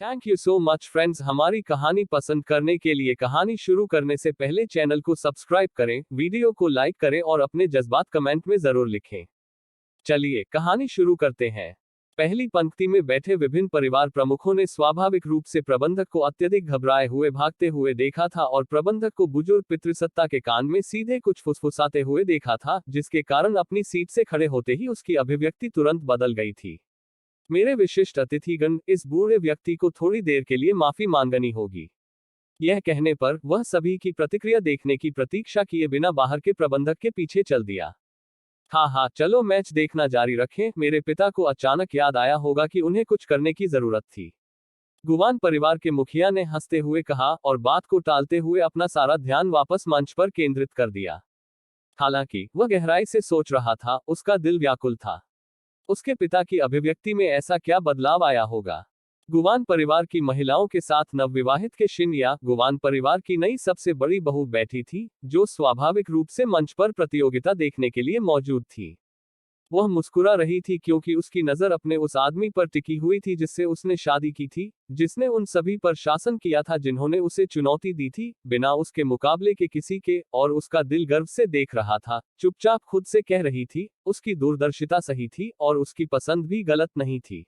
Thank you so much friends, हमारी कहानी पसंद करने के लिए। कहानी शुरू करने से पहले चैनल को सब्सक्राइब करें, वीडियो को लाइक करें और अपने जज्बात कमेंट में जरूर लिखें। चलिए कहानी शुरू करते हैं। पहली पंक्ति में बैठे विभिन्न परिवार प्रमुखों ने स्वाभाविक रूप से प्रबंधक को अत्यधिक घबराए हुए भागते हुए देखा था और प्रबंधक को बुजुर्ग पितृसत्ता के कान में सीधे कुछ फुसफुसाते हुए देखा था, जिसके कारण अपनी सीट से खड़े होते ही उसकी अभिव्यक्ति तुरंत बदल गई थी। मेरे विशिष्ट अतिथिगण, इस बूढ़े व्यक्ति को थोड़ी देर के लिए माफी मांगनी होगी। यह कहने पर वह सभी की प्रतिक्रिया देखने की प्रतीक्षा किए बिना बाहर के प्रबंधक के पीछे चल दिया। हाँ, चलो मैच देखना जारी रखें। मेरे पिता को अचानक याद आया होगा कि उन्हें कुछ करने की जरूरत थी। गुवान परिवार के मुखिया ने हंसते हुए कहा और बात को टालते हुए अपना सारा ध्यान वापस मंच पर केंद्रित कर दिया। हालांकि वह गहराई से सोच रहा था, उसका दिल व्याकुल था। उसके पिता की अभिव्यक्ति में ऐसा क्या बदलाव आया होगा? गुवान परिवार की महिलाओं के साथ नवविवाहित के शिन्या, गुवान परिवार की नई सबसे बड़ी बहू बैठी थी, जो स्वाभाविक रूप से मंच पर प्रतियोगिता देखने के लिए मौजूद थी। वह मुस्कुरा रही थी क्योंकि उसकी नजर अपने उस आदमी पर टिकी हुई थी जिससे उसने शादी की थी, जिसने उन सभी पर शासन किया था जिन्होंने उसे चुनौती दी थी, बिना उसके मुकाबले के किसी के, और उसका दिल गर्व से देख रहा था। चुपचाप खुद से कह रही थी, उसकी दूरदर्शिता सही थी और उसकी पसंद भी गलत नहीं थी।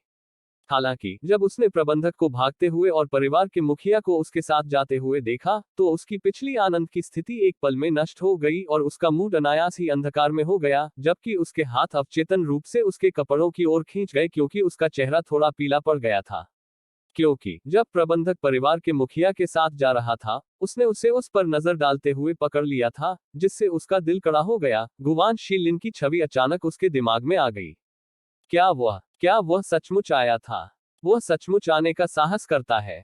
हालांकि जब उसने प्रबंधक को भागते हुए और परिवार के मुखिया को उसके साथ जाते हुए देखा, तो उसकी पिछली आनंद की स्थिति एक पल में नष्ट हो गई और उसका मूड अनायास ही अंधकार में हो गया, जबकि उसके हाथ अवचेतन रूप से उसके कपड़ों की ओर खींच गए क्योंकि उसका चेहरा थोड़ा पीला पड़ गया था। क्योंकि जब प्रबंधक परिवार के मुखिया के साथ जा रहा था, उसने उसे उस पर नजर डालते हुए पकड़ लिया था, जिससे उसका दिल कड़ा हो गया। गुवान शीलिन की छवि अचानक उसके दिमाग में आ गई। क्या वह सचमुच आया था? वह सचमुच आने का साहस करता है।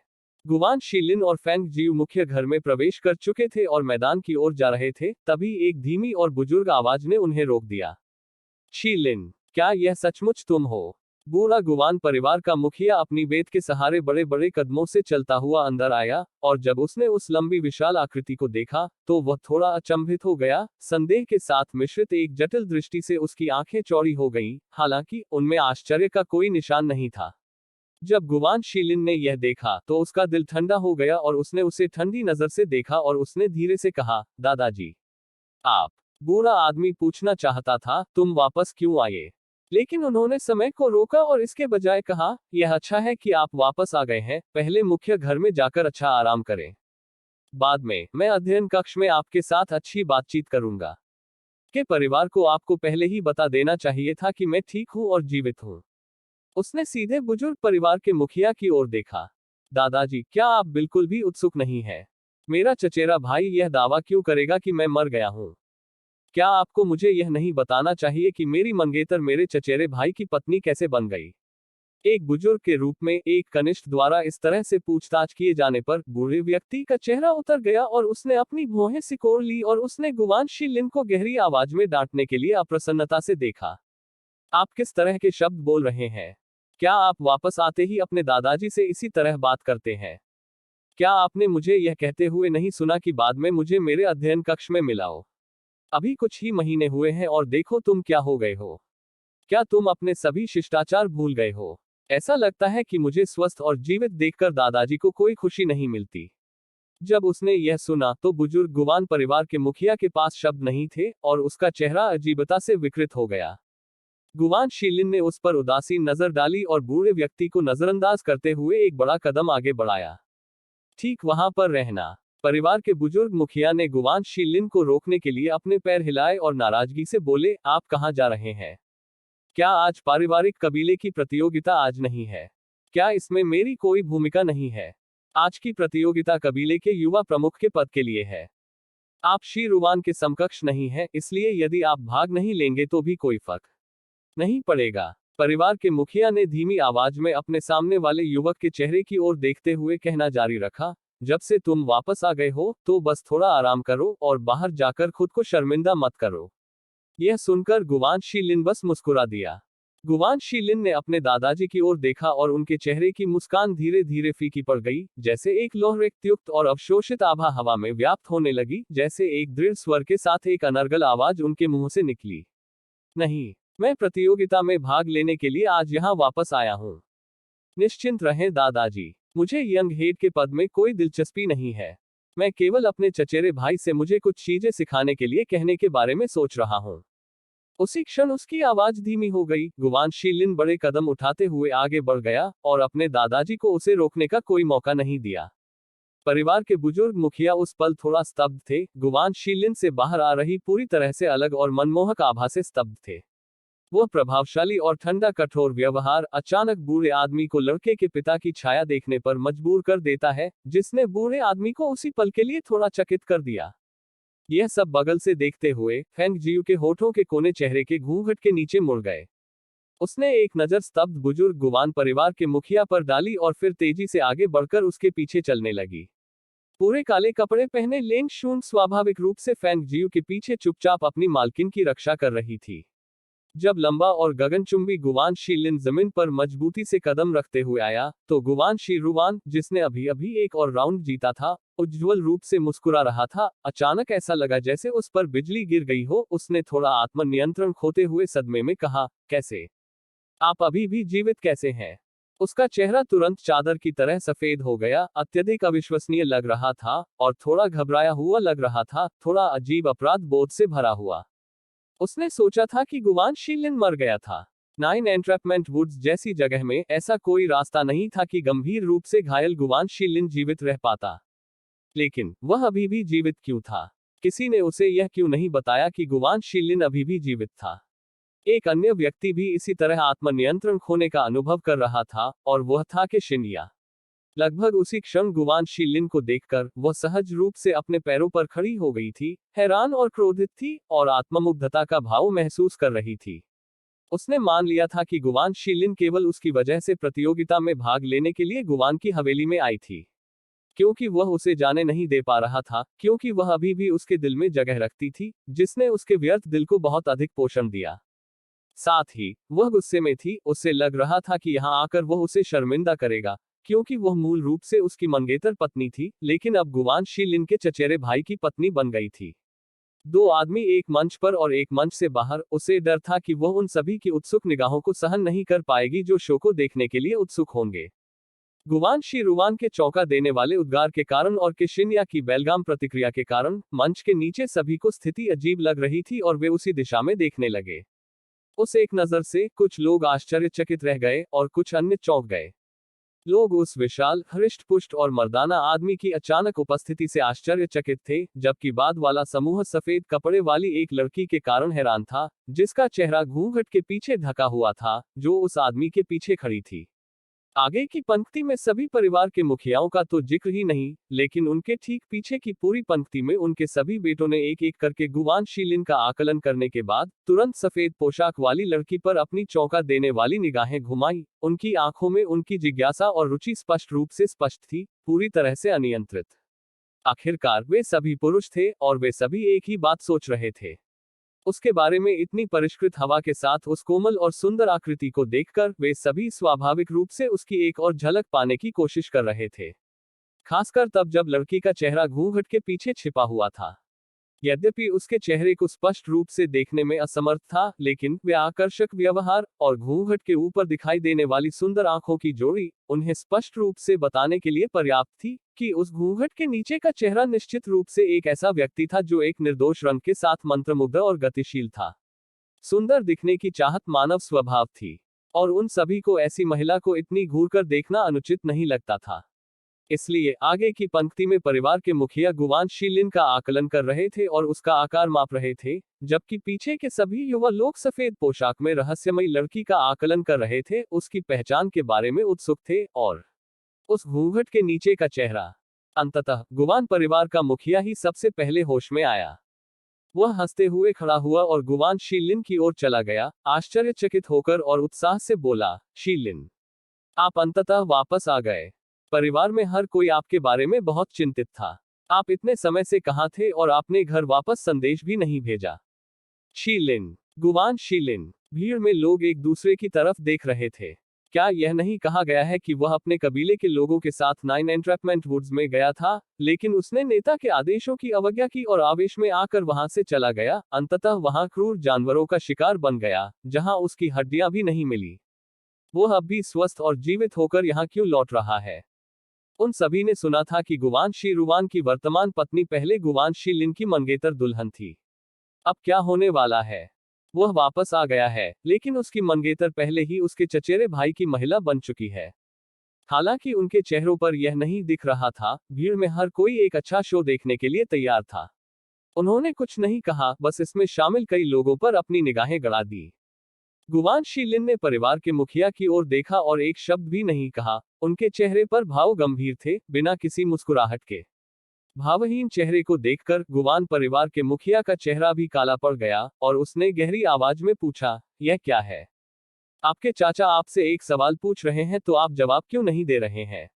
गुवान शीलिन और फेंग जीव मुख्य घर में प्रवेश कर चुके थे और मैदान की ओर जा रहे थे, तभी एक धीमी और बुजुर्ग आवाज ने उन्हें रोक दिया। शीलिन, क्या यह सचमुच तुम हो? बूढ़ा गुवान परिवार का मुखिया अपनी बेत के सहारे बड़े बड़े कदमों से चलता हुआ अंदर आया, और जब उसने उस लंबी विशाल आकृति को देखा, तो वह थोड़ा अचंभित हो गया। संदेह के साथ मिश्रित एक जटिल दृष्टि से उसकी आंखें चौड़ी हो गईं, हालांकि उनमें आश्चर्य का कोई निशान नहीं था। जब गुवान शीलिन ने यह देखा, तो उसका दिल ठंडा हो गया और उसने उसे ठंडी नजर से देखा और उसने धीरे से कहा, दादाजी, आप? बूढ़ा आदमी पूछना चाहता था, तुम वापस क्यों आए? लेकिन उन्होंने समय को रोका और इसके बजाय कहा, यह अच्छा है कि आप वापस आ गए हैं। पहले मुख्य घर में जाकर अच्छा आराम करें। बाद में मैं अध्ययन कक्ष में आपके साथ अच्छी बातचीत करूंगा। के परिवार को आपको पहले ही बता देना चाहिए था कि मैं ठीक हूं और जीवित हूं। उसने सीधे बुजुर्ग परिवार के मुखिया की ओर देखा। दादाजी, क्या आप बिल्कुल भी उत्सुक नहीं है? मेरा चचेरा भाई यह दावा क्यों करेगा कि मैं मर गया हूं? क्या आपको मुझे यह नहीं बताना चाहिए कि मेरी मंगेतर मेरे चचेरे भाई की पत्नी कैसे बन गई? एक बुजुर्ग के रूप में एक कनिष्ठ द्वारा इस तरह से पूछताछ किए जाने पर बूढ़े व्यक्ति का चेहरा उतर गया और उसने अपनी भौहें सिकोड़ ली और उसने गुवान शीलिन को गहरी आवाज में डांटने के लिए अप्रसन्नता से देखा। आप किस तरह के शब्द बोल रहे हैं? क्या आप वापस आते ही अपने दादाजी से इसी तरह बात करते हैं? क्या आपने मुझे यह कहते हुए नहीं सुना कि बाद में मुझे मेरे अध्ययन कक्ष में मिलाओ? अभी कुछ ही महीने हुए हैं और देखो तुम क्या हो गए हो। क्या तुम अपने सभी शिष्टाचार भूल गए हो? ऐसा लगता है कि मुझे स्वस्थ और जीवित देखकर दादाजी को कोई खुशी नहीं मिलती। जब उसने यह सुना, तो बुजुर्ग गुवान परिवार के मुखिया के पास शब्द नहीं थे और उसका चेहरा अजीबता से विकृत हो गया। गुवान शीलिन ने उस पर उदासीन नजर डाली और बूढ़े व्यक्ति को नजरअंदाज करते हुए एक बड़ा कदम आगे बढ़ाया। ठीक वहां पर रहना। परिवार के बुजुर्ग मुखिया ने गुवान शीलिन को रोकने के लिए अपने पैर हिलाए और नाराजगी से बोले, आप कहां जा रहे हैं? क्या आज पारिवारिक कबीले की प्रतियोगिता आज नहीं है? क्या इसमें मेरी कोई भूमिका नहीं है? आज की प्रतियोगिता कबीले के युवा प्रमुख के पद के लिए है। आप शीरुवान के समकक्ष नहीं है, इसलिए यदि आप भाग नहीं लेंगे तो भी कोई फर्क नहीं पड़ेगा। परिवार के मुखिया ने धीमी आवाज में अपने सामने वाले युवक के चेहरे की ओर देखते हुए कहना जारी रखा, जब से तुम वापस आ गए हो, तो बस थोड़ा आराम करो और बाहर जाकर खुद को शर्मिंदा मत करो। यह सुनकर गुवान शीलिन बस मुस्कुरा दिया। गुवान शीलिन ने अपने दादाजी की ओर देखा और उनके चेहरे की मुस्कान धीरे धीरे फीकी पड़ गई, जैसे एक लोहरेक्तयुक्त और अवशोषित आभा हवा में व्याप्त होने लगी, जैसे एक दृढ़ स्वर के साथ एक अनर्गल आवाज उनके मुंह से निकली। नहीं, मैं प्रतियोगिता में भाग लेने के लिए आज यहां वापस आया हूं। निश्चिंत रहें दादाजी, मुझे यंग हेड के पद में कोई दिलचस्पी नहीं है। मैं केवल अपने चचेरे भाई से मुझे कुछ चीजें सिखाने के लिए कहने के बारे में सोच रहा हूँ। उसी क्षण उसकी आवाज धीमी हो गई। गुवान शीलिन बड़े कदम उठाते हुए आगे बढ़ गया और अपने दादाजी को उसे रोकने का कोई मौका नहीं दिया। परिवार के बुजुर्ग मुखिया उस पल थोड़ा स्तब्ध थे। गुवान शीलिन से बाहर आ रही पूरी तरह से अलग और मनमोहक आभा से स्तब्ध थे। वह प्रभावशाली और ठंडा कठोर व्यवहार अचानक बूढ़े आदमी को लड़के के पिता की छाया देखने पर मजबूर कर देता है, जिसने बूढ़े आदमी को उसी पल के लिए थोड़ा चकित कर दिया। यह सब बगल से देखते हुए फेंग जियू के होठों के कोने चेहरे के घूंघट के नीचे मुड़ गए। उसने एक नजर स्तब्ध बुजुर्ग गुवान परिवार के मुखिया पर डाली और फिर तेजी से आगे बढ़कर उसके पीछे चलने लगी। पूरे काले कपड़े पहने लेंग शून स्वाभाविक रूप से फेंग जियू के पीछे चुपचाप अपनी मालकिन की रक्षा कर रही थी। जब लंबा और गगनचुंबी गुवान शीलिन जमीन पर मजबूती से कदम रखते हुए आया, तो गुवान शी रुवान, जिसने अभी अभी एक और राउंड जीता था, उज्ज्वल रूप से मुस्कुरा रहा था। अचानक ऐसा लगा जैसे उस पर बिजली गिर गई हो। उसने थोड़ा आत्मनियंत्रण खोते हुए सदमे में कहा, कैसे? आप अभी भी जीवित कैसे हैं? उसका चेहरा तुरंत चादर की तरह सफेद हो गया, अत्यधिक अविश्वसनीय लग रहा था और थोड़ा घबराया हुआ लग रहा था, थोड़ा अजीब अपराध बोध से भरा हुआ। उसने सोचा था कि गुवान शीलिन मर गया था। 9 एंट्रैपमेंट वुड्स जैसी जगह में ऐसा कोई रास्ता नहीं था कि गंभीर रूप से घायल गुवान शीलिन जीवित रह पाता। लेकिन वह अभी भी जीवित क्यों था? किसी ने उसे यह क्यों नहीं बताया कि गुवान शीलिन अभी भी जीवित था? एक अन्य व्यक्ति भी इसी तरह आत्मनियंत्रण खोने का अनुभव कर रहा था, और वह था के शिन्या। लगभग उसी क्षण गुवान शीलिन को देखकर वह सहज रूप से अपने पैरों पर खड़ी हो गई थी, हैरान और क्रोधित थी और आत्ममुग्धता का भाव महसूस कर रही थी। उसने मान लिया था कि गुवान शीलिन केवल उसकी वजह से प्रतियोगिता में भाग लेने के लिए गुवान की हवेली में आई थी, क्योंकि वह उसे जाने नहीं दे पा रहा था, क्योंकि वह अभी भी उसके दिल में जगह रखती थी, जिसने उसके व्यर्थ दिल को बहुत अधिक पोषण दिया। साथ ही वह गुस्से में थी। उसे लग रहा था कि यहाँ आकर वह उसे शर्मिंदा करेगा, क्योंकि वह मूल रूप से उसकी मंगेतर पत्नी थी, लेकिन अब गुवान शीलिन के चचेरे भाई की पत्नी बन गई थी। दो आदमी एक मंच पर और एक मंच से बाहर। उसे डर था कि वह उन सभी की उत्सुक निगाहों को सहन नहीं कर पाएगी जो शो को देखने के लिए उत्सुक होंगे। गुवान शी रुवान के चौंका देने वाले उद्गार के कारण और किशिन्या की बेलगाम प्रतिक्रिया के कारण मंच के नीचे सभी को स्थिति अजीब लग रही थी और वे उसी दिशा में देखने लगे। उस एक नजर से कुछ लोग आश्चर्यचकित रह गए और कुछ अन्य चौंक गए। लोग उस विशाल, हृष्ट-पुष्ट और मर्दाना आदमी की अचानक उपस्थिति से आश्चर्यचकित थे, जबकि बाद वाला समूह सफेद कपड़े वाली एक लड़की के कारण हैरान था, जिसका चेहरा घूंघट के पीछे ढका हुआ था, जो उस आदमी के पीछे खड़ी थी। आगे की पंक्ति में सभी परिवार के मुखियाओं का तो जिक्र ही नहीं, लेकिन उनके ठीक पीछे की पूरी पंक्ति में उनके सभी बेटों ने एक एक करके गुवान शीलिन का आकलन करने के बाद तुरंत सफेद पोशाक वाली लड़की पर अपनी चौंका देने वाली निगाहें घुमाई। उनकी आंखों में उनकी जिज्ञासा और रुचि स्पष्ट रूप से स्पष्ट थी, पूरी तरह से अनियंत्रित। आखिरकार वे सभी पुरुष थे और वे सभी एक ही बात सोच रहे थे। उसके बारे में इतनी परिष्कृत हवा के साथ उस कोमल और सुंदर आकृति को देखकर वे सभी स्वाभाविक रूप से उसकी एक और झलक पाने की कोशिश कर रहे थे, खासकर तब जब लड़की का चेहरा घूंघट के पीछे छिपा हुआ था। यद्यपि उसके चेहरे को स्पष्ट रूप से देखने में असमर्थ था, लेकिन वे आकर्षक व्यवहार और घूंघट के ऊपर दिखाई देने वाली सुंदर आंखों की जोड़ी उन्हें स्पष्ट रूप से बताने के लिए पर्याप्त थी कि उस घूंघट के नीचे का चेहरा निश्चित रूप से एक ऐसा व्यक्ति था जो एक निर्दोष रंग के साथ मंत्रमुग्ध और गतिशील था। सुंदर दिखने की चाहत मानव स्वभाव थी, और उन सभी को ऐसी महिला को इतनी घूरकर देखना अनुचित नहीं लगता था। इसलिए आगे की पंक्ति में परिवार के मुखिया गुवान शीलिन का आकलन कर रहे थे और उसका आकार माप रहे थे, जबकि पीछे के सभी युवा लोग सफेद पोशाक में रहस्यमयी लड़की का आकलन कर रहे थे, उसकी पहचान के बारे में उत्सुक थे, और उस घूंघट के नीचे का चेहरा। अंततः गुवान परिवार का मुखिया ही सबसे पहले होश में आया। वह हंसते हुए खड़ा हुआ और गुवान शीलिन की ओर चला गया, आश्चर्यचकित होकर, और उत्साह से बोला, शीलिन, आप अंततः वापस आ गए। परिवार में हर कोई आपके बारे में बहुत चिंतित था। आप इतने समय से कहाँ थे और आपने घर वापस संदेश भी नहीं भेजा। शीलिन, गुवान शीलिन। भीड़ में लोग एक दूसरे की तरफ देख रहे थे। क्या यह नहीं कहा गया है कि वह अपने कबीले के लोगों के साथ 9 एंट्रैपमेंट वुड्स में गया था, लेकिन उसने नेता के आदेशों की अवज्ञा की और आवेश में आकर वहां से चला गया, अंततः वहां क्रूर जानवरों का शिकार बन गया, जहां उसकी हड्डियां भी नहीं मिली। वह अब भी स्वस्थ और जीवित होकर यहाँ क्यों लौट रहा है? उन सभी ने सुना था कि गुवान शी रुवान की वर्तमान पत्नी पहले गुवान शी लिन की मंगेतर दुल्हन थी। अब क्या होने वाला है? वह वापस आ गया है, लेकिन उसकी मंगेतर पहले ही उसके चचेरे भाई की महिला बन चुकी है। हालांकि उनके चेहरों पर यह नहीं दिख रहा था, भीड़ में हर कोई एक अच्छा शो देखने के लिए तैयार था। उन्होंने कुछ नहीं कहा, बस इसमें शामिल कई लोगों पर अपनी निगाहें गड़ा दी। गुवान शी लिन ने परिवार के मुखिया की ओर देखा और एक शब्द भी नहीं कहा। उनके चेहरे पर भाव गंभीर थे, बिना किसी मुस्कुराहट के। भावहीन चेहरे को देखकर गुवान परिवार के मुखिया का चेहरा भी काला पड़ गया और उसने गहरी आवाज में पूछा, यह क्या है? आपके चाचा आपसे एक सवाल पूछ रहे हैं तो आप जवाब क्यों नहीं दे रहे हैं?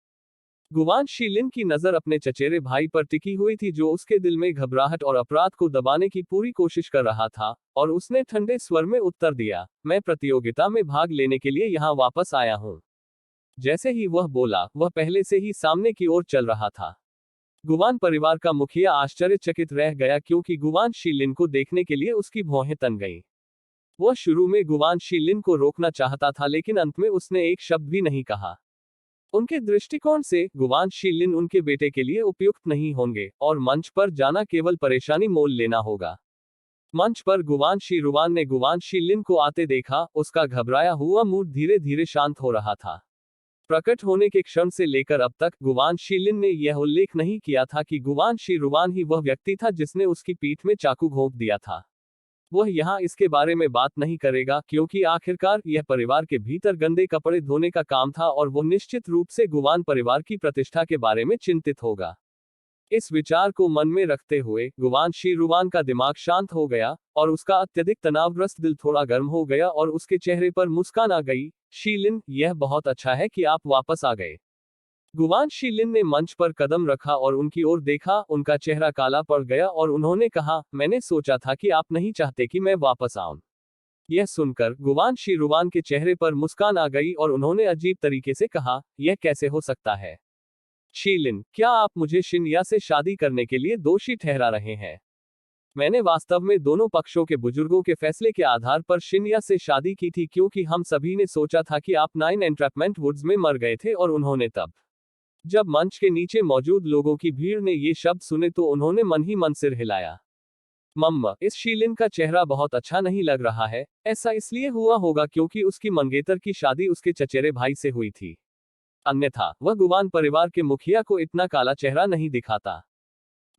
गुवान शीलिन की नजर अपने चचेरे भाई पर टिकी हुई थी, जो उसके दिल में घबराहट और अपराध को दबाने की पूरी कोशिश कर रहा था, और उसने ठंडे स्वर में उत्तर दिया, मैं प्रतियोगिता में भाग लेने के लिए यहाँ वापस आया हूँ। जैसे ही वह बोला, वह पहले से ही सामने की ओर चल रहा था। गुवान परिवार का मुखिया आश्चर्यचकित रह गया, क्योंकि गुवान शीलिन को देखने के लिए उसकी भौहें तन गईं। वह शुरू में गुवान शीलिन को रोकना चाहता था, लेकिन अंत में उसने एक शब्द भी नहीं कहा। उनके दृष्टिकोण से गुवान शीलिन उनके बेटे के लिए उपयुक्त नहीं होंगे, और मंच पर जाना केवल परेशानी मोल लेना होगा। मंच पर गुवान शी रुवान ने गुवान शीलिन को आते देखा, उसका घबराया हुआ मुंह धीरे धीरे शांत हो रहा था। प्रकट होने के क्षण से लेकर अब तक गुवान शीलिन ने यह उल्लेख नहीं किया था कि गुवान शी रुवान ही वह व्यक्ति था जिसने उसकी पीठ में चाकू घोंप दिया था। वह यहाँ इसके बारे में बात नहीं करेगा, क्योंकि आखिरकार यह परिवार के भीतर गंदे कपड़े धोने का काम था, और वो निश्चित रूप से गुवान परिवार की प्रतिष्ठा के बारे में चिंतित होगा। इस विचार को मन में रखते हुए गुवान शी रुवान का दिमाग शांत हो गया, और उसका अत्यधिक तनावग्रस्त दिल थोड़ा गर्म हो गया, और उसके चेहरे पर मुस्कान आ गई। शीलिन, यह बहुत अच्छा है कि आप वापस आ गए। गुवान शीलिन ने मंच पर कदम रखा और उनकी ओर देखा, उनका चेहरा काला पड़ गया और उन्होंने कहा, मैंने सोचा था कि आप नहीं चाहते कि मैं वापस आऊं। यह सुनकर गुवान शी रुवान के चेहरे पर मुस्कान आ गई और उन्होंने अजीब तरीके से कहा, यह कैसे हो सकता है? शीलिन, क्या आप मुझे शिन्या से शादी करने के लिए दोषी ठहरा रहे हैं? मैंने वास्तव में दोनों पक्षों के बुजुर्गों के फैसले के आधार पर शिन्या से शादी की थी, क्योंकि हम सभी ने सोचा था कि आप 9 एंट्रैपमेंट वुड्स में मर गए थे, और उन्होंने तब जब मंच के नीचे मौजूद लोगों की भीड़ ने ये शब्द सुने तो उन्होंने मन ही मन सिर हिलाया। मम्मा, इस शीलिन का चेहरा बहुत अच्छा नहीं लग रहा है। ऐसा इसलिए हुआ होगा क्योंकि उसकी मंगेतर की शादी उसके चचेरे भाई से हुई थी। अन्यथा वह गुवान परिवार के मुखिया को इतना काला चेहरा नहीं दिखाता।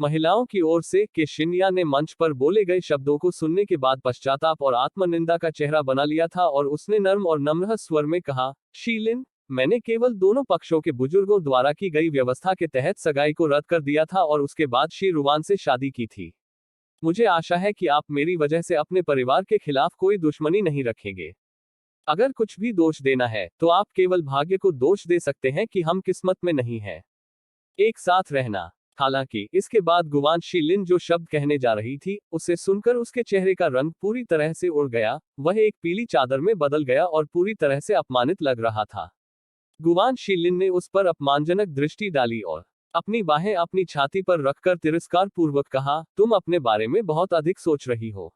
महिलाओं की ओर से के शिन्या ने मंच पर बोले गए शब्दों को सुनने के बाद पश्चाताप और आत्मनिंदा का चेहरा बना लिया था, और उसने नर्म और नम्र स्वर में कहा, शीलिन, मैंने केवल दोनों पक्षों के बुजुर्गों द्वारा की गई व्यवस्था के तहत सगाई को रद्द कर दिया था और उसके बाद शी रुवान से शादी की थी। मुझे आशा है कि आप मेरी वजह से अपने परिवार के खिलाफ कोई दुश्मनी नहीं रखेंगे। अगर कुछ भी दोष देना है तो आप केवल भाग्य को दोष दे सकते हैं कि हम किस्मत में नहीं हैं एक साथ रहना। हालांकि इसके बाद गुवान शीलिन जो शब्द कहने जा रही थी, उसे सुनकर उसके चेहरे का रंग पूरी तरह से उड़ गया। वह एक पीली चादर में बदल गया और पूरी तरह से अपमानित लग रहा था। गुवान शीलिन ने उस पर अपमानजनक दृष्टि डाली और अपनी बाहें अपनी छाती पर रखकर तिरस्कार पूर्वक कहा, तुम अपने बारे में बहुत अधिक सोच रही हो।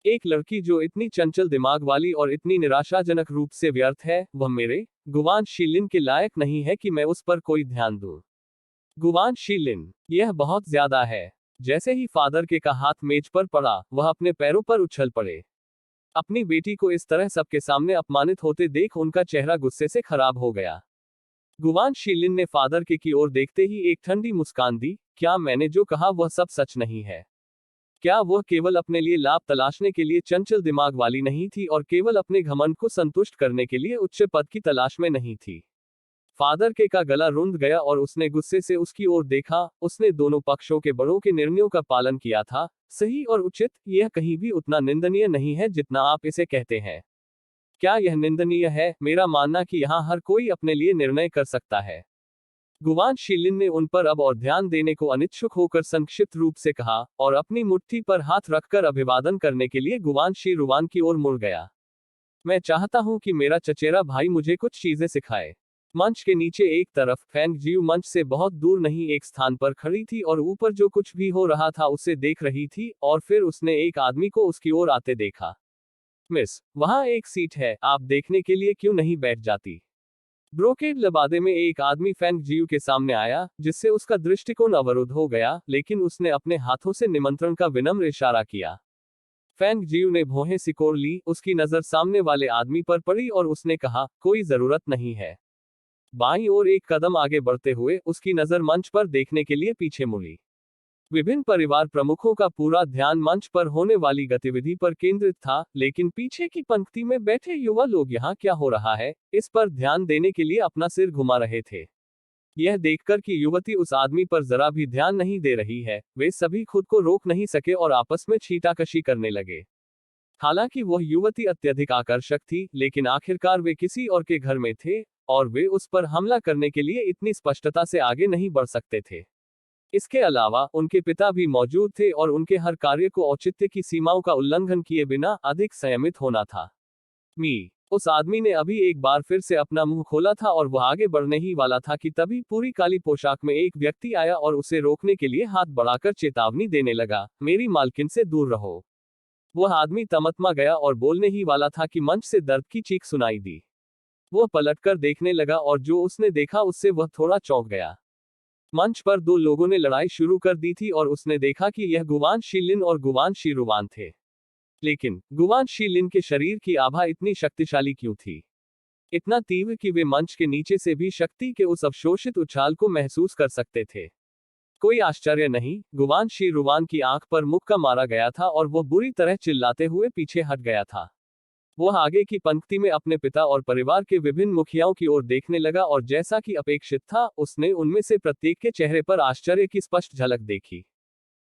एक लड़की जो इतनी चंचल दिमाग वाली और इतनी निराशाजनक रूप से व्यर्थ है, वह मेरे गुवान शीलिन के लायक नहीं है कि मैं उस पर कोई ध्यान दूं। गुवान शीलिन, यह बहुत ज्यादा है। जैसे ही फादर के का हाथ मेज पर पड़ा, वह अपने पैरों पर उछल पड़े। अपनी बेटी को इस तरह सबके सामने अपमानित होते देख उनका चेहरा गुस्से से खराब हो गया। गुवान शीलिन ने फादर के की ओर देखते ही एक ठंडी मुस्कान दी, क्या मैंने जो कहा वह सब सच नहीं है? क्या वह केवल अपने लिए लाभ तलाशने के लिए चंचल दिमाग वाली नहीं थी और केवल अपने घमंड को संतुष्ट करने के लिए उच्च पद की तलाश में नहीं थी? फादर के का गला रुंध गया और उसने गुस्से से उसकी ओर देखा। उसने दोनों पक्षों के बड़ों के निर्णयों का पालन किया था, सही और उचित। यह कहीं भी उतना निंदनीय नहीं है जितना आप इसे कहते हैं। क्या यह निंदनीय है? मेरा मानना कि यहाँ हर कोई अपने लिए निर्णय कर सकता है। गुवान शीलिन ने उन पर अब और ध्यान देने को अनिच्छुक होकर संक्षिप्त रूप से कहा, और अपनी मुट्ठी पर हाथ रखकर अभिवादन करने के लिए गुवान शी रुवान की ओर मुड़ गया। मैं चाहता हूं कि मेरा चचेरा भाई मुझे कुछ चीजें सिखाए। मंच के नीचे एक तरफ फैंग जियू मंच से बहुत दूर नहीं एक स्थान पर खड़ी थी और ऊपर जो कुछ भी हो रहा था उसे देख रही थी, और फिर उसने एक आदमी को उसकी ओर आते देखा। मिस, वहां एक सीट है, आप देखने के लिए क्यों नहीं बैठ जाती? ब्रोकेड लबादे में एक आदमी फेंग जियू के सामने आया, जिससे उसका दृष्टिकोण अवरुद्ध हो गया, लेकिन उसने अपने हाथों से निमंत्रण का विनम्र इशारा किया। फेंग जियू ने भौहें सिकोड़ ली, उसकी नजर सामने वाले आदमी पर पड़ी और उसने कहा, कोई जरूरत नहीं है। बाईं ओर एक कदम आगे बढ़ते हुए उसकी नजर मंच पर देखने के लिए पीछे मुड़ी। विभिन्न परिवार प्रमुखों का पूरा ध्यान मंच पर होने वाली गतिविधि पर केंद्रित था, लेकिन पीछे की पंक्ति में बैठे युवा लोग यहाँ क्या हो रहा है, इस पर ध्यान देने के लिए अपना सिर घुमा रहे थे। यह देखकर कि युवती उस आदमी पर जरा भी ध्यान नहीं दे रही है, वे सभी खुद को रोक नहीं सके और आपस में छींटाकशी करने लगे। हालांकि वह युवती अत्यधिक आकर्षक थी, लेकिन आखिरकार वे किसी और के घर में थे, और वे उस पर हमला करने के लिए इतनी स्पष्टता से आगे नहीं बढ़ सकते थे। इसके अलावा उनके पिता भी मौजूद थे और उनके हर कार्य को औचित्य की सीमाओं का उल्लंघन किए बिना अधिक संयमित होना था। उस आदमी ने अभी एक बार फिर से अपना मुंह खोला था और वह आगे बढ़ने ही वाला था कि तभी पूरी काली पोशाक में एक व्यक्ति आया और उसे रोकने के लिए हाथ बढ़ाकर चेतावनी देने लगा, मेरी मालकिन से दूर रहो। वह आदमी तमतमा गया और बोलने ही वाला था कि मंच से दर्द की चीख सुनाई दी। वह पलटकर देखने लगा और जो उसने देखा उससे वह थोड़ा चौंक गया। मंच पर दो लोगों ने लड़ाई शुरू कर दी थी और उसने देखा कि यह गुवान शीलिन और गुवान शीरुवान थे। लेकिन गुवान शीलिन के शरीर की आभा इतनी शक्तिशाली क्यों थी? इतना तीव्र कि वे मंच के नीचे से भी शक्ति के उस अवशोषित उछाल को महसूस कर सकते थे। कोई आश्चर्य नहीं, गुवान शीरुवान की आंख पर मुक्का मारा गया था और वह बुरी तरह चिल्लाते हुए पीछे हट गया था। वह आगे की पंक्ति में अपने पिता और परिवार के विभिन्न मुखियाओं की ओर देखने लगा और जैसा कि अपेक्षित था, उसने उनमें से प्रत्येक के चेहरे पर आश्चर्य की स्पष्ट झलक देखी।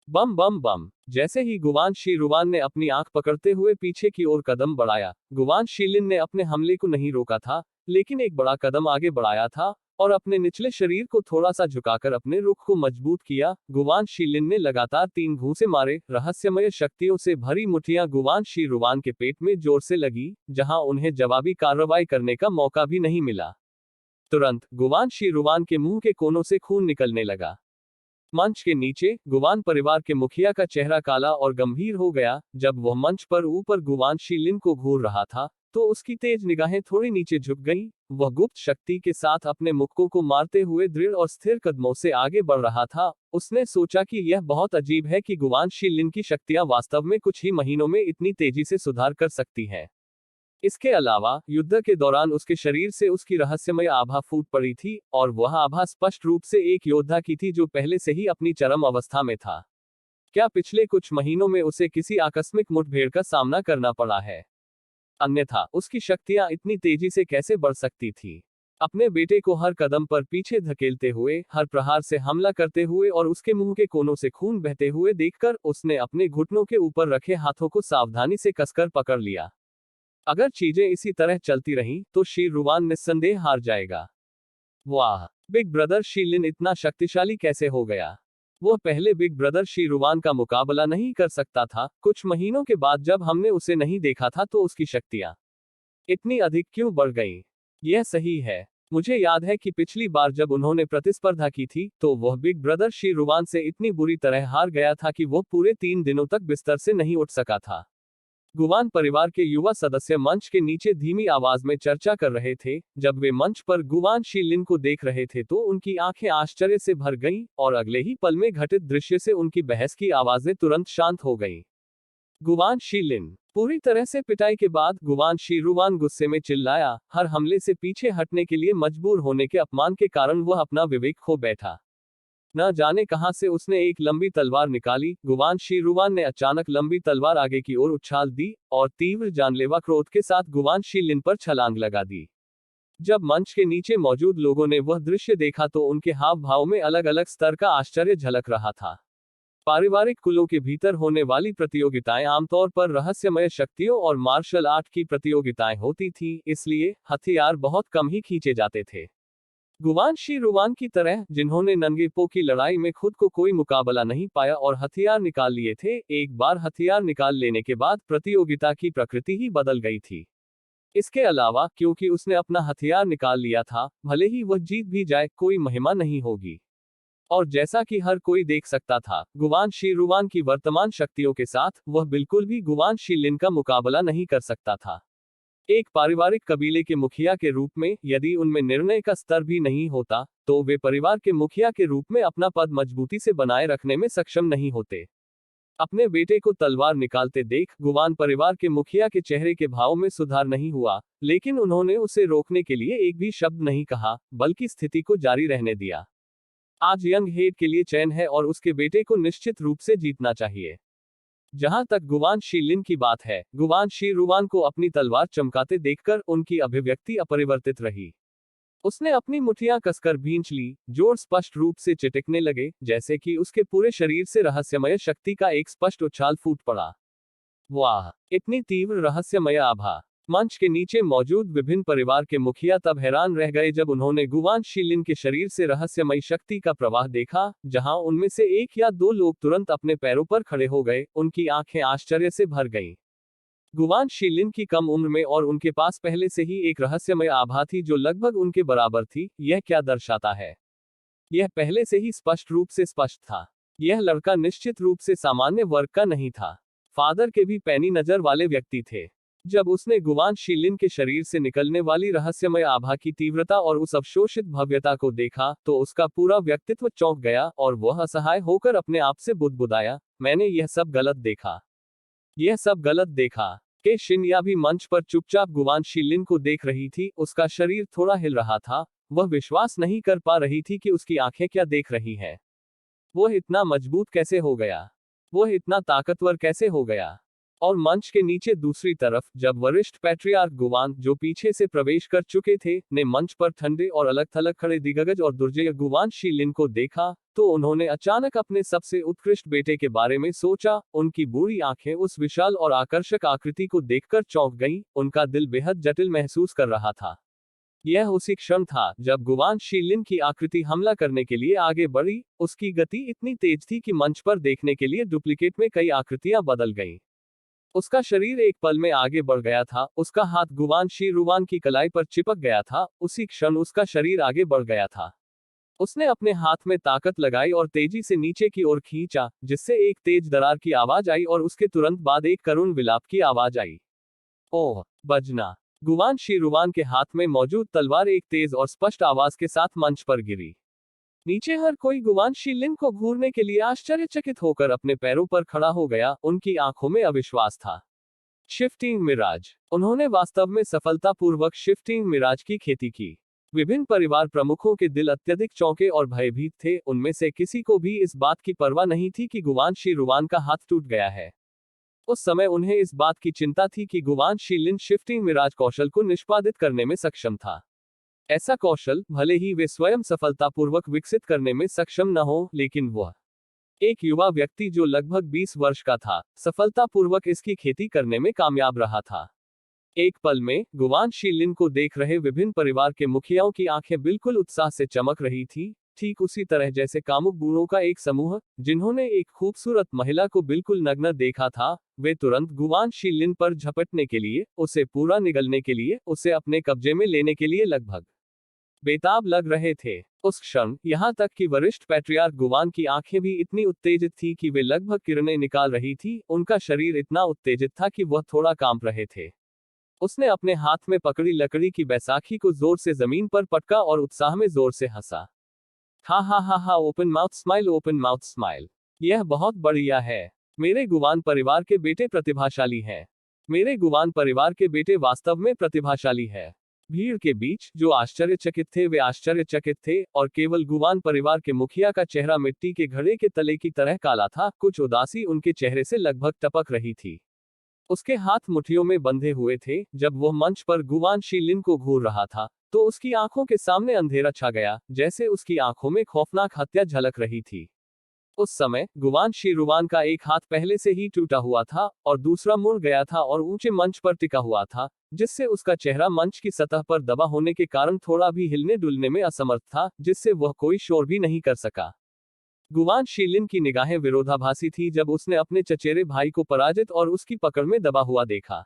बम बम बम। जैसे ही गुवान शीरुवान ने अपनी आंख पकड़ते हुए पीछे की ओर कदम बढ़ाया, गुवान शीलिन ने अपने हमले को नहीं रोका था, लेकिन एक बड़ा कदम आगे बढ़ाया था और अपने निचले शरीर को थोड़ा सा झुकाकर अपने रुख को मजबूत किया। गुवान शीलिन ने लगातार 3 घूंसे मारे। रहस्यमय शक्तियों से भरी मुठ्ठियां गुवान शीरुवान के पेट में जोर से लगी, जहां उन्हें जवाबी कार्रवाई करने का मौका भी नहीं मिला। तुरंत गुवान शीरुवान के मुंह के कोनों से खून निकलने लगा। मंच के नीचे गुवान परिवार के मुखिया का चेहरा काला और गंभीर हो गया। जब वह मंच पर ऊपर गुवान शीलिन को घूर रहा था, तो उसकी तेज निगाहें थोड़ी नीचे झुक गईं। वह गुप्त शक्ति के साथ अपने मुक्कों को मारते हुए दृढ़ और स्थिर कदमों से आगे बढ़ रहा था। उसने सोचा कि यह बहुत अजीब है कि गुवान शीलिन की शक्तियां वास्तव में कुछ ही महीनों में इतनी तेजी से सुधार कर सकती हैं। इसके अलावा युद्ध के दौरान उसके शरीर से उसकी रहस्यमय आभा फूट पड़ी थी, और वह आभा स्पष्ट रूप से एक योद्धा की थी जो पहले से ही अपनी चरम अवस्था में था। क्या पिछले कुछ महीनों में उसे किसी आकस्मिक मुठभेड़ का सामना करना पड़ा है? अन्यथा उसकी शक्तियां इतनी तेजी से कैसे बढ़ सकती थी? अपने बेटे को हर कदम पर पीछे धकेलते हुए, हर प्रहार से हमला करते हुए और उसके मुंह के कोनों से खून बहते हुए देखकर उसने अपने घुटनों के ऊपर रखे हाथों को सावधानी से कसकर पकड़ लिया। अगर चीजें इसी तरह चलती रहीं, तो शीरुवान निस्संदेह हार जाएगा। वाह, बिग ब्रदर शीलिन इतना शक्तिशाली कैसे हो गया? वह पहले बिग ब्रदर शीरुवान का मुकाबला नहीं कर सकता था। कुछ महीनों के बाद जब हमने उसे नहीं देखा था तो उसकी शक्तियां इतनी अधिक क्यों बढ़ गईं? यह सही है। मुझे याद है कि पिछली बार जब उन्होंने प्रतिस्पर्धा की थी, तो वह बिग ब्रदर शीरुवान से इतनी बुरी तरह हार गया था कि वह पूरे 3 दिनों तक बिस्तर से नहीं उठ सका था। गुवान परिवार के युवा सदस्य मंच के नीचे धीमी आवाज में चर्चा कर रहे थे। जब वे मंच पर गुवान शीलिन को देख रहे थे तो उनकी आंखें आश्चर्य से भर गईं, और अगले ही पल में घटित दृश्य से उनकी बहस की आवाजें तुरंत शांत हो गईं। गुवान शीलिन। पूरी तरह से पिटाई के बाद गुवान शीरुवान गुस्से में चिल्लाया, हर हमले से पीछे हटने के लिए मजबूर होने के अपमान के कारण वह अपना विवेक खो बैठा। न जाने कहां से उसने एक लंबी तलवार निकाली। गुवान शीरुवान ने अचानक लंबी तलवार आगे की ओर उछाल दी और तीव्र जानलेवा क्रोध के साथ गुवान शीलिन पर छलांग लगा दी। जब मंच के नीचे मौजूद लोगों ने वह दृश्य देखा तो उनके हाव भाव में अलग अलग स्तर का आश्चर्य झलक रहा था। पारिवारिक कुलों के भीतर होने वाली प्रतियोगिताएं आमतौर पर रहस्यमय शक्तियों और मार्शल आर्ट की प्रतियोगिताएं होती थीं, इसलिए हथियार बहुत कम ही खींचे जाते थे। गुवान शीरुवान की तरह, जिन्होंने नंगेपो की लड़ाई में खुद को कोई मुकाबला नहीं पाया और हथियार निकाल लिए थे, एक बार हथियार निकाल लेने के बाद प्रतियोगिता की प्रकृति ही बदल गई थी। इसके अलावा, क्योंकि उसने अपना हथियार निकाल लिया था, भले ही वह जीत भी जाए, कोई महिमा नहीं होगी। और जैसा कि हर कोई देख सकता था, गुवान शीरुवान की वर्तमान शक्तियों के साथ वह बिल्कुल भी गुवान शीलिन का मुकाबला नहीं कर सकता था। एक पारिवारिक कबीले के मुखिया के रूप में यदि उनमें निर्णय का स्तर भी नहीं होता, तो वे परिवार के मुखिया के रूप में अपना पद मजबूती से बनाए रखने में सक्षम नहीं होते। अपने बेटे को तलवार निकालते देख गुवान परिवार के मुखिया के चेहरे के भाव में सुधार नहीं हुआ, लेकिन उन्होंने उसे रोकने के लिए एक भी शब्द नहीं कहा, बल्कि स्थिति को जारी रहने दिया। आज यंग हेड के लिए चैन है और उसके बेटे को निश्चित रूप से जीतना चाहिए। जहां तक गुवान शी लिन की बात है, गुवान शी रुवान को अपनी तलवार चमकाते देखकर उनकी अभिव्यक्ति अपरिवर्तित रही। उसने अपनी मुठ्ठियां कसकर भींच ली, जोर स्पष्ट रूप से चिटकने लगे, जैसे कि उसके पूरे शरीर से रहस्यमय शक्ति का एक स्पष्ट उछाल फूट पड़ा। वाह, इतनी तीव्र रहस्यमय आभा! मंच के नीचे मौजूद विभिन्न परिवार के मुखिया तब हैरान रह गए जब उन्होंने गुवान शी लिन के शरीर से रहस्यमयी शक्ति का प्रवाह देखा, जहां उनमें से एक या दो लोग तुरंत अपने पैरों पर खड़े हो गए, उनकी आंखें आश्चर्य से भर गईं। गुवान शी लिन की कम उम्र में और उनके पास पहले से ही एक रहस्यमय आभा थी जो लगभग उनके बराबर थी। यह क्या दर्शाता है? यह पहले से ही स्पष्ट रूप से स्पष्ट था। यह लड़का निश्चित रूप से सामान्य वर्ग का नहीं था। फादर के भी पैनी नजर वाले व्यक्ति थे। जब उसने गुवान शी लिन के शरीर से निकलने वाली रहस्यमय आभा की तीव्रता और उस अवशोषित भव्यता को देखा, तो उसका पूरा व्यक्तित्व चौंक गया और वह असहाय होकर अपने आप से बुदबुदाया, मैंने यह सब गलत देखा। यह सब गलत देखा। के शिन्या भी मंच पर चुपचाप गुवान शी लिन को देख रही थी। उसका शरीर थोड़ा हिल रहा था। वह विश्वास नहीं कर पा रही थी कि उसकी आंखें क्या देख रही हैं। वह इतना मजबूत कैसे हो गया? वह इतना ताकतवर कैसे हो गया? और मंच के नीचे दूसरी तरफ, जब वरिष्ठ पैट्रियार्क गुवान, जो पीछे से प्रवेश कर चुके थे, ने मंच पर ठंडे और अलग थलग खड़े दिग्गज और दुर्जय गुवान शी लिन को देखा, तो उन्होंने अचानक अपने सबसे उत्कृष्ट बेटे के बारे में सोचा। उनकी बूढ़ी आंखें उस विशाल और आकर्षक आकृति को देखकर चौंक गईं। उनका दिल बेहद जटिल महसूस कर रहा था। यह उसी क्षण था जब गुवान शी लिन की आकृति हमला करने के लिए आगे बढ़ी। उसकी गति इतनी तेज थी कि मंच पर देखने के लिए डुप्लीकेट में कई आकृतियां बदल गईं। उसका शरीर एक पल में आगे बढ़ गया था। उसका हाथ गुवान शी रुवान की कलाई पर चिपक गया था। उसी क्षण उसका शरीर आगे बढ़ गया था। उसने अपने हाथ में ताकत लगाई और तेजी से नीचे की ओर खींचा, जिससे एक तेज दरार की आवाज आई और उसके तुरंत बाद एक करुण विलाप की आवाज आई। ओह, बजना! गुवान शी रुवान के हाथ में मौजूद तलवार एक तेज और स्पष्ट आवाज के साथ मंच पर गिरी। नीचे हर कोई गुवान शी लिन को घूरने के लिए आश्चर्यचकित होकर अपने पैरों पर खड़ा हो गया। उनकी आंखों में अविश्वास था। शिफ्टिंग मिराज! उन्होंने वास्तव में सफलतापूर्वक शिफ्टिंग मिराज की खेती की। विभिन्न परिवार प्रमुखों के दिल अत्यधिक चौंके और भयभीत थे। उनमें से किसी को भी इस बात की परवाह नहीं थी कि गुवान शी रुवान का हाथ टूट गया है। उस समय उन्हें इस बात की चिंता थी कि गुवान शी लिन शिफ्टिंग मिराज कौशल को निष्पादित करने में सक्षम था। ऐसा कौशल, भले ही वे स्वयं सफलतापूर्वक विकसित करने में सक्षम न हो, लेकिन वह एक युवा व्यक्ति जो लगभग 20 वर्ष का था, सफलतापूर्वक इसकी खेती करने में कामयाब रहा था। एक पल में गुवान शी लिन को देख रहे विभिन्न परिवार के मुखियाओं की आंखें बिल्कुल उत्साह से चमक रही थी, ठीक उसी तरह जैसे कामुक बूढ़ों का एक समूह, जिन्होंने एक खूबसूरत महिला को बिल्कुल नग्न देखा था। वे तुरंत गुवान शी लिन पर झपटने के लिए, उसे पूरा निगलने के लिए, उसे अपने कब्जे में लेने के लिए लगभग बेताब लग रहे थे। उस क्षण, यहां तक कि वरिष्ठ पैट्रियार्क गुवान की आंखें भी इतनी उत्तेजित थी कि वे लगभग किरणें निकाल रही थी। उनका शरीर इतना उत्तेजित था कि वह थोड़ा कांप रहे थे। उसने अपने हाथ में पकड़ी लकड़ी की बैसाखी को जोर से जमीन पर पटका और उत्साह में जोर से हंसा। हा हा हा हा, open mouth smile, open mouth smile. यह बहुत बढ़िया है। मेरे गुवान परिवार के बेटे प्रतिभाशाली हैं। मेरे गुवान परिवार के बेटे वास्तव में प्रतिभाशाली है। भीड़ के बीच जो आश्चर्यचकित थे वे आश्चर्यचकित थे, और केवल गुवान परिवार के मुखिया का चेहरा मिट्टी के घड़े के तले की तरह काला था। कुछ उदासी उनके चेहरे से लगभग टपक रही थी। उसके हाथ मुट्ठियों में बंधे हुए थे। जब वह मंच पर गुवान शी लिन को घूर रहा था, तो उसकी आंखों के सामने अंधेरा छा गया, जैसे उसकी आंखों में खौफनाक हत्या झलक रही थी। उस समय गुवान शी रुवान का एक हाथ पहले से ही टूटा हुआ था और दूसरा मुड़ गया था और ऊंचे मंच पर टिका हुआ था, जिससे उसका चेहरा मंच की सतह पर दबा होने के कारण थोड़ा भी हिलने डुलने में असमर्थ था, जिससे वह कोई शोर भी नहीं कर सका। गुवान शी लिन की निगाहें विरोधाभासी थी जब उसने अपने चचेरे भाई को पराजित और उसकी पकड़ में दबा हुआ देखा।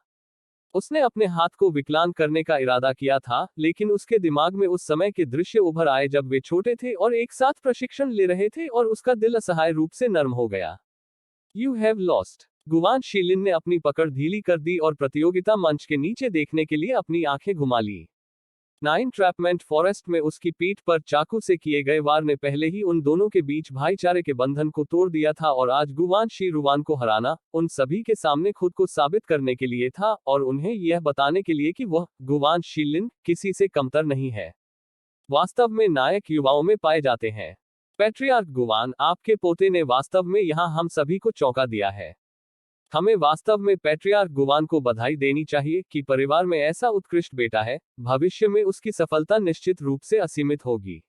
उसने अपने हाथ को विकलांग करने का इरादा किया था, लेकिन उसके दिमाग में उस समय के दृश्य उभर आए जब वे छोटे थे और एक साथ प्रशिक्षण ले रहे थे, और उसका दिल असहाय रूप से नर्म हो गया। You have lost. गुवान शीलिन ने अपनी पकड़ ढीली कर दी और प्रतियोगिता मंच के नीचे देखने के लिए अपनी आंखें घुमा ली। नाइन ट्रैपमेंट फॉरेस्ट में उसकी पीठ पर चाकू से किए गए वार ने पहले ही उन दोनों के बीच भाईचारे के बंधन को तोड़ दिया था और आज गुवान शी रुवान को हराना उन सभी के सामने खुद को साबित करने के लिए था और उन्हें यह बताने के लिए कि वह गुवान शीलिन किसी से कमतर नहीं है। वास्तव में नायक युवाओं में पाए जाते हैं। पैट्रियार्क गुवान, आपके पोते ने वास्तव में यहाँ हम सभी को चौंका दिया है। हमें वास्तव में पैट्रियार्क गुवान को बधाई देनी चाहिए कि परिवार में ऐसा उत्कृष्ट बेटा है। भविष्य में उसकी सफलता निश्चित रूप से असीमित होगी।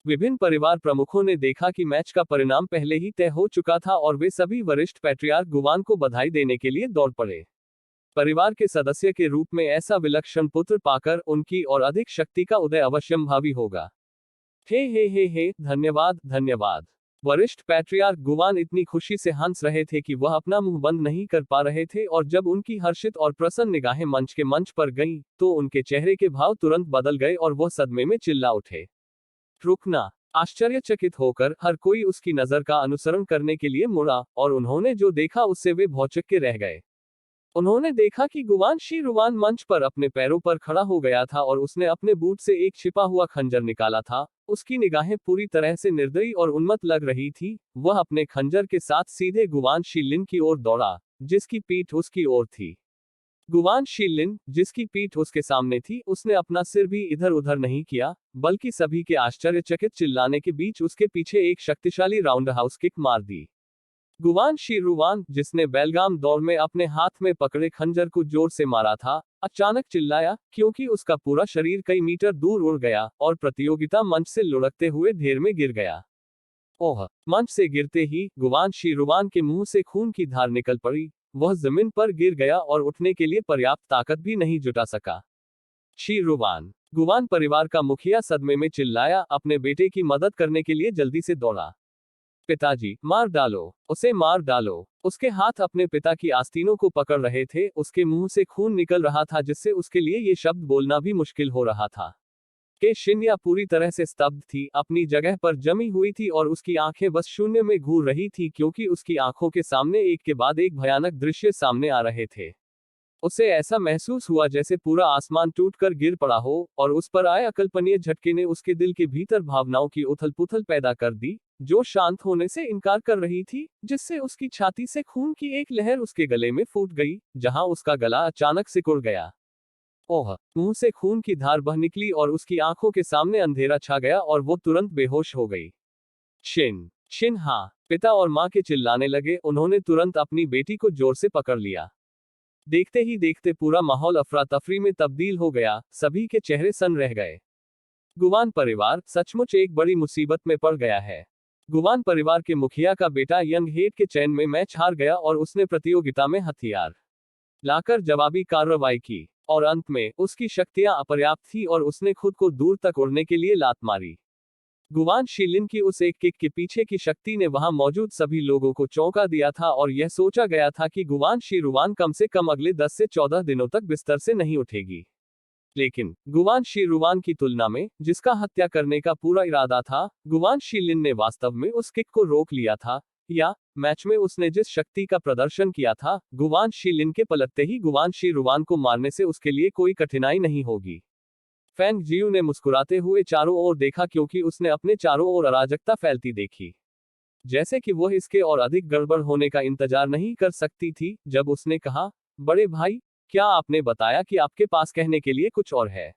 विभिन्न परिवार प्रमुखों ने देखा कि मैच का परिणाम पहले ही तय हो चुका था और वे सभी वरिष्ठ पैट्रियार्क गुवान को बधाई देने के लिए दौड़ पड़े। परिवार के सदस्य के रूप में ऐसा विलक्षण पुत्र पाकर उनकी और अधिक शक्ति का उदय अवश्यंभावी होगा। हे, धन्यवाद धन्यवाद। वरिष्ठ पैट्रियार्क गुवान इतनी खुशी से हंस रहे थे कि वह अपना मुंह बंद नहीं कर पा रहे थे और जब उनकी हर्षित और प्रसन्न निगाहें मंच पर गईं, तो उनके चेहरे के भाव तुरंत बदल गए और वह सदमे में चिल्ला उठे। रुकना! आश्चर्यचकित होकर हर कोई उसकी नजर का अनुसरण करने के लिए मुड़ा और उन्होंने जो देखा उससे वे भौचक्के रह गए। उन्होंने देखा कि गुवान शी रुवान मंच पर अपने पैरों पर खड़ा हो गया था और उसने अपने बूट से एक छिपा हुआ खंजर निकाला था। उसकी निगाहें पूरी तरह से निर्दयी और उन्मत्त लग रही थी। वह अपने खंजर के साथ सीधे गुवान शीलिन की ओर दौड़ा, जिसकी पीठ उसकी ओर थी। गुवान शीलिन, जिसकी पीठ उसके सामने थी, उसने अपना सिर भी इधर उधर नहीं किया, बल्कि सभी के आश्चर्यचकित चिल्लाने के बीच उसके पीछे एक शक्तिशाली राउंडहाउस किक मार दी। गुवान शी रुवान, जिसने बेलगाम दौड़ में अपने हाथ में पकड़े खंजर को जोर से मारा था, अचानक चिल्लाया, क्योंकि उसका पूरा शरीर कई मीटर दूर उड़ गया और प्रतियोगिता मंच से लुढ़कते हुए ढेर में गिर गया। ओह! मंच से गिरते ही गुवान शी रुवान के मुंह से खून की धार निकल पड़ी। वह जमीन पर गिर गया और उठने के लिए पर्याप्त ताकत भी नहीं जुटा सका। शी रुवान, गुवान परिवार का मुखिया सदमे में चिल्लाया, अपने बेटे की मदद करने के लिए जल्दी से दौड़ा। पिताजी, मार डालो, उसे मार डालो। उसके हाथ अपने पिता की आस्तीनों को पकड़ रहे थे। उसके मुंह से खून निकल रहा था जिससे उसके लिए ये शब्द बोलना भी मुश्किल हो रहा था। के शिन्या पूरी तरह से स्तब्ध थी, अपनी जगह पर जमी हुई थी और उसकी आंखें बस शून्य में घूर रही थी क्योंकि उसकी आंखों के सामने एक के बाद एक भयानक दृश्य सामने आ रहे थे। उसे ऐसा महसूस हुआ जैसे पूरा आसमान टूटकर गिर पड़ा हो और उस पर आए अकल्पनीय झटके ने उसके दिल के भीतर भावनाओं की उथल-पुथल पैदा कर दी, जो शांत होने से इनकार कर रही थी, जिससे उसकी छाती से खून की एक लहर उसके गले में फूट गई, जहां उसका गला अचानक सिकुड़ गया। ओह! मुंह से खून की धार बह निकली और उसकी आंखों के सामने अंधेरा छा गया और वो तुरंत बेहोश हो गई। शिन, हाँ! पिता और मां के चिल्लाने लगे। उन्होंने तुरंत अपनी बेटी को जोर से पकड़ लिया। देखते ही देखते पूरा माहौल अफरा तफरी में तब्दील हो गया, सभी के चेहरे सन रह गए। गुवान परिवार सचमुच एक बड़ी मुसीबत में पड़ गया है। गुवान परिवार के मुखिया का बेटा यंग हेट के चैन में मैच हार गया और उसने प्रतियोगिता में हथियार लाकर जवाबी कार्रवाई की और अंत में उसकी शक्तियां अपर्याप्त थी और उसने खुद को दूर तक उड़ने के लिए लात मारी। गुवान शीलिन की उस एक किक के पीछे की शक्ति ने वहां मौजूद सभी लोगों को चौंका दिया था और यह सोचा गया था कि गुवान शी रुवान कम से कम अगले 10 से 14 दिनों तक बिस्तर से नहीं उठेगी। लेकिन गुवान शी रुवान की तुलना में, जिसका हत्या करने का पूरा इरादा था, गुवान शीलिन ने वास्तव में उस किक को रोक लिया था। या मैच में उसने जिस शक्ति का प्रदर्शन किया था, गुवान शीलिन के पलटते ही गुवान शी रुवान को मारने से उसके लिए कोई कठिनाई नहीं होगी। फेंग जियू ने मुस्कुराते हुए चारों ओर देखा क्योंकि उसने अपने चारों ओर अराजकता फैलती देखी। जैसे कि वह इसके और अधिक गड़बड़ होने का इंतजार नहीं कर सकती थी, जब उसने कहा, बड़े भाई, क्या आपने बताया कि आपके पास कहने के लिए कुछ और है?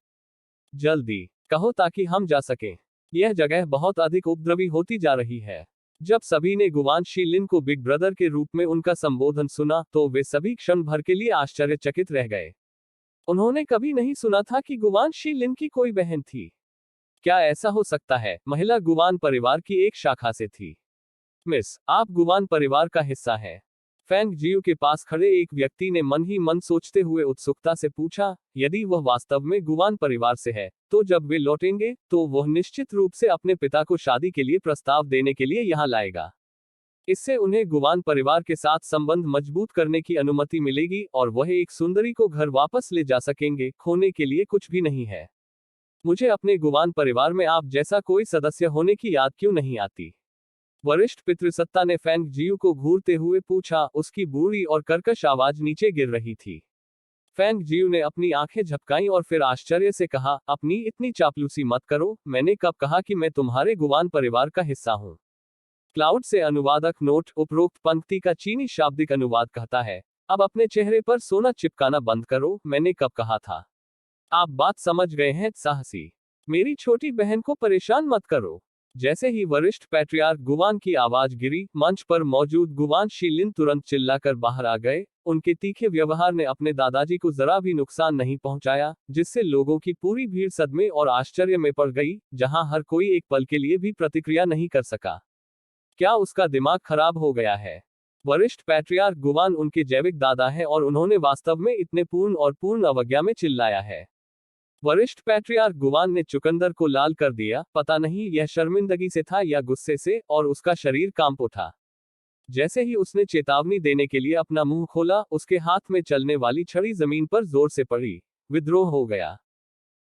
जल्दी कहो ताकि हम जा सकें। यह जगह बहुत अधिक उपद्रवी होती जा रही है। जब सभी ने गुवान शीलिन को बिग ब्रदर के रूप में उनका संबोधन सुना, तो वे सभी क्षण भर के लिए आश्चर्यचकित रह गए। उन्होंने कभी नहीं सुना था कि गुवान शीलिन की कोई बहन थी। क्या ऐसा हो सकता है? महिला गुवान परिवार की एक शाखा से थी। मिस, आप गुवान परिवार का हिस्सा हैं? फेंग जियू के पास खड़े एक व्यक्ति ने मन ही मन सोचते हुए उत्सुकता से पूछा। यदि वह वास्तव में गुवान परिवार से है, तो जब वे लौटेंगे, तो वह निश्चित रूप से अपने पिता को शादी के लिए प्रस्ताव देने के लिए यहाँ लाएगा। इससे उन्हें गुवान परिवार के साथ संबंध मजबूत करने की अनुमति मिलेगी और वह एक सुंदरी को घर वापस ले जा सकेंगे। खोने के लिए कुछ भी नहीं है। मुझे अपने गुवान परिवार में आप जैसा कोई सदस्य होने की याद क्यों नहीं आती? वरिष्ठ पितृसत्ता ने फेंग जियू को घूरते हुए पूछा। उसकी बूढ़ी और कर्कश आवाज नीचे गिर रही थी। फेंग जियू ने अपनी आंखें झपकाईं और फिर आश्चर्य से कहा, अपनी इतनी चापलूसी मत करो, मैंने कब कहा कि मैं तुम्हारे गुवान परिवार का हिस्सा हूं। क्लाउड से अनुवादक नोट, उपरोक्त पंक्ति का चीनी शाब्दिक अनुवाद कहता है, अब अपने चेहरे पर सोना चिपकाना बंद करो, मैंने कब कहा था। आप बात समझ गए हैं साहसी। मेरी छोटी बहन को परेशान मत करो। जैसे ही वरिष्ठ पैट्रियार्क गुवान की आवाज गिरी, मंच पर मौजूद गुवान शीलिन तुरंत चिल्लाकर बाहर आ गए। उनके तीखे व्यवहार ने अपने दादाजी को जरा भी नुकसान नहीं पहुंचाया, जिससे लोगों की पूरी भीड़ सदमे और आश्चर्य में पड़ गई, जहां हर कोई एक पल के लिए भी प्रतिक्रिया नहीं कर सका। क्या उसका दिमाग खराब हो गया है? वरिष्ठ पैट्रियार्क गुवान उनके जैविक दादा हैं और उन्होंने वास्तव में इतने पूर्ण और पूर्ण अवज्ञा में चिल्लाया है। वरिष्ठ पैट्रियार्क गुवान ने चुकंदर को लाल कर दिया, पता नहीं यह शर्मिंदगी से था या गुस्से से, और उसका शरीर कांप उठा। जैसे ही उसने चेतावनी देने के लिए अपना मुंह खोला, उसके हाथ में चलने वाली छड़ी जमीन पर जोर से पड़ी। विद्रोह हो गया।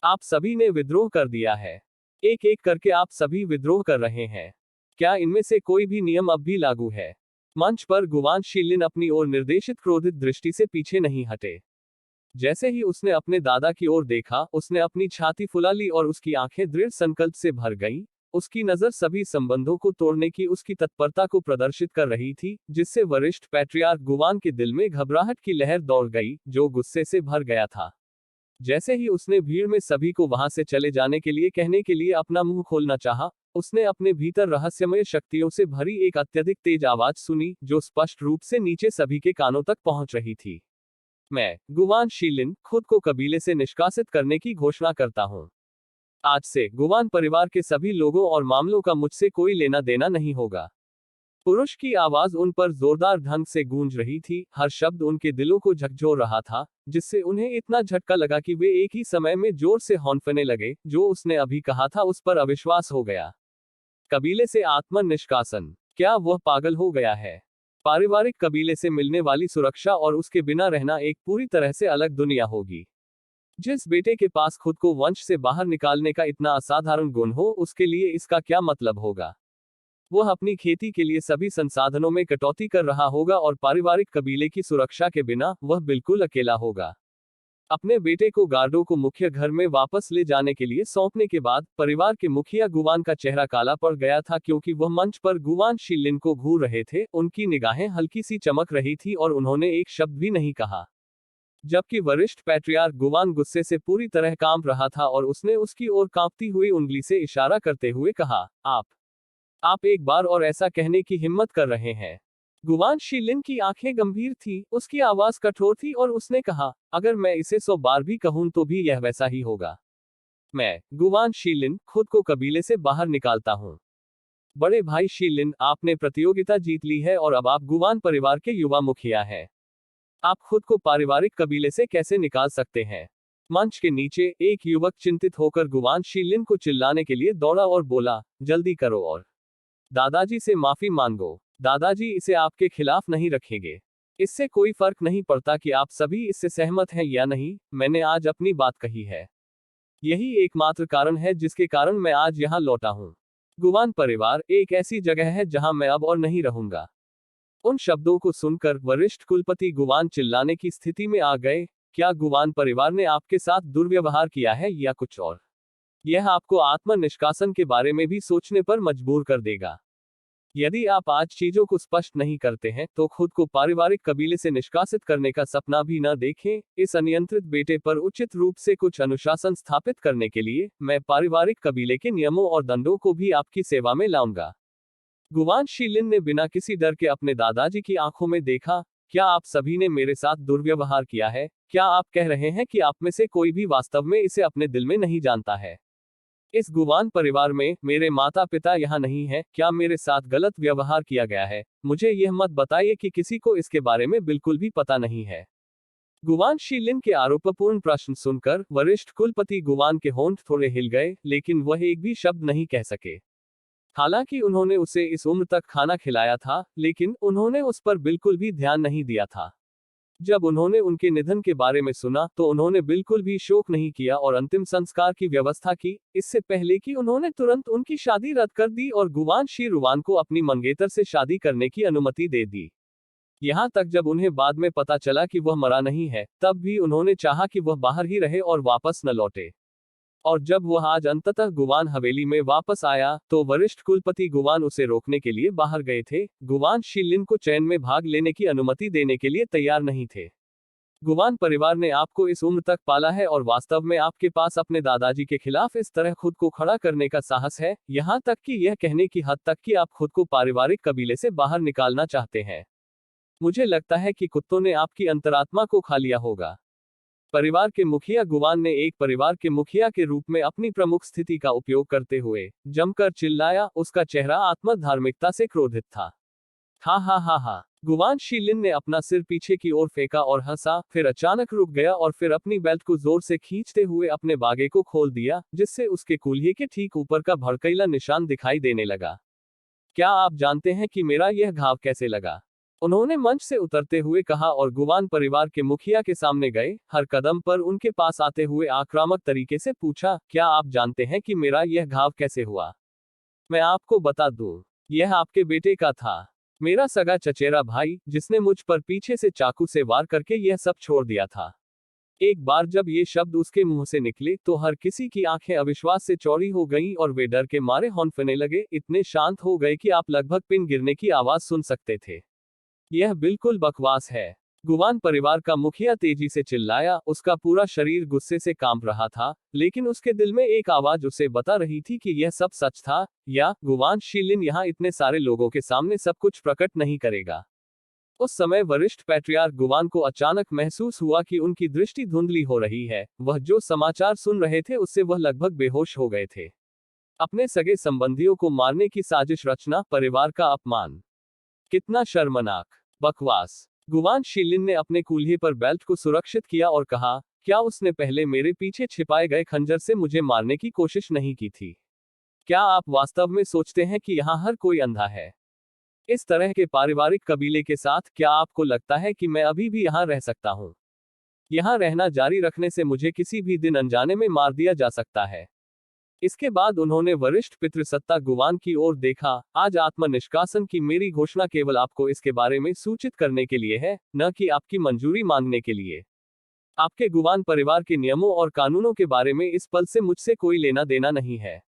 आप सभी ने विद्रोह कर दिया है। एक एक करके आप सभी विद्रोह कर रहे हैं। क्या इनमें से कोई भी नियम अब भी लागू है? मंच पर गुवान शीलिन अपनी ओर निर्देशित क्रोधित दृष्टि से पीछे नहीं हटे। जैसे ही उसने अपने दादा की ओर देखा, उसने अपनी छाती फुला ली और उसकी आंखें दृढ़ संकल्प से भर गईं। उसकी नजर सभी संबंधों को तोड़ने की उसकी तत्परता को प्रदर्शित कर रही थी, जिससे वरिष्ठ पैट्रियार्क गुवान के दिल में घबराहट की लहर दौड़ गई, जो गुस्से से भर गया था। जैसे ही उसने भीड़ में सभी को वहां से चले जाने के लिए कहने के लिए अपना मुंह खोलना चाहा, उसने अपने भीतर रहस्यमय शक्तियों से भरी एक अत्यधिक तेज आवाज सुनी, जो स्पष्ट रूप से नीचे सभी के कानों तक पहुंच रही थी। मैं, गुवान शीलिन, खुद को कबीले से निष्कासित करने की घोषणा करता हूं। आज से गुवान परिवार के सभी लोगों और मामलों का मुझसे कोई लेना देना नहीं होगा। पुरुष की आवाज उन पर जोरदार ढंग से गूंज रही थी, हर शब्द उनके दिलों को झकझोर रहा था, जिससे उन्हें इतना झटका लगा कि वे एक ही समय में जोर से हौंफने लगे। जो उसने अभी कहा था उस पर अविश्वास हो गया। कबीले से आत्म निष्कासन। क्या वह पागल हो गया है? पारिवारिक कबीले से मिलने वाली सुरक्षा और उसके बिना रहना एक पूरी तरह से अलग दुनिया होगी। जिस बेटे के पास खुद को वंश से बाहर निकालने का इतना असाधारण गुण हो, उसके लिए इसका क्या मतलब होगा? वह अपनी खेती के लिए सभी संसाधनों में कटौती कर रहा होगा और पारिवारिक कबीले की सुरक्षा के बिना वह बिल्कुल अकेला होगा। अपने बेटे को गार्डों को मुख्य घर में वापस ले जाने के लिए सौंपने के बाद परिवार के मुखिया गुवान का चेहरा काला पड़ गया था, क्योंकि वह मंच पर गुवान शीलिन को घूर रहे थे। उनकी निगाहें हल्की सी चमक रही थी और उन्होंने एक शब्द भी नहीं कहा। जबकि वरिष्ठ पैट्रियार्क गुवान गुस्से से पूरी तरह कांप रहा था और उसने उसकी ओर कांपती हुई उंगली से इशारा करते हुए कहा, आप एक बार और ऐसा कहने की हिम्मत कर रहे हैं। गुवान शीलिन की आंखें गंभीर थी, उसकी आवाज कठोर थी और उसने कहा, अगर मैं इसे 100 बार भी कहूं तो भी यह वैसा ही होगा। मैं, गुवान शीलिन, खुद को कबीले से बाहर निकालता हूं। बड़े भाई शीलिन, आपने प्रतियोगिता जीत ली है और अब आप गुवान परिवार के युवा मुखिया हैं। आप खुद को पारिवारिक कबीले से कैसे निकाल सकते हैं? मंच के नीचे एक युवक चिंतित होकर गुवान शीलिन को चिल्लाने के लिए दौड़ा और बोला, जल्दी करो और दादाजी से माफी मांगो। दादाजी इसे आपके खिलाफ नहीं रखेंगे। इससे कोई फर्क नहीं पड़ता कि आप सभी इससे सहमत हैं या नहीं, मैंने आज अपनी बात कही है। यही एकमात्र कारण है जिसके कारण मैं आज यहाँ लौटा हूँ। गुवान परिवार एक ऐसी जगह है जहाँ मैं अब और नहीं रहूंगा। उन शब्दों को सुनकर वरिष्ठ कुलपति गुवान चिल्लाने की स्थिति में आ गए, क्या गुवान परिवार ने आपके साथ दुर्व्यवहार किया है या कुछ और? यह आपको आत्म निष्कासन के बारे में भी सोचने पर मजबूर कर देगा। यदि आप आज चीजों को स्पष्ट नहीं करते हैं तो खुद को पारिवारिक कबीले से निष्कासित करने का सपना भी न देखें। इस अनियंत्रित बेटे पर उचित रूप से कुछ अनुशासन स्थापित करने के लिए मैं पारिवारिक कबीले के नियमों और दंडों को भी आपकी सेवा में लाऊंगा। गुवान शीलिन ने बिना किसी डर के अपने दादाजी की आंखों में देखा, क्या आप सभी ने मेरे साथ दुर्व्यवहार किया है? क्या आप कह रहे हैं कि आप में से कोई भी वास्तव में इसे अपने दिल में नहीं जानता है? इस गुवान परिवार में मेरे माता पिता यहाँ नहीं है। क्या मेरे साथ गलत व्यवहार किया गया है? मुझे यह मत बताइए कि किसी को इसके बारे में बिल्कुल भी पता नहीं है। गुवान शीलिन के आरोपपूर्ण प्रश्न सुनकर वरिष्ठ कुलपति गुवान के होंठ थोड़े हिल गए, लेकिन वह एक भी शब्द नहीं कह सके। हालांकि उन्होंने उसे इस उम्र तक खाना खिलाया था, लेकिन उन्होंने उस पर बिल्कुल भी ध्यान नहीं दिया था। जब उन्होंने उनके निधन के बारे में सुना तो उन्होंने बिल्कुल भी शोक नहीं किया और अंतिम संस्कार की व्यवस्था की, इससे पहले कि उन्होंने तुरंत उनकी शादी रद्द कर दी और गुवान शी रुवान को अपनी मंगेतर से शादी करने की अनुमति दे दी। यहाँ तक जब उन्हें बाद में पता चला कि वह मरा नहीं है, तब भी उन्होंने चाहा कि वह बाहर ही रहे और वापस न लौटे। और जब वह आज अंततः गुवान हवेली में वापस आया, तो वरिष्ठ कुलपति गुवान उसे रोकने के लिए बाहर गए थे। गुवान शी को चैन में भाग लेने की अनुमति देने के लिए तैयार नहीं थे। गुवान परिवार ने आपको इस उम्र तक पाला है और वास्तव में आपके पास अपने दादाजी के खिलाफ इस तरह खुद को खड़ा करने का साहस है, यहाँ तक कि यह कहने की हद तक कि आप खुद को पारिवारिक कबीले से बाहर निकालना चाहते हैं। मुझे लगता है कि कुत्तों ने आपकी अंतरात्मा को खा लिया होगा। परिवार के मुखिया गुवान ने एक परिवार के मुखिया के रूप में अपनी प्रमुख स्थिति का उपयोग करते हुए जमकर चिल्लाया। उसका चेहरा आत्मधार्मिकता से क्रोधित था। हा हा हा हा। गुवान शी ने अपना सिर पीछे की ओर फेंका और हंसा, फिर अचानक रुक गया और फिर अपनी बेल्ट को जोर से खींचते हुए अपने बागे को खोल दिया, जिससे उसके कूल्हे के ठीक ऊपर का भड़कैला निशान दिखाई देने लगा। क्या आप जानते हैं कि मेरा यह घाव कैसे लगा? उन्होंने मंच से उतरते हुए कहा और गुवान परिवार के मुखिया के सामने गए, हर कदम पर उनके पास आते हुए आक्रामक तरीके से पूछा, क्या आप जानते हैं कि मेरा यह घाव कैसे हुआ? मैं आपको बता दूं, यह आपके बेटे का था, मेरा सगा चचेरा भाई, जिसने मुझ पर पीछे से चाकू से वार करके यह सब छोड़ दिया था। एक बार जब ये शब्द उसके मुंह से निकले तो हर किसी की आंखें अविश्वास से चौड़ी हो गईं और वे डर के मारे हौंफने लगे, इतने शांत हो गए कि आप लगभग पिन गिरने की आवाज सुन सकते थे। यह बिल्कुल बकवास है, गुवान परिवार का मुखिया तेजी से चिल्लाया। उसका पूरा शरीर गुस्से से कांप रहा था, लेकिन उसके दिल में एक आवाज उसे बता रही थी कि यह सब सच था, या गुवान शी यहाँ इतने सारे लोगों के सामने सब कुछ प्रकट नहीं करेगा। उस समय वरिष्ठ पैट्रियार्क गुवान को अचानक महसूस हुआ कि उनकी दृष्टि धुंधली हो रही है। वह जो समाचार सुन रहे थे उससे वह लगभग बेहोश हो गए थे। अपने सगे संबंधियों को मारने की साजिश रचना, परिवार का अपमान, कितना शर्मनाक बकवास। गुवान शी ने अपने कूल्हे पर बेल्ट को सुरक्षित किया और कहा, क्या उसने पहले मेरे पीछे छिपाए गए खंजर से मुझे मारने की कोशिश नहीं की थी? क्या आप वास्तव में सोचते हैं कि यहाँ हर कोई अंधा है? इस तरह के पारिवारिक कबीले के साथ क्या आपको लगता है कि मैं अभी भी यहाँ रह सकता हूँ? यहाँ रहना जारी रखने से मुझे किसी भी दिन अनजाने में मार दिया जा सकता है। इसके बाद उन्होंने वरिष्ठ पितृसत्ता गुवान की ओर देखा। आज आत्म निष्कासन की मेरी घोषणा केवल आपको इसके बारे में सूचित करने के लिए है, न कि आपकी मंजूरी मांगने के लिए। आपके गुवान परिवार के नियमों और कानूनों के बारे में इस पल से मुझसे कोई लेना देना नहीं है।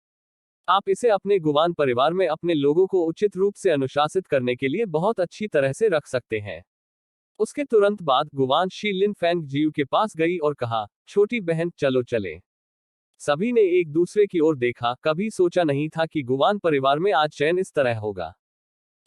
आप इसे अपने गुवान परिवार में अपने लोगों को उचित रूप से अनुशासित करने के लिए बहुत अच्छी तरह से रख सकते हैं। उसके तुरंत बाद गुवान शी फैंग जियू के पास गई और कहा, छोटी बहन, चलो चले। सभी ने एक दूसरे की ओर देखा। कभी सोचा नहीं था कि गुवान परिवार में आज चैन इस तरह होगा।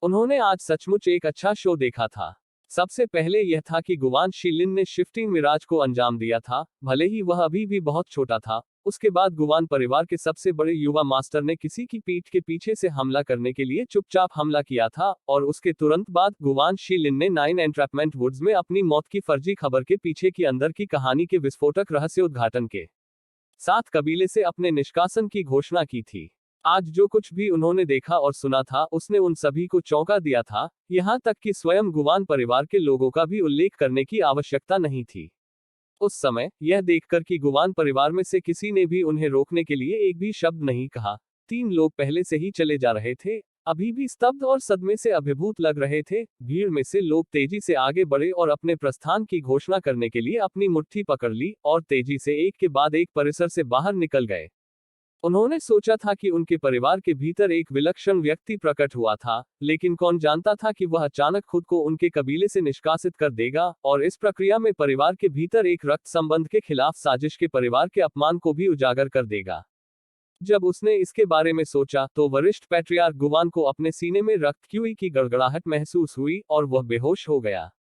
उन्होंने आज सचमुच एक अच्छा शो देखा था। सबसे पहले यह था कि गुवान शी ने शिफ्टिंग मिराज को अंजाम दिया था, भले ही वह अभी भी बहुत छोटा था। उसके बाद गुवान परिवार के सबसे बड़े युवा मास्टर ने किसी की पीठ के पीछे से हमला करने के लिए चुपचाप हमला किया था, और उसके तुरंत बाद गुवान शी ने 9 एंट्रैपमेंट वुड्स में अपनी मौत की फर्जी खबर के पीछे की अंदर की कहानी के विस्फोटक रहस्योद्घाटन के साथ कबीले से अपने निष्कासन की घोषणा की थी। आज जो कुछ भी उन्होंने देखा और सुना था, उसने उन सभी को चौंका दिया था, यहाँ तक कि स्वयं गुवान परिवार के लोगों का भी उल्लेख करने की आवश्यकता नहीं थी। उस समय यह देखकर कि गुवान परिवार में से किसी ने भी उन्हें रोकने के लिए एक भी शब्द नहीं कहा। 3 लोग पहले से ही चले जा रहे थे, अभी भी स्तब्ध और सदमे से अभिभूत लग रहे थे। भीड़ में से लोग तेजी से आगे बढ़े और अपने प्रस्थान की घोषणा करने के लिए अपनी मुट्ठी पकड़ ली और तेजी से एक के बाद एक परिसर से बाहर निकल गए। उन्होंने सोचा था कि उनके परिवार के भीतर एक विलक्षण व्यक्ति प्रकट हुआ था, लेकिन कौन जानता था कि वह अचानक खुद को उनके कबीले से निष्कासित कर देगा और इस प्रक्रिया में परिवार के भीतर एक रक्त संबंध के खिलाफ साजिश के परिवार के अपमान को भी उजागर कर देगा। जब उसने इसके बारे में सोचा तो वरिष्ठ पैट्रियार्क गुवान को अपने सीने में रक्त क्यूई की गड़गड़ाहट महसूस हुई और वह बेहोश हो गया।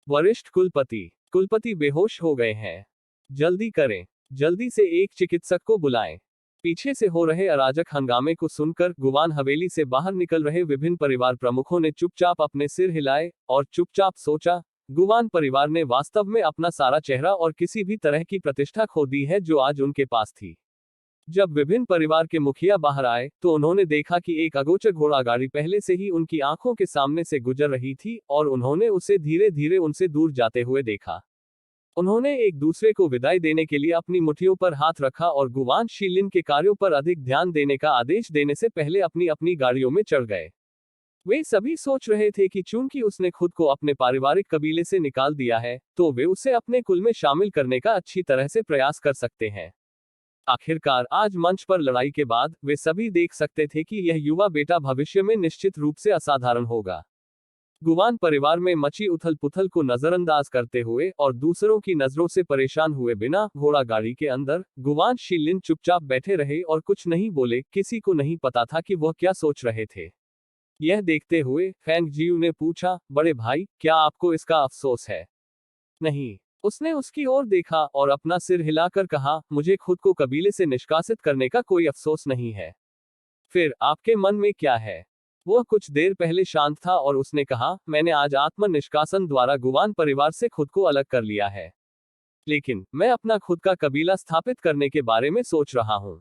वरिष्ठ कुलपति बेहोश हो गए हैं। जल्दी करें, जल्दी से एक चिकित्सक को बुलाएं। पीछे से हो रहे अराजक हंगामे को सुनकर गुवान हवेली से बाहर निकल रहे विभिन्न परिवार प्रमुखों ने चुपचाप अपने सिर हिलाए और चुपचाप सोचा, गुवान परिवार ने वास्तव में अपना सारा चेहरा और किसी भी तरह की प्रतिष्ठा खो दी है जो आज उनके पास थी। जब विभिन्न परिवार के मुखिया बाहर आए तो उन्होंने देखा कि एक अगोचर घोड़ा गाड़ी पहले से ही उनकी आंखों के सामने से गुजर रही थी और उन्होंने उसे धीरे धीरे उनसे दूर जाते हुए देखा। उन्होंने एक दूसरे को विदाई देने के लिए अपनी मुट्ठियों पर हाथ रखा और गुवान शीलिन के कार्यों पर अधिक ध्यान देने का आदेश देने से पहले अपनी अपनी गाड़ियों में चढ़ गए। वे सभी सोच रहे थे कि चूंकि उसने खुद को अपने पारिवारिक कबीले से निकाल दिया है, तो वे उसे अपने कुल में शामिल करने का अच्छी तरह से प्रयास कर सकते हैं। आखिरकार आज मंच पर लड़ाई के बाद वे सभी देख सकते थे कि यह युवा बेटा भविष्य में निश्चित रूप से असाधारण होगा। गुवान परिवार में मची उथल पुथल को नजरअंदाज करते हुए और दूसरों की नजरों से परेशान हुए बिना घोड़ा गाड़ी के अंदर गुवान शीलिन चुपचाप बैठे रहे और कुछ नहीं बोले। किसी को नहीं पता था कि वह क्या सोच रहे थे। यह देखते हुए फैंग जियू ने पूछा, बड़े भाई, क्या आपको इसका अफसोस है? नहीं। उसने उसकी ओर देखा और अपना सिर हिलाकर कहा, मुझे खुद को कबीले से निष्कासित करने का कोई अफसोस नहीं है। फिर आपके मन में क्या है? वह कुछ देर पहले शांत था और उसने कहा, मैंने आज आत्म निष्कासन द्वारा गुवान परिवार से खुद को अलग कर लिया है। लेकिन मैं अपना खुद का कबीला स्थापित करने के बारे में सोच रहा हूँ।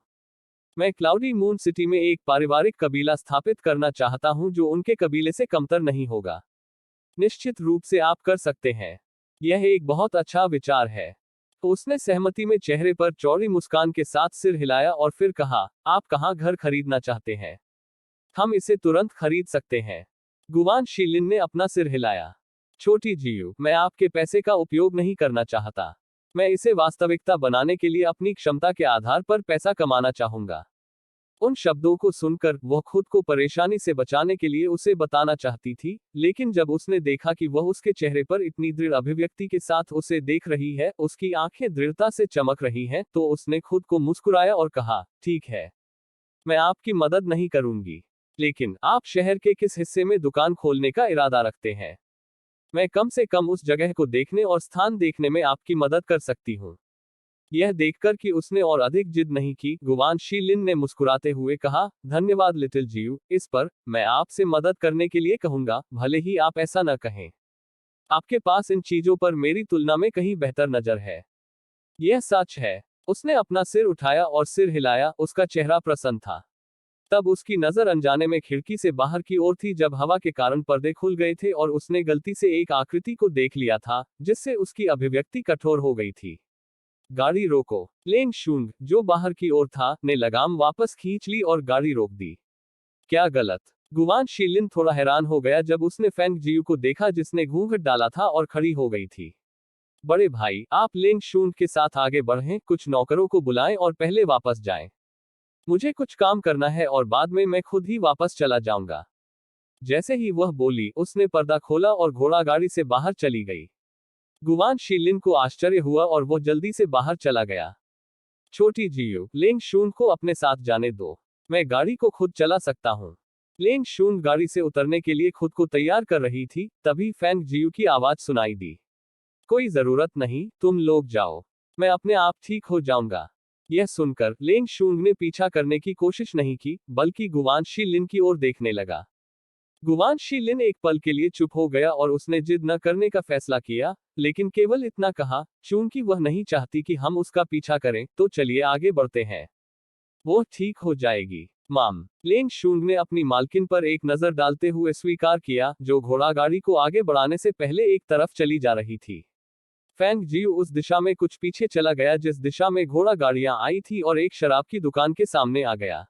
मैं क्लाउडी मून सिटी में एक पारिवारिक कबीला स्थापित करना चाहता हूँ जो उनके कबीले से कमतर नहीं होगा। निश्चित रूप से आप कर सकते हैं। यह एक बहुत अच्छा विचार है। तो उसने सहमति में चेहरे पर चौड़ी मुस्कान के साथ सिर हिलाया और फिर कहा, आप कहाँ घर खरीदना चाहते हैं? हम इसे तुरंत खरीद सकते हैं। गुवान शीलिन ने अपना सिर हिलाया। छोटी जियू, मैं आपके पैसे का उपयोग नहीं करना चाहता। मैं इसे वास्तविकता बनाने के लिए अपनी क्षमता के आधार पर पैसा कमाना चाहूंगा। उन शब्दों को सुनकर वह खुद को परेशानी से बचाने के लिए उसे बताना चाहती थी, लेकिन जब उसने देखा कि वह उसके चेहरे पर इतनी दृढ़ अभिव्यक्ति के साथ उसे देख रही है, उसकी आंखें दृढ़ता से चमक रही हैं, तो उसने खुद को मुस्कुराया और कहा, ठीक है, मैं आपकी मदद नहीं करूंगी। लेकिन आप शहर के किस हिस्से में दुकान खोलने का इरादा रखते हैं? मैं कम से कम उस जगह को देखने और स्थान देखने में आपकी मदद कर सकती हूँ। यह देखकर कि उसने और अधिक जिद नहीं की, गुवान शीलिन ने मुस्कुराते हुए कहा, धन्यवाद लिटिल जियू, इस पर मैं आपसे मदद करने के लिए कहूंगा, भले ही आप ऐसा न कहें। आपके पास इन चीजों पर मेरी तुलना में कहीं बेहतर नजर है। यह सच है। उसने अपना सिर उठाया और सिर हिलाया, उसका चेहरा प्रसन्न था। तब उसकी नजर अनजाने में खिड़की से बाहर की ओर थी जब हवा के कारण पर्दे खुल गए थे और उसने गलती से एक आकृति को देख लिया था, जिससे उसकी अभिव्यक्ति कठोर हो गई थी। गाड़ी रोको। लेंग शूंग, जो बाहर की ओर था, ने लगाम वापस खींच ली और गाड़ी रोक दी। क्या गलत? गुवान शीलिन थोड़ा हैरान हो गया जब उसने फैंग जियू को देखा जिसने घूंघट डाला था और खड़ी हो गई थी। बड़े भाई, आप लेंग शूंग के साथ आगे बढ़ें, कुछ नौकरों को बुलाएं और पहले वापस जाएं। मुझे कुछ काम करना है और बाद में मैं खुद ही वापस चला जाऊंगा। जैसे ही वह बोली, उसने पर्दा खोला और घोड़ा गाड़ी से बाहर चली गई। गुवान शीलिन को आश्चर्य हुआ और वह जल्दी से बाहर चला गया। छोटी जियू, लेंग शून को अपने साथ जाने दो। मैं गाड़ी को खुद चला सकता हूँ। लेंग शून गाड़ी से उतरने के लिए खुद को तैयार कर रही थी, तभी फैंग जियू की आवाज सुनाई दी। कोई जरूरत नहीं, तुम लोग जाओ। मैं अपने आप ठीक हो जाऊंगा। यह सुनकर लेंग शूंग ने पीछा करने की कोशिश नहीं की, बल्कि गुवान शीलिन की ओर देखने लगा। गुवान शीलिन एक पल के लिए चुप हो गया और उसने जिद न करने का फैसला किया, लेकिन केवल इतना कहा, चूंकि वह नहीं चाहती कि हम उसका पीछा करें, तो चलिए आगे बढ़ते हैं। वो ठीक हो जाएगी, माम। लेंग शूंग ने अपनी मालकिन पर एक नजर डालते हुए स्वीकार किया, जो घोड़ा गाड़ी को आगे बढ़ाने से पहले एक तरफ चली जा रही थी। फैंग जियू उस दिशा में कुछ पीछे चला गया जिस दिशा में घोड़ा गाड़ियां आई थी और एक शराब की दुकान के सामने आ गया।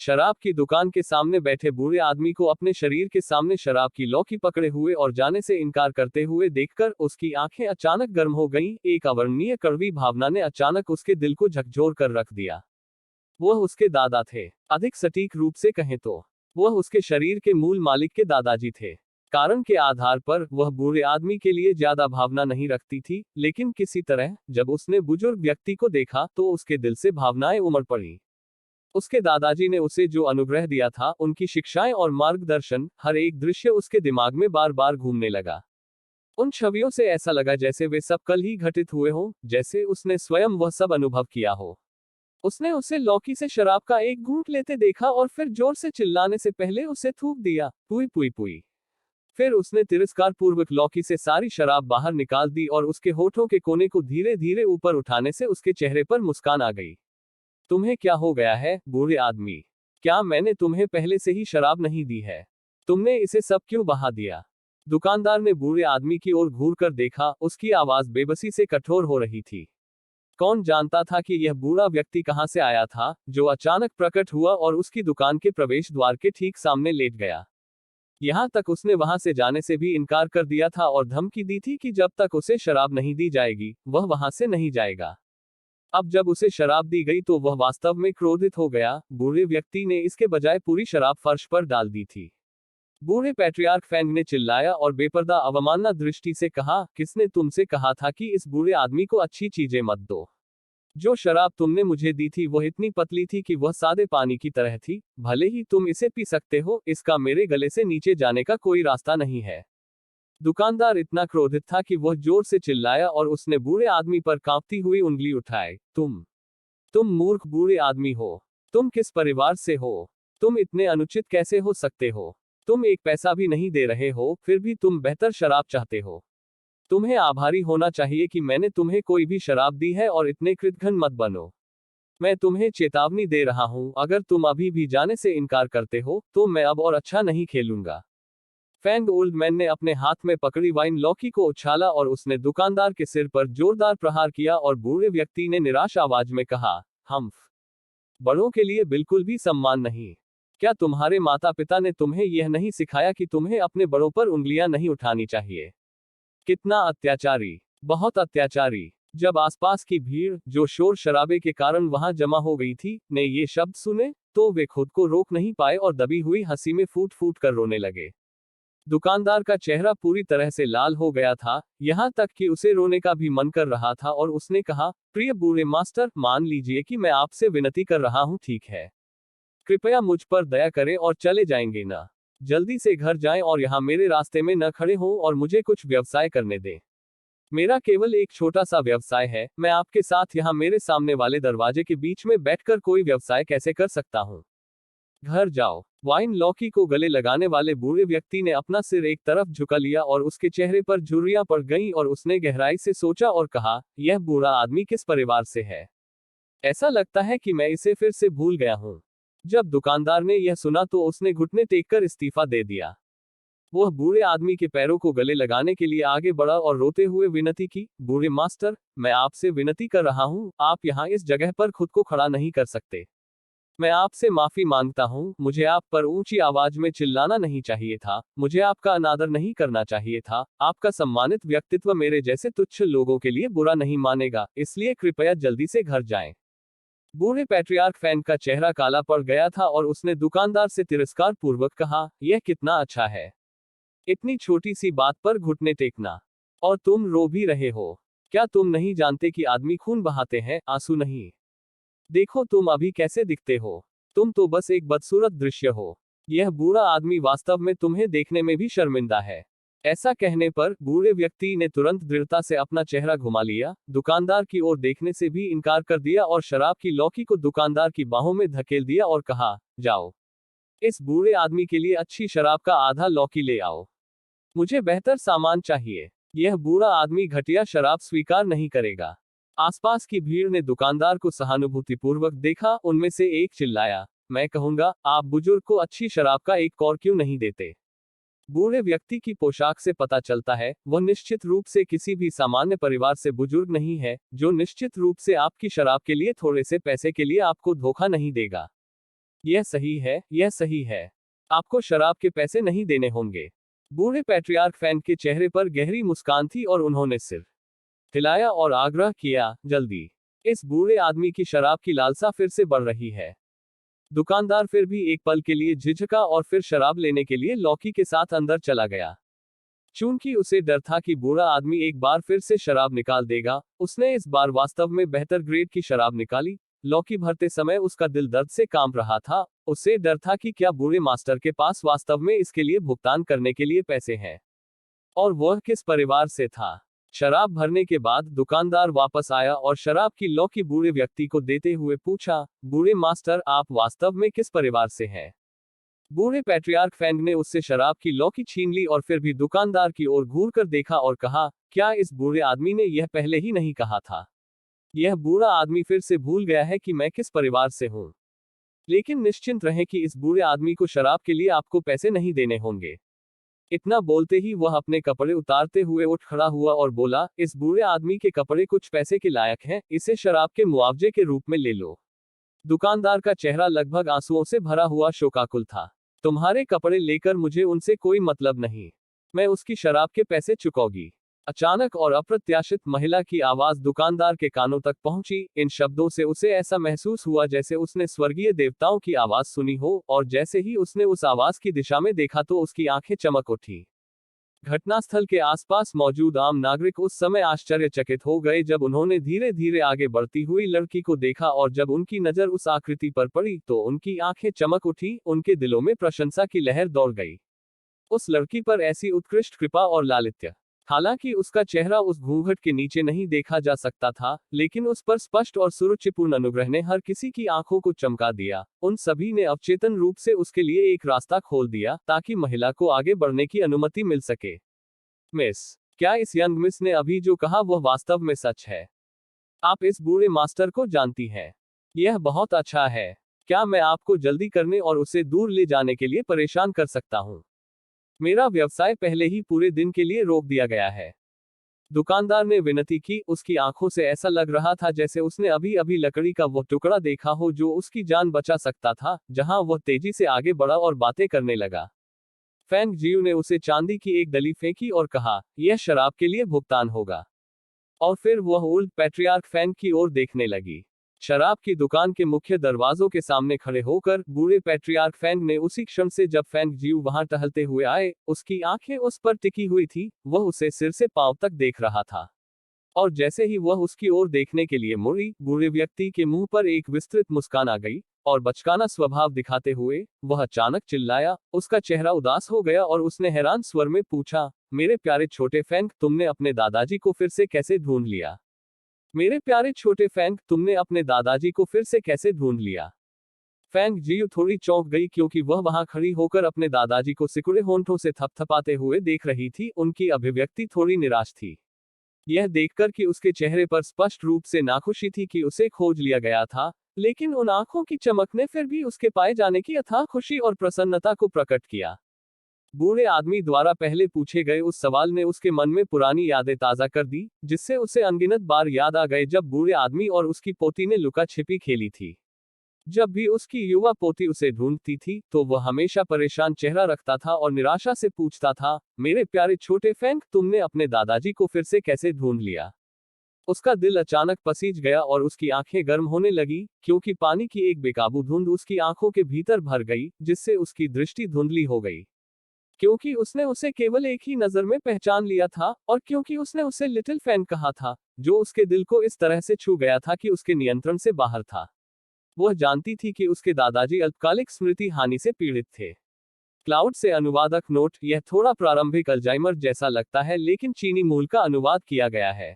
शराब की दुकान के सामने बैठे बूढ़े आदमी को अपने शरीर के सामने शराब की लौकी पकड़े हुए और जाने से इनकार करते हुए देखकर उसकी आंखें अचानक गर्म हो गईं। एक अवर्णनीय कड़वी भावना ने अचानक उसके दिल को झकझोर कर रख दिया। वह उसके दादा थे। अधिक सटीक रूप से कहें तो वह उसके शरीर के मूल मालिक के दादाजी थे। कारण के आधार पर वह बूढ़े आदमी के लिए ज्यादा भावना नहीं रखती थी, लेकिन किसी तरह जब उसने बुजुर्ग व्यक्ति को देखा तो उसके दिल से भावनाएं उमड़ पड़ी। उसके दादाजी ने उसे जो अनुग्रह दिया था, उनकी शिक्षाएं और मार्गदर्शन, हर एक दृश्य उसके दिमाग में बार बार घूमने लगा। उन छवियों से ऐसा लगा जैसे वे सब कल ही घटित हुए हों, जैसे उसने स्वयं वह सब अनुभव किया हो। उसने उसे लौकी से शराब का एक घूंट लेते देखा और फिर जोर से चिल्लाने से पहले उसे थूक दिया, पुई पुई पुई। फिर उसने तिरस्कार पूर्वक लौकी से सारी शराब बाहर निकाल दी और उसके होठों के कोने को धीरे धीरे ऊपर उठाने से उसके चेहरे पर मुस्कान आ गई। तुम्हें क्या हो गया है, बूढ़े आदमी? क्या मैंने तुम्हें पहले से ही शराब नहीं दी है? तुमने इसे सब क्यों बहा दिया? दुकानदार ने बूढ़े आदमी की ओर घूर कर देखा, उसकी आवाज बेबसी से कठोर हो रही थी। कौन जानता था कि यह बूढ़ा व्यक्ति कहां से आया था, जो अचानक प्रकट हुआ और उसकी दुकान के प्रवेश द्वार के ठीक सामने लेट गया। यहां तक उसने वहां से जाने से भी इनकार कर दिया था और धमकी दी थी कि जब तक उसे शराब नहीं दी जाएगी, वह वहां से नहीं जाएगा। अब जब उसे शराब दी गई तो वह वास्तव में क्रोधित हो गया। बूढ़े व्यक्ति ने इसके बजाय पूरी शराब फर्श पर डाल दी थी। बूढ़े पैट्रियार्क फैंग ने चिल्लाया और बेपर्दा अवमानना दृष्टि से कहा, किसने तुमसे कहा था कि इस बूढ़े आदमी को अच्छी चीजें मत दो? जो शराब तुमने मुझे दी थी वह इतनी पतली थी कि वह सादे पानी की तरह थी। भले ही तुम इसे पी सकते हो, इसका मेरे गले से नीचे जाने का कोई रास्ता नहीं है। दुकानदार इतना क्रोधित था कि वह जोर से चिल्लाया और उसने बूढ़े आदमी पर कांपती हुई उंगली उठाई। तुम मूर्ख बूढ़े आदमी हो। तुम किस परिवार से हो? तुम इतने अनुचित कैसे हो सकते हो? तुम एक पैसा भी नहीं दे रहे हो, फिर भी तुम बेहतर शराब चाहते हो। तुम्हें आभारी होना चाहिए कि मैंने तुम्हें कोई भी शराब दी है और इतने कृतघ्न मत बनो। मैं तुम्हें चेतावनी दे रहा हूं, अगर तुम अभी भी जाने से इनकार करते हो, तो मैं अब और अच्छा नहीं खेलूंगा। फैंग ओल्ड मैन ने अपने हाथ में पकड़ी वाइन लौकी को उछाला और उसने दुकानदार के सिर पर जोरदार प्रहार किया और बूढ़े व्यक्ति ने निराश आवाज में कहा, हम बड़ों के लिए बिल्कुल भी सम्मान नहीं। क्या तुम्हारे माता पिता ने तुम्हें यह नहीं सिखाया कि तुम्हें अपने बड़ों पर उंगलियां नहीं उठानी चाहिए? कितना अत्याचारी, बहुत अत्याचारी। जब आसपास की भीड़, जो शोर शराबे के कारण वहां जमा हो गई थी, ने ये शब्द सुने, तो वे खुद को रोक नहीं पाए और दबी हुई हंसी में फूट फूट कर रोने लगे। दुकानदार का चेहरा पूरी तरह से लाल हो गया था, यहां तक कि उसे रोने का भी मन कर रहा था और उसने कहा, प्रिय बूढ़े मास्टर, मान लीजिए कि मैं आपसे विनती कर रहा हूं, ठीक है? कृपया मुझ पर दया करें और चले जाएंगे ना? जल्दी से घर जाएं और यहाँ मेरे रास्ते में न खड़े हों और मुझे कुछ व्यवसाय करने दें। मेरा केवल एक छोटा सा व्यवसाय है, मैं आपके साथ यहाँ मेरे सामने वाले दरवाजे के बीच में बैठकर कोई व्यवसाय कैसे कर सकता हूँ? घर जाओ। वाइन लौकी को गले लगाने वाले बूढ़े व्यक्ति ने अपना सिर एक तरफ झुका लिया और उसके चेहरे पर झुर्रियां पड़ गईं और उसने गहराई से सोचा और कहा, यह बूढ़ा आदमी किस परिवार से है? ऐसा लगता है कि मैं इसे फिर से भूल गया हूँ। जब दुकानदार ने यह सुना तो उसने घुटने टेककर इस्तीफा दे दिया। वह बूढ़े आदमी के पैरों को गले लगाने के लिए आगे बढ़ा और रोते हुए विनती की, बूढ़े मास्टर, मैं आपसे विनती कर रहा हूँ, आप यहाँ इस जगह पर खुद को खड़ा नहीं कर सकते। मैं आपसे माफी मांगता हूँ, मुझे आप पर ऊंची आवाज में चिल्लाना नहीं चाहिए था, मुझे आपका अनादर नहीं करना चाहिए था। आपका सम्मानित व्यक्तित्व मेरे जैसे तुच्छ लोगों के लिए बुरा नहीं मानेगा, इसलिए कृपया जल्दी से घर जाएं। बूढ़े पैट्रियार्क फैंग का चेहरा काला पड़ गया था और उसने दुकानदार से तिरस्कार पूर्वक कहा, यह कितना अच्छा है, इतनी छोटी सी बात पर घुटने टेकना। और तुम रो भी रहे हो। क्या तुम नहीं जानते कि आदमी खून बहाते हैं, आंसू नहीं? देखो तुम अभी कैसे दिखते हो। तुम तो बस एक बदसूरत दृश्य हो। यह बूढ़ा आदमी वास्तव में तुम्हें देखने में भी शर्मिंदा है। ऐसा कहने पर बूढ़े व्यक्ति ने तुरंत दृढ़ता से अपना चेहरा घुमा लिया, दुकानदार की ओर देखने से भी इनकार कर दिया और शराब की लौकी को दुकानदार की बाहों में धकेल दिया और कहा, जाओ, इस बूढ़े आदमी के लिए अच्छी शराब का आधा लौकी ले आओ। मुझे बेहतर सामान चाहिए। यह बूढ़ा आदमी घटिया शराब स्वीकार नहीं करेगा। आसपास की भीड़ ने दुकानदार को सहानुभूतिपूर्वक देखा, उनमें से एक चिल्लाया, मैं कहूंगा, आप बुजुर्ग को अच्छी शराब का एक कौर क्यों नहीं देते? बूढ़े व्यक्ति की पोशाक से पता चलता है, वह निश्चित रूप से किसी भी सामान्य परिवार से बुजुर्ग नहीं है, जो निश्चित रूप से आपकी शराब के लिए थोड़े से पैसे के लिए आपको धोखा नहीं देगा। यह सही है, यह सही है। आपको शराब के पैसे नहीं देने होंगे। बूढ़े पैट्रियार्क फैंग के चेहरे पर गहरी मुस्कान थी और उन्होंने सिर हिलाया और आग्रह किया, जल्दी। इस बूढ़े आदमी की शराब की लालसा फिर से बढ़ रही है। दुकानदार फिर भी एक पल के लिए झिझका और फिर शराब लेने के लिए लौकी के साथ अंदर चला गया। चूंकि उसे डर था कि बूढ़ा आदमी एक बार फिर से शराब निकाल देगा, उसने इस बार वास्तव में बेहतर ग्रेड की शराब निकाली। लौकी भरते समय उसका दिल दर्द से कांप रहा था। उसे डर था कि क्या बूढ़े मास्टर के पास वास्तव में इसके लिए भुगतान करने के लिए पैसे हैं, और वह किस परिवार से था। शराब भरने के बाद दुकानदार वापस आया और शराब की लौकी बूढ़े व्यक्ति को देते हुए पूछा, बूढ़े मास्टर, आप वास्तव में किस परिवार से हैं? बूढ़े पैट्रियार्क फैंग ने उससे शराब की लौकी छीन ली और फिर भी दुकानदार की ओर घूर कर देखा और कहा, क्या इस बूढ़े आदमी ने यह पहले ही नहीं कहा था? यह बूढ़ा आदमी फिर से भूल गया है कि मैं किस परिवार से हूं। लेकिन निश्चिंत रहें कि इस बूढ़े आदमी को शराब के लिए आपको पैसे नहीं देने होंगे। इतना बोलते ही वह अपने कपड़े उतारते हुए उठ खड़ा हुआ और बोला, इस बूढ़े आदमी के कपड़े कुछ पैसे के लायक हैं, इसे शराब के मुआवजे के रूप में ले लो। दुकानदार का चेहरा लगभग आंसुओं से भरा हुआ शोकाकुल था। तुम्हारे कपड़े लेकर मुझे उनसे कोई मतलब नहीं। मैं उसकी शराब के पैसे चुकाऊंगी। अचानक और अप्रत्याशित महिला की आवाज दुकानदार के कानों तक पहुंची। इन शब्दों से उसे ऐसा महसूस हुआ जैसे उसने स्वर्गीय देवताओं की आवाज सुनी हो, और जैसे ही उसने उस आवाज की दिशा में देखा तो उसकी आंखें चमक उठी। घटनास्थल के आसपास मौजूद आम नागरिक उस समय आश्चर्यचकित हो गए जब उन्होंने धीरे धीरे आगे बढ़ती हुई लड़की को देखा, और जब उनकी नजर उस आकृति पर पड़ी तो उनकी आंखें चमक उठी, उनके दिलों में प्रशंसा की लहर दौड़ गई। उस लड़की पर ऐसी उत्कृष्ट कृपा और लालित्य। हालांकि उसका चेहरा उस घूंघट के नीचे नहीं देखा जा सकता था, लेकिन उस पर स्पष्ट और सुरुचिपूर्ण अनुग्रह ने हर किसी की आंखों को चमका दिया। उन सभी ने अवचेतन रूप से उसके लिए एक रास्ता खोल दिया ताकि महिला को आगे बढ़ने की अनुमति मिल सके। मिस, क्या इस यंग मिस ने अभी जो कहा वह वास्तव में सच है? आप इस बूढ़े मास्टर को जानती हैं? यह बहुत अच्छा है। क्या मैं आपको जल्दी करने और उसे दूर ले जाने के लिए परेशान कर सकता हूँ? मेरा व्यवसाय पहले ही पूरे दिन के लिए रोक दिया गया है। दुकानदार ने विनती की। उसकी आंखों से ऐसा लग रहा था जैसे उसने अभी अभी लकड़ी का वह टुकड़ा देखा हो जो उसकी जान बचा सकता था। जहां वह तेजी से आगे बढ़ा और बातें करने लगा। फैंग जियू ने उसे चांदी की एक डली फेंकी और कहा, यह शराब के लिए भुगतान होगा। और फिर वह ओल्ड पैट्रियार्क फैंग की ओर देखने लगी। शराब की दुकान के मुख्य दरवाजों के सामने खड़े होकर बूढ़े पैट्रियार्क फैंग ने उसी क्षण से जब फैंग जियू वहां टहलते हुए आए, उसकी आंखें उस पर टिकी हुई थी। वह उसे सिर से पांव तक देख रहा था। और जैसे ही वह उसकी ओर देखने के लिए मुड़ी, बूढ़े व्यक्ति के मुंह पर एक विस्तृत मुस्कान आ गई, और बचकाना स्वभाव दिखाते हुए वह अचानक चिल्लाया। उसका चेहरा उदास हो गया और उसने हैरान स्वर में पूछा, मेरे प्यारे छोटे फैंग, तुमने अपने दादाजी को फिर से कैसे ढूंढ लिया? मेरे प्यारे छोटे फैंग, तुमने अपने दादाजी को फिर से कैसे ढूंढ लिया? फैंग जियू थोड़ी चौंक गई क्योंकि वह वहां खड़ी होकर अपने दादाजी को सिकुड़े होंठों से थपथपाते हुए देख रही थी। उनकी अभिव्यक्ति थोड़ी निराश थी। यह देखकर कि उसके चेहरे पर स्पष्ट रूप से नाखुशी थी कि उसे खोज लिया गया था, लेकिन उन आंखों की चमक ने फिर भी उसके पाए जाने की अथाह खुशी और प्रसन्नता को प्रकट किया। बूढ़े आदमी द्वारा पहले पूछे गए उस सवाल ने उसके मन में पुरानी यादें ताजा कर दी, जिससे उसे अनगिनत बार याद आ गए जब बूढ़े आदमी और उसकी पोती ने लुका छिपी खेली थी। जब भी उसकी युवा पोती उसे ढूंढती थी तो वह हमेशा परेशान चेहरा रखता था और निराशा से पूछता था, मेरे प्यारे छोटे फैंग, तुमने अपने दादाजी को फिर से कैसे ढूंढ लिया? उसका दिल अचानक पसीज गया और उसकी आंखें गर्म होने लगी, क्योंकि पानी की एक बेकाबू धुंध उसकी आंखों के भीतर भर गई, जिससे उसकी दृष्टि धुंधली हो गई। क्योंकि उसने उसे केवल एक ही नजर में पहचान लिया था, और क्योंकि उसने उसे लिटिल फैन कहा था, जो उसके दिल को इस तरह से छू गया था कि उसके नियंत्रण से बाहर था। वह जानती थी कि उसके दादाजी अल्पकालिक स्मृति हानि से पीड़ित थे। क्लाउड से अनुवादक नोट, यह थोड़ा प्रारंभिक अल्जाइमर जैसा लगता है, लेकिन चीनी मूल का अनुवाद किया गया है।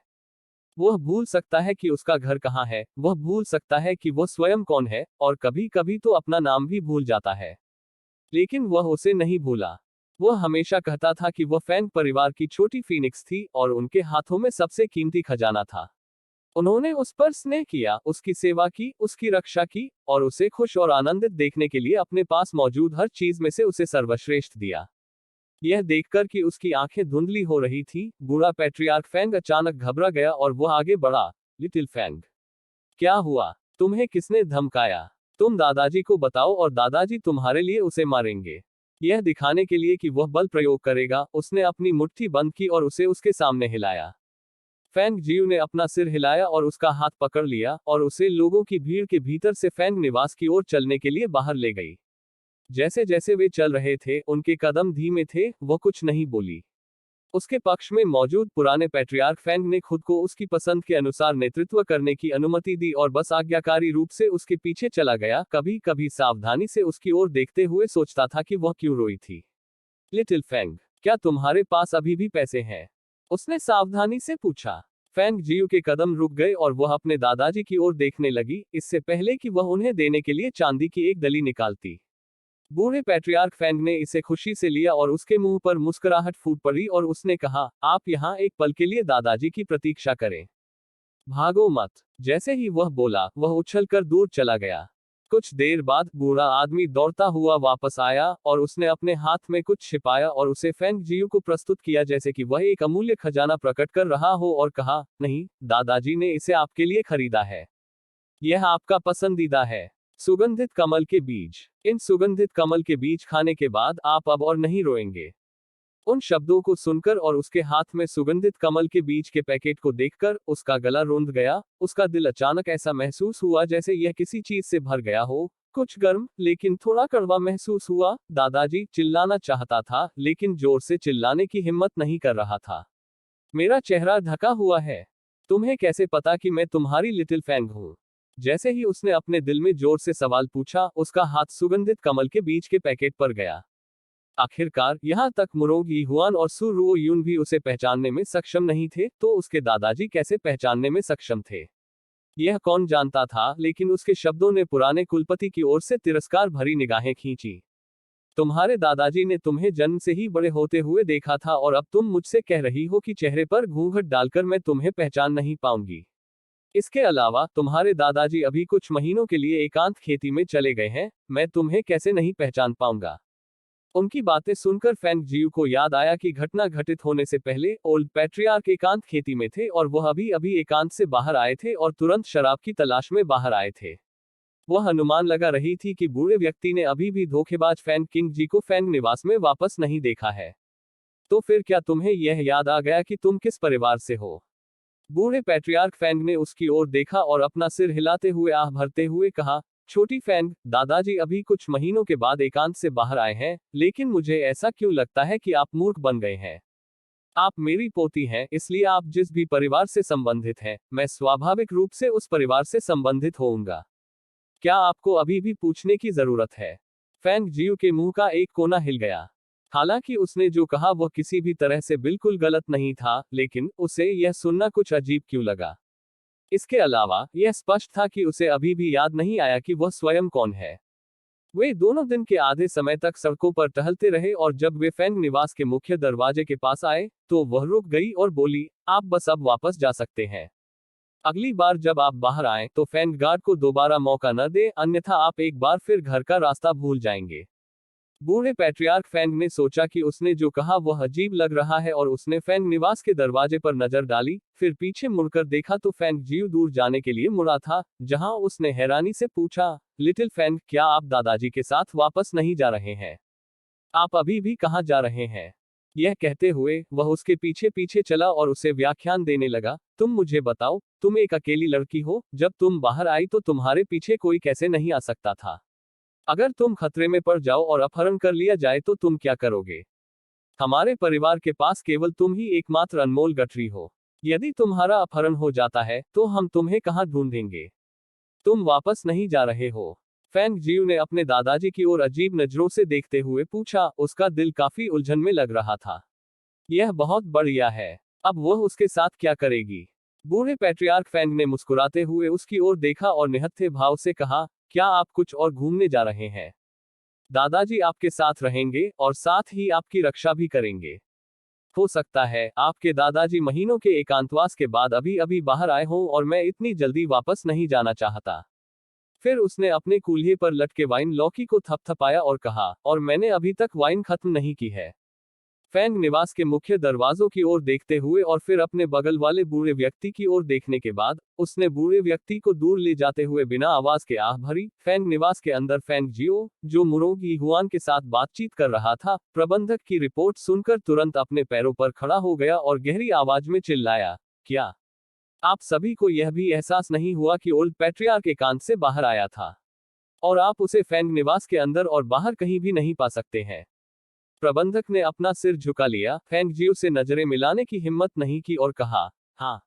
वह भूल सकता है कि उसका घर कहाँ है, वह भूल सकता है कि वह स्वयं कौन है, और कभी कभी तो अपना नाम भी भूल जाता है। लेकिन वह उसे नहीं भूला। वह हमेशा कहता था कि वह फैंग परिवार की छोटी फीनिक्स थी और उनके हाथों में सबसे कीमती खजाना था। उन्होंने उस पर स्नेह किया, उसकी सेवा की, उसकी रक्षा की, और उसे खुश और आनंदित देखने के लिए अपने पास मौजूद हर चीज में से उसे सर्वश्रेष्ठ दिया। यह देखकर कि उसकी आंखें धुंधली हो रही थी, बूढ़ा पैट्रियार्क फैंग अचानक घबरा गया और वह आगे बढ़ा। लिटिल फैंग, क्या हुआ? तुम्हें किसने धमकाया? तुम दादाजी को बताओ और दादाजी तुम्हारे लिए उसे मारेंगे। यह दिखाने के लिए कि वह बल प्रयोग करेगा, उसने अपनी मुट्ठी बंद की और उसे उसके सामने हिलाया। फैंग जियू ने अपना सिर हिलाया और उसका हाथ पकड़ लिया, और उसे लोगों की भीड़ के भीतर से फैंग निवास की ओर चलने के लिए बाहर ले गई। जैसे जैसे वे चल रहे थे, उनके कदम धीमे थे, वह कुछ नहीं बोली। उसके पक्ष में मौजूद पुराने पैट्रियार्क फैंग ने खुद को उसकी पसंद के अनुसार नेतृत्व करने की अनुमति दी और बस आज्ञाकारी रूप से उसके पीछे चला गया, कभी कभी सावधानी से उसकी ओर देखते हुए सोचता था कि वह क्यों रोई थी। लिटिल फैंग, क्या तुम्हारे पास अभी भी पैसे हैं? उसने सावधानी से पूछा। फैंग जियू के कदम रुक गए और वह अपने दादाजी की ओर देखने लगी, इससे पहले कि वह उन्हें देने के लिए चांदी की एक डली निकालती। बूढ़े पैट्रियार्क फैंग ने इसे खुशी से लिया और उसके मुंह पर मुस्कुराहट फूट पड़ी और उसने कहा, आप यहाँ एक पल के लिए दादाजी की प्रतीक्षा करें। भागो मत। जैसे ही वह बोला, वह उछलकर दूर चला गया। कुछ देर बाद बूढ़ा आदमी दौड़ता हुआ वापस आया और उसने अपने हाथ में कुछ छिपाया और उसे फेंग जियू को प्रस्तुत किया जैसे कि वह एक अमूल्य खजाना प्रकट कर रहा हो और कहा, नहीं, दादाजी ने इसे आपके लिए खरीदा है। यह आपका पसंदीदा है। सुगंधित कमल के बीज। इन सुगंधित कमल के बीज खाने के बाद आप अब और नहीं रोएंगे। उन शब्दों को सुनकर और उसके हाथ में सुगंधित कमल के बीज के पैकेट को देखकर उसका गला रुंध गया। उसका दिल अचानक ऐसा महसूस हुआ जैसे यह किसी चीज से भर गया हो। कुछ गर्म लेकिन थोड़ा कड़वा महसूस हुआ। दादाजी चिल्लाना चाहता था लेकिन जोर से चिल्लाने की हिम्मत नहीं कर रहा था। मेरा चेहरा ढका हुआ है। तुम्हें कैसे पता कि मैं तुम्हारी लिटिल फैंग हूं? जैसे ही उसने अपने दिल में जोर से सवाल पूछा, उसका हाथ सुगंधित कमल के बीज के पैकेट पर गया। आखिरकार यहाँ तक मुरोंग यीहुआन और सु रुओ यून भी उसे पहचानने में सक्षम नहीं थे, तो उसके दादाजी कैसे पहचानने में सक्षम थे? यह कौन जानता था, लेकिन उसके शब्दों ने पुराने कुलपति की ओर से तिरस्कार भरी निगाहें खींची। तुम्हारे दादाजी ने तुम्हें जन्म से ही बड़े होते हुए देखा था और अब तुम मुझसे कह रही हो कि चेहरे पर घूंघट डालकर मैं तुम्हें पहचान नहीं पाऊंगी। इसके अलावा तुम्हारे दादाजी अभी कुछ महीनों के लिए एकांत खेती में चले गए हैं, मैं तुम्हें कैसे नहीं पहचान पाऊंगा? उनकी बातें सुनकर फेंग जियू को याद आया कि घटना घटित होने से पहले ओल्ड पैट्रियार्क एकांत खेती में थे और वह अभी अभी एकांत से बाहर आए थे और तुरंत शराब की तलाश में बाहर आए थे। वह अनुमान लगा रही थी कि बूढ़े व्यक्ति ने अभी भी धोखेबाज फेंग किंग जी को फेंग निवास में वापस नहीं देखा है। तो फिर क्या तुम्हें यह याद आ गया कि तुम किस परिवार से हो? बूढ़े पैट्रियार्क फेंग ने उसकी ओर देखा और अपना सिर हिलाते हुए आह भरते हुए कहा, छोटी फेंग, दादाजी अभी कुछ महीनों के बाद एकांत से बाहर आए हैं, लेकिन मुझे ऐसा क्यों लगता है कि आप मूर्ख बन गए हैं? आप मेरी पोती हैं, इसलिए आप जिस भी परिवार से संबंधित हैं, मैं स्वाभाविक रूप से उस परिवार से संबंधित होऊंगा। क्या आपको अभी भी पूछने की जरूरत है? फेंग जियू के मुंह का एक कोना हिल गया। हालांकि उसने जो कहा वह किसी भी तरह से बिल्कुल गलत नहीं था, लेकिन उसे यह सुनना कुछ अजीब क्यों लगा? इसके अलावा यह स्पष्ट था कि उसे अभी भी याद नहीं आया कि वह स्वयं कौन है। वे दोनों दिन के आधे समय तक सड़कों पर टहलते रहे और जब वे फेंग निवास के मुख्य दरवाजे के पास आए, तो वह रुक गई और बोली, आप बस अब वापस जा सकते हैं। अगली बार जब आप बाहर आएं, तो फेंग गार्ड को दोबारा मौका न दें, अन्यथा आप एक बार फिर घर का रास्ता भूल जाएंगे। बूढ़े पैट्रियार्क फेंग ने सोचा कि उसने जो कहा वह अजीब लग रहा है और उसने फेंग निवास के दरवाजे पर नजर डाली, फिर पीछे मुड़कर देखा तो फेंग जियू दूर जाने के लिए मुड़ा था, जहां उसने हैरानी से पूछा, लिटिल फेंग, क्या आप दादाजी के साथ वापस नहीं जा रहे हैं? आप अभी भी कहाँ जा रहे हैं? यह कहते हुए वह उसके पीछे पीछे चला और उसे व्याख्यान देने लगा, तुम मुझे बताओ, तुम एक अकेली लड़की हो, जब तुम बाहर आई तो तुम्हारे पीछे कोई कैसे नहीं आ सकता था? अगर तुम खतरे में पड़ जाओ और अपहरण कर लिया जाए तो तुम क्या करोगे? हमारे परिवार के पास केवल तुम ही एकमात्र अनमोल गठरी हो। यदि तुम्हारा अपहरण हो जाता है तो हम तुम्हें कहाँ ढूंढेंगे? तुम वापस नहीं जा रहे हो? फेंग जियू ने अपने दादाजी की ओर अजीब नजरों से देखते हुए पूछा। उसका दिल काफी उलझन में लग रहा था। यह बहुत बढ़िया है। अब वह उसके साथ क्या करेगी? बूढ़े पैट्रियार्क फेंग ने मुस्कुराते हुए उसकी ओर देखा और निहत्थे भाव से कहा, क्या आप कुछ और घूमने जा रहे हैं? दादाजी आपके साथ रहेंगे और साथ ही आपकी रक्षा भी करेंगे। हो सकता है आपके दादाजी महीनों के एकांतवास के बाद अभी अभी बाहर आए हों और मैं इतनी जल्दी वापस नहीं जाना चाहता। फिर उसने अपने कूल्हे पर लटके वाइन लौकी को थपथपाया और कहा, और मैंने अभी तक वाइन खत्म नहीं की है। फेंग निवास के मुख्य दरवाजों की ओर देखते हुए और फिर अपने बगल वाले बूढ़े व्यक्ति की ओर देखने के बाद, उसने बूढ़े व्यक्ति को दूर ले जाते हुए बिना आवाज के आह भरी। फेंग निवास के अंदर फेंग जियो, जो मुरोंग यीहुआन के साथ बातचीत कर रहा था, प्रबंधक की रिपोर्ट सुनकर तुरंत अपने पैरों पर खड़ा हो गया और गहरी आवाज में चिल्लाया, क्या आप सभी को यह भी एहसास नहीं हुआ कि ओल्ड पैट्रियार्क एकांत से बाहर आया था और आप उसे फेंग निवास के अंदर और बाहर कहीं भी नहीं पा सकते हैं? प्रबंधक ने अपना सिर झुका लिया, फेंग जियो से नजरें मिलाने की हिम्मत नहीं की और कहा, हाँ,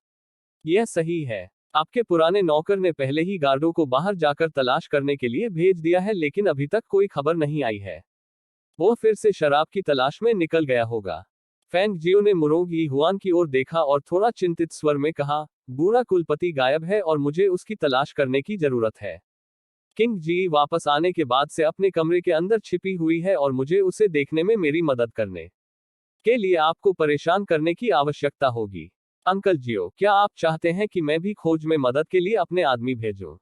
यह सही है। आपके पुराने नौकर ने पहले ही गार्डों को बाहर जाकर तलाश करने के लिए भेज दिया है, लेकिन अभी तक कोई खबर नहीं आई है। वो फिर से शराब की तलाश में निकल गया होगा। फेंग जियो ने मुरोंग यीहुआन की ओर देखा और थोड़ा चिंतित स्वर में कहा, बूढ़ा कुलपति गायब है और मुझे उसकी तलाश करने की जरूरत है। किंग जी वापस आने के बाद से अपने कमरे के अंदर छिपी हुई है और मुझे उसे देखने में मेरी मदद करने के लिए आपको परेशान करने की आवश्यकता होगी। अंकल जियो, क्या आप चाहते हैं कि मैं भी खोज में मदद के लिए अपने आदमी भेजूं?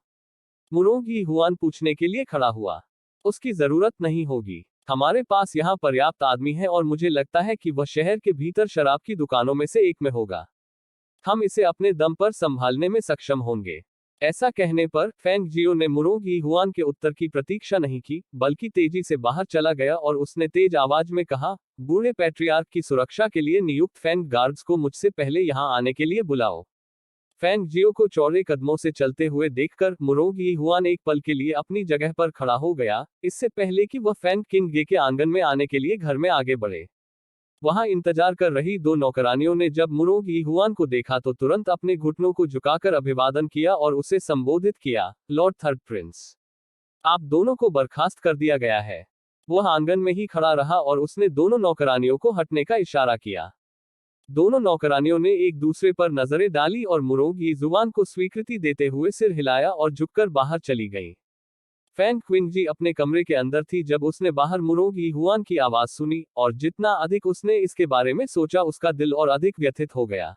मुरोंग ही हुआन पूछने के लिए खड़ा हुआ। उसकी जरूरत नहीं होगी। हमारे पास यहाँ पर्याप्त आदमी है और मुझे लगता है कि वह शहर के भीतर शराब की दुकानों में से एक में होगा। हम इसे अपने दम पर संभालने में सक्षम होंगे। ऐसा कहने पर फेंग जियो ने मुरोंग ही हुआन के उत्तर की प्रतीक्षा नहीं की, बल्कि तेजी से बाहर चला गया और उसने तेज आवाज में कहा, बूढ़े पैट्रियार्क की सुरक्षा के लिए नियुक्त फेंग गार्ड्स को मुझसे पहले यहाँ आने के लिए बुलाओ। फेंग जियो को चौड़े कदमों से चलते हुए देखकर मुरोंग ही हुआन एक पल के लिए अपनी जगह पर खड़ा हो गया, इससे पहले कि वह फेंग किंग गे के आंगन में आने के लिए घर में आगे बढ़े। वहां इंतजार कर रही दो नौकरानियों ने जब मुरोंग ही हुआन को देखा तो तुरंत अपने घुटनों को झुकाकर अभिवादन किया और उसे संबोधित किया, लॉर्ड थर्ड प्रिंस, आप दोनों को बर्खास्त कर दिया गया है। वह आंगन में ही खड़ा रहा और उसने दोनों नौकरानियों को हटने का इशारा किया। दोनों नौकरानियों ने एक दूसरे पर नजरें डाली और मुरोंग ही जुबान को स्वीकृति देते हुए सिर हिलाया और झुककर बाहर चली गई। फैंग क्विंगजी अपने कमरे के अंदर थी जब उसने बाहर मुरोंग ही हुआन की आवाज सुनी, और जितना अधिक उसने इसके बारे में सोचा उसका दिल और अधिक व्यथित हो गया।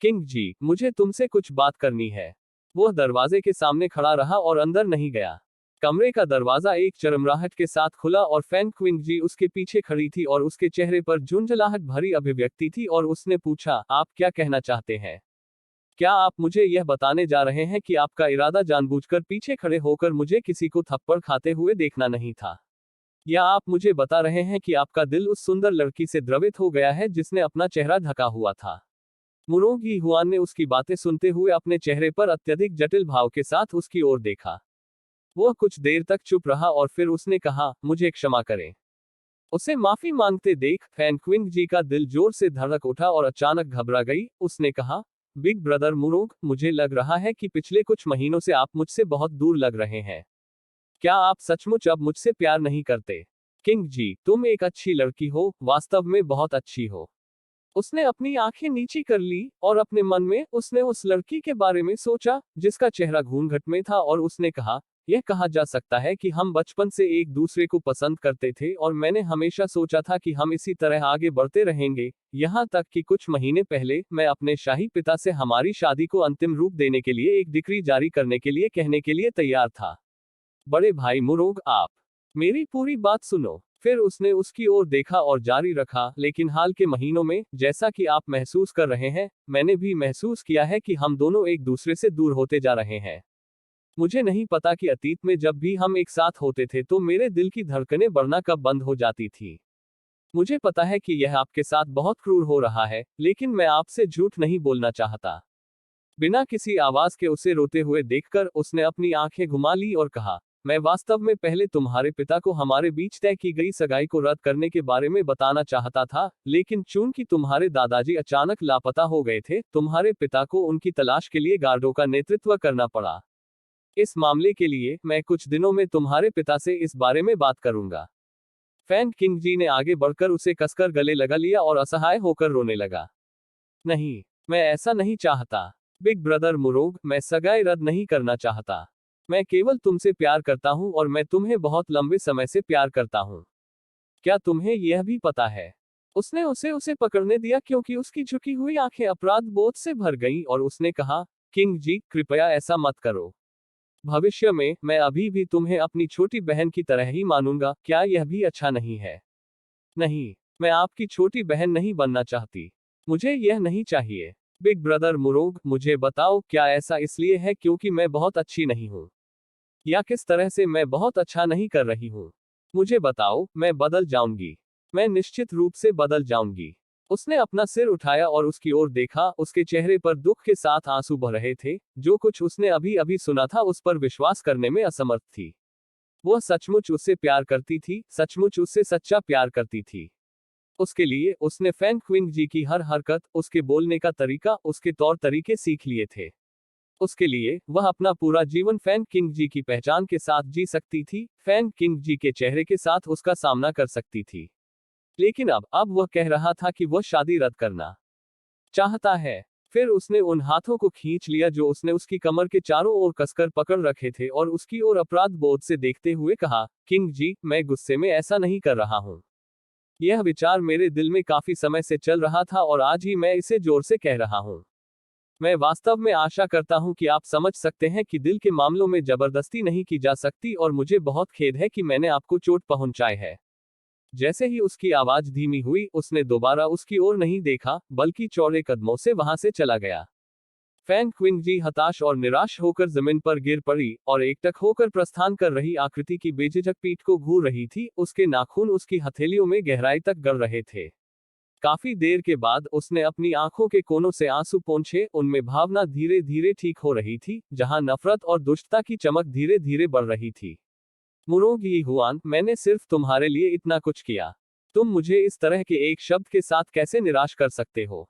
किंग जी, मुझे तुमसे कुछ बात करनी है। वह दरवाजे के सामने खड़ा रहा और अंदर नहीं गया। कमरे का दरवाजा एक चरमराहट के साथ खुला और फैंग क्विंगजी उसके पीछे खड़ी थी और उसके चेहरे पर झुंझलाहट भरी अभिव्यक्ति थी और उसने पूछा, आप क्या कहना चाहते हैं? क्या आप मुझे यह बताने जा रहे हैं कि आपका इरादा जानबूझकर पीछे खड़े होकर मुझे किसी को थप्पड़ खाते हुए देखना नहीं था? या आप मुझे बता रहे हैं कि आपका दिल उस सुंदर लड़की से द्रवित हो गया है जिसने अपना चेहरा ढका हुआ था? मुरोंग ही हुआन ने उसकी बातें सुनते हुए अपने चेहरे पर अत्यधिक जटिल भाव के साथ उसकी ओर देखा। वह कुछ देर तक चुप रहा और फिर उसने कहा, मुझे क्षमा करें। उसे माफी मांगते देख फैन क्विंग जी का दिल जोर से धड़क उठा और अचानक घबरा गई। उसने कहा, बिग ब्रदर मुरोंग, मुझे लग रहा है कि पिछले कुछ महीनों से आप मुझसे बहुत दूर लग रहे हैं। क्या आप सचमुच अब मुझसे प्यार नहीं करते? किंग जी, तुम एक अच्छी लड़की हो, वास्तव में बहुत अच्छी हो। उसने अपनी आंखें नीची कर ली और अपने मन में उसने उस लड़की के बारे में सोचा जिसका चेहरा घूंघट में था और उसने कहा, यह कहा जा सकता है कि हम बचपन से एक दूसरे को पसंद करते थे और मैंने हमेशा सोचा था कि हम इसी तरह आगे बढ़ते रहेंगे, यहाँ तक कि कुछ महीने पहले मैं अपने शाही पिता से हमारी शादी को अंतिम रूप देने के लिए एक डिक्री जारी करने के लिए कहने के लिए तैयार था। बड़े भाई मुरोंग, आप मेरी पूरी बात सुनो। फिर उसने उसकी ओर देखा और जारी रखा, लेकिन हाल के महीनों में, जैसा कि आप महसूस कर रहे हैं, मैंने भी महसूस किया है कि हम दोनों एक दूसरे से दूर होते जा रहे हैं। मुझे नहीं पता कि अतीत में जब भी हम एक साथ होते थे तो मेरे दिल की धड़कनें बढ़ना कब बंद हो जाती थी। मुझे पता है कि यह आपके साथ बहुत क्रूर हो रहा है, लेकिन मैं आपसे झूठ नहीं बोलना चाहता। बिना किसी आवाज के उसे रोते हुए देखकर उसने अपनी आंखें घुमा ली और कहा, मैं वास्तव में पहले तुम्हारे पिता को हमारे बीच तय की गई सगाई को रद्द करने के बारे में बताना चाहता था, लेकिन चूंकि तुम्हारे दादाजी अचानक लापता हो गए थे, तुम्हारे पिता को उनकी तलाश के लिए गार्डों का नेतृत्व करना पड़ा। इस मामले के लिए मैं कुछ दिनों में तुम्हारे पिता से इस बारे में बात करूंगा। फैन किंग जी ने आगे बढ़कर उसे कसकर गले लगा लिया और असहाय होकर रोने लगा। नहीं, मैं ऐसा नहीं चाहता। बिग ब्रदर मुरोंग, मैं सगाई रद्द नहीं करना चाहता। मैं केवल तुमसे प्यार करता हूं और मैं तुम्हें बहुत लंबे समय से प्यार करता हूं। क्या तुम्हें यह भी पता है? उसने उसे पकड़ने दिया क्योंकि उसकी झुकी हुई आंखें अपराध बोध से भर गईं और उसने कहा, किंग जी, कृपया ऐसा मत करो। भविष्य में मैं अभी भी तुम्हें अपनी छोटी बहन की तरह ही मानूंगा, क्या यह भी अच्छा नहीं है? नहीं, मैं आपकी छोटी बहन नहीं बनना चाहती। मुझे यह नहीं चाहिए। बिग ब्रदर मुरोंग, मुझे बताओ, क्या ऐसा इसलिए है क्योंकि मैं बहुत अच्छी नहीं हूँ? या किस तरह से मैं बहुत अच्छा नहीं कर रही हूँ? मुझे बताओ, मैं बदल जाऊंगी। मैं निश्चित रूप से बदल जाऊंगी। उसने अपना सिर उठाया और उसकी ओर देखा, उसके चेहरे पर दुख के साथ आंसू बह रहे थे। जो कुछ उसने अभी अभी सुना था उस पर विश्वास करने में असमर्थ थी। वह सचमुच उससे प्यार करती थी, सचमुच उससे सच्चा प्यार करती थी। उसके लिए उसने फैंग क्विंग जी की हर हरकत, उसके बोलने का तरीका, उसके तौर तरीके सीख लिए थे। उसके लिए वह अपना पूरा जीवन फैंग किंग जी की पहचान के साथ जी सकती थी, फैंग किंग जी के चेहरे के साथ उसका सामना कर सकती थी। लेकिन अब वह कह रहा था कि वह शादी रद्द करना चाहता है। फिर उसने उन हाथों को खींच लिया जो उसने उसकी कमर के चारों ओर कसकर पकड़ रखे थे और उसकी ओर अपराध बोध से देखते हुए कहा, किंग जी, मैं गुस्से में ऐसा नहीं कर रहा हूं। यह विचार मेरे दिल में काफी समय से चल रहा था और आज ही मैं इसे जोर से कह रहा हूँ। मैं वास्तव में आशा करता हूँ कि आप समझ सकते हैं कि दिल के मामलों में जबरदस्ती नहीं की जा सकती और मुझे बहुत खेद है कि मैंने आपको चोट पहुंचाई है। जैसे ही उसकी आवाज धीमी हुई, उसने दोबारा उसकी ओर नहीं देखा, बल्कि चौड़े कदमों से वहां से चला गया। फैंग क्विंगजी हताश और निराश होकर जमीन पर गिर पड़ी और एकटक होकर प्रस्थान कर रही आकृति की बेझिझक पीठ को घूर रही थी। उसके नाखून उसकी हथेलियों में गहराई तक गड़ रहे थे। काफी देर के बाद उसने अपनी आंखों के कोनों से आंसू पोंछे, उनमें भावना धीरे धीरे ठीक हो रही थी, जहां नफरत और दुष्टता की चमक धीरे धीरे बढ़ रही थी। मुरोंग हुआन, मैंने सिर्फ तुम्हारे लिए इतना कुछ किया। तुम मुझे इस तरह के एक शब्द के साथ कैसे निराश कर सकते हो?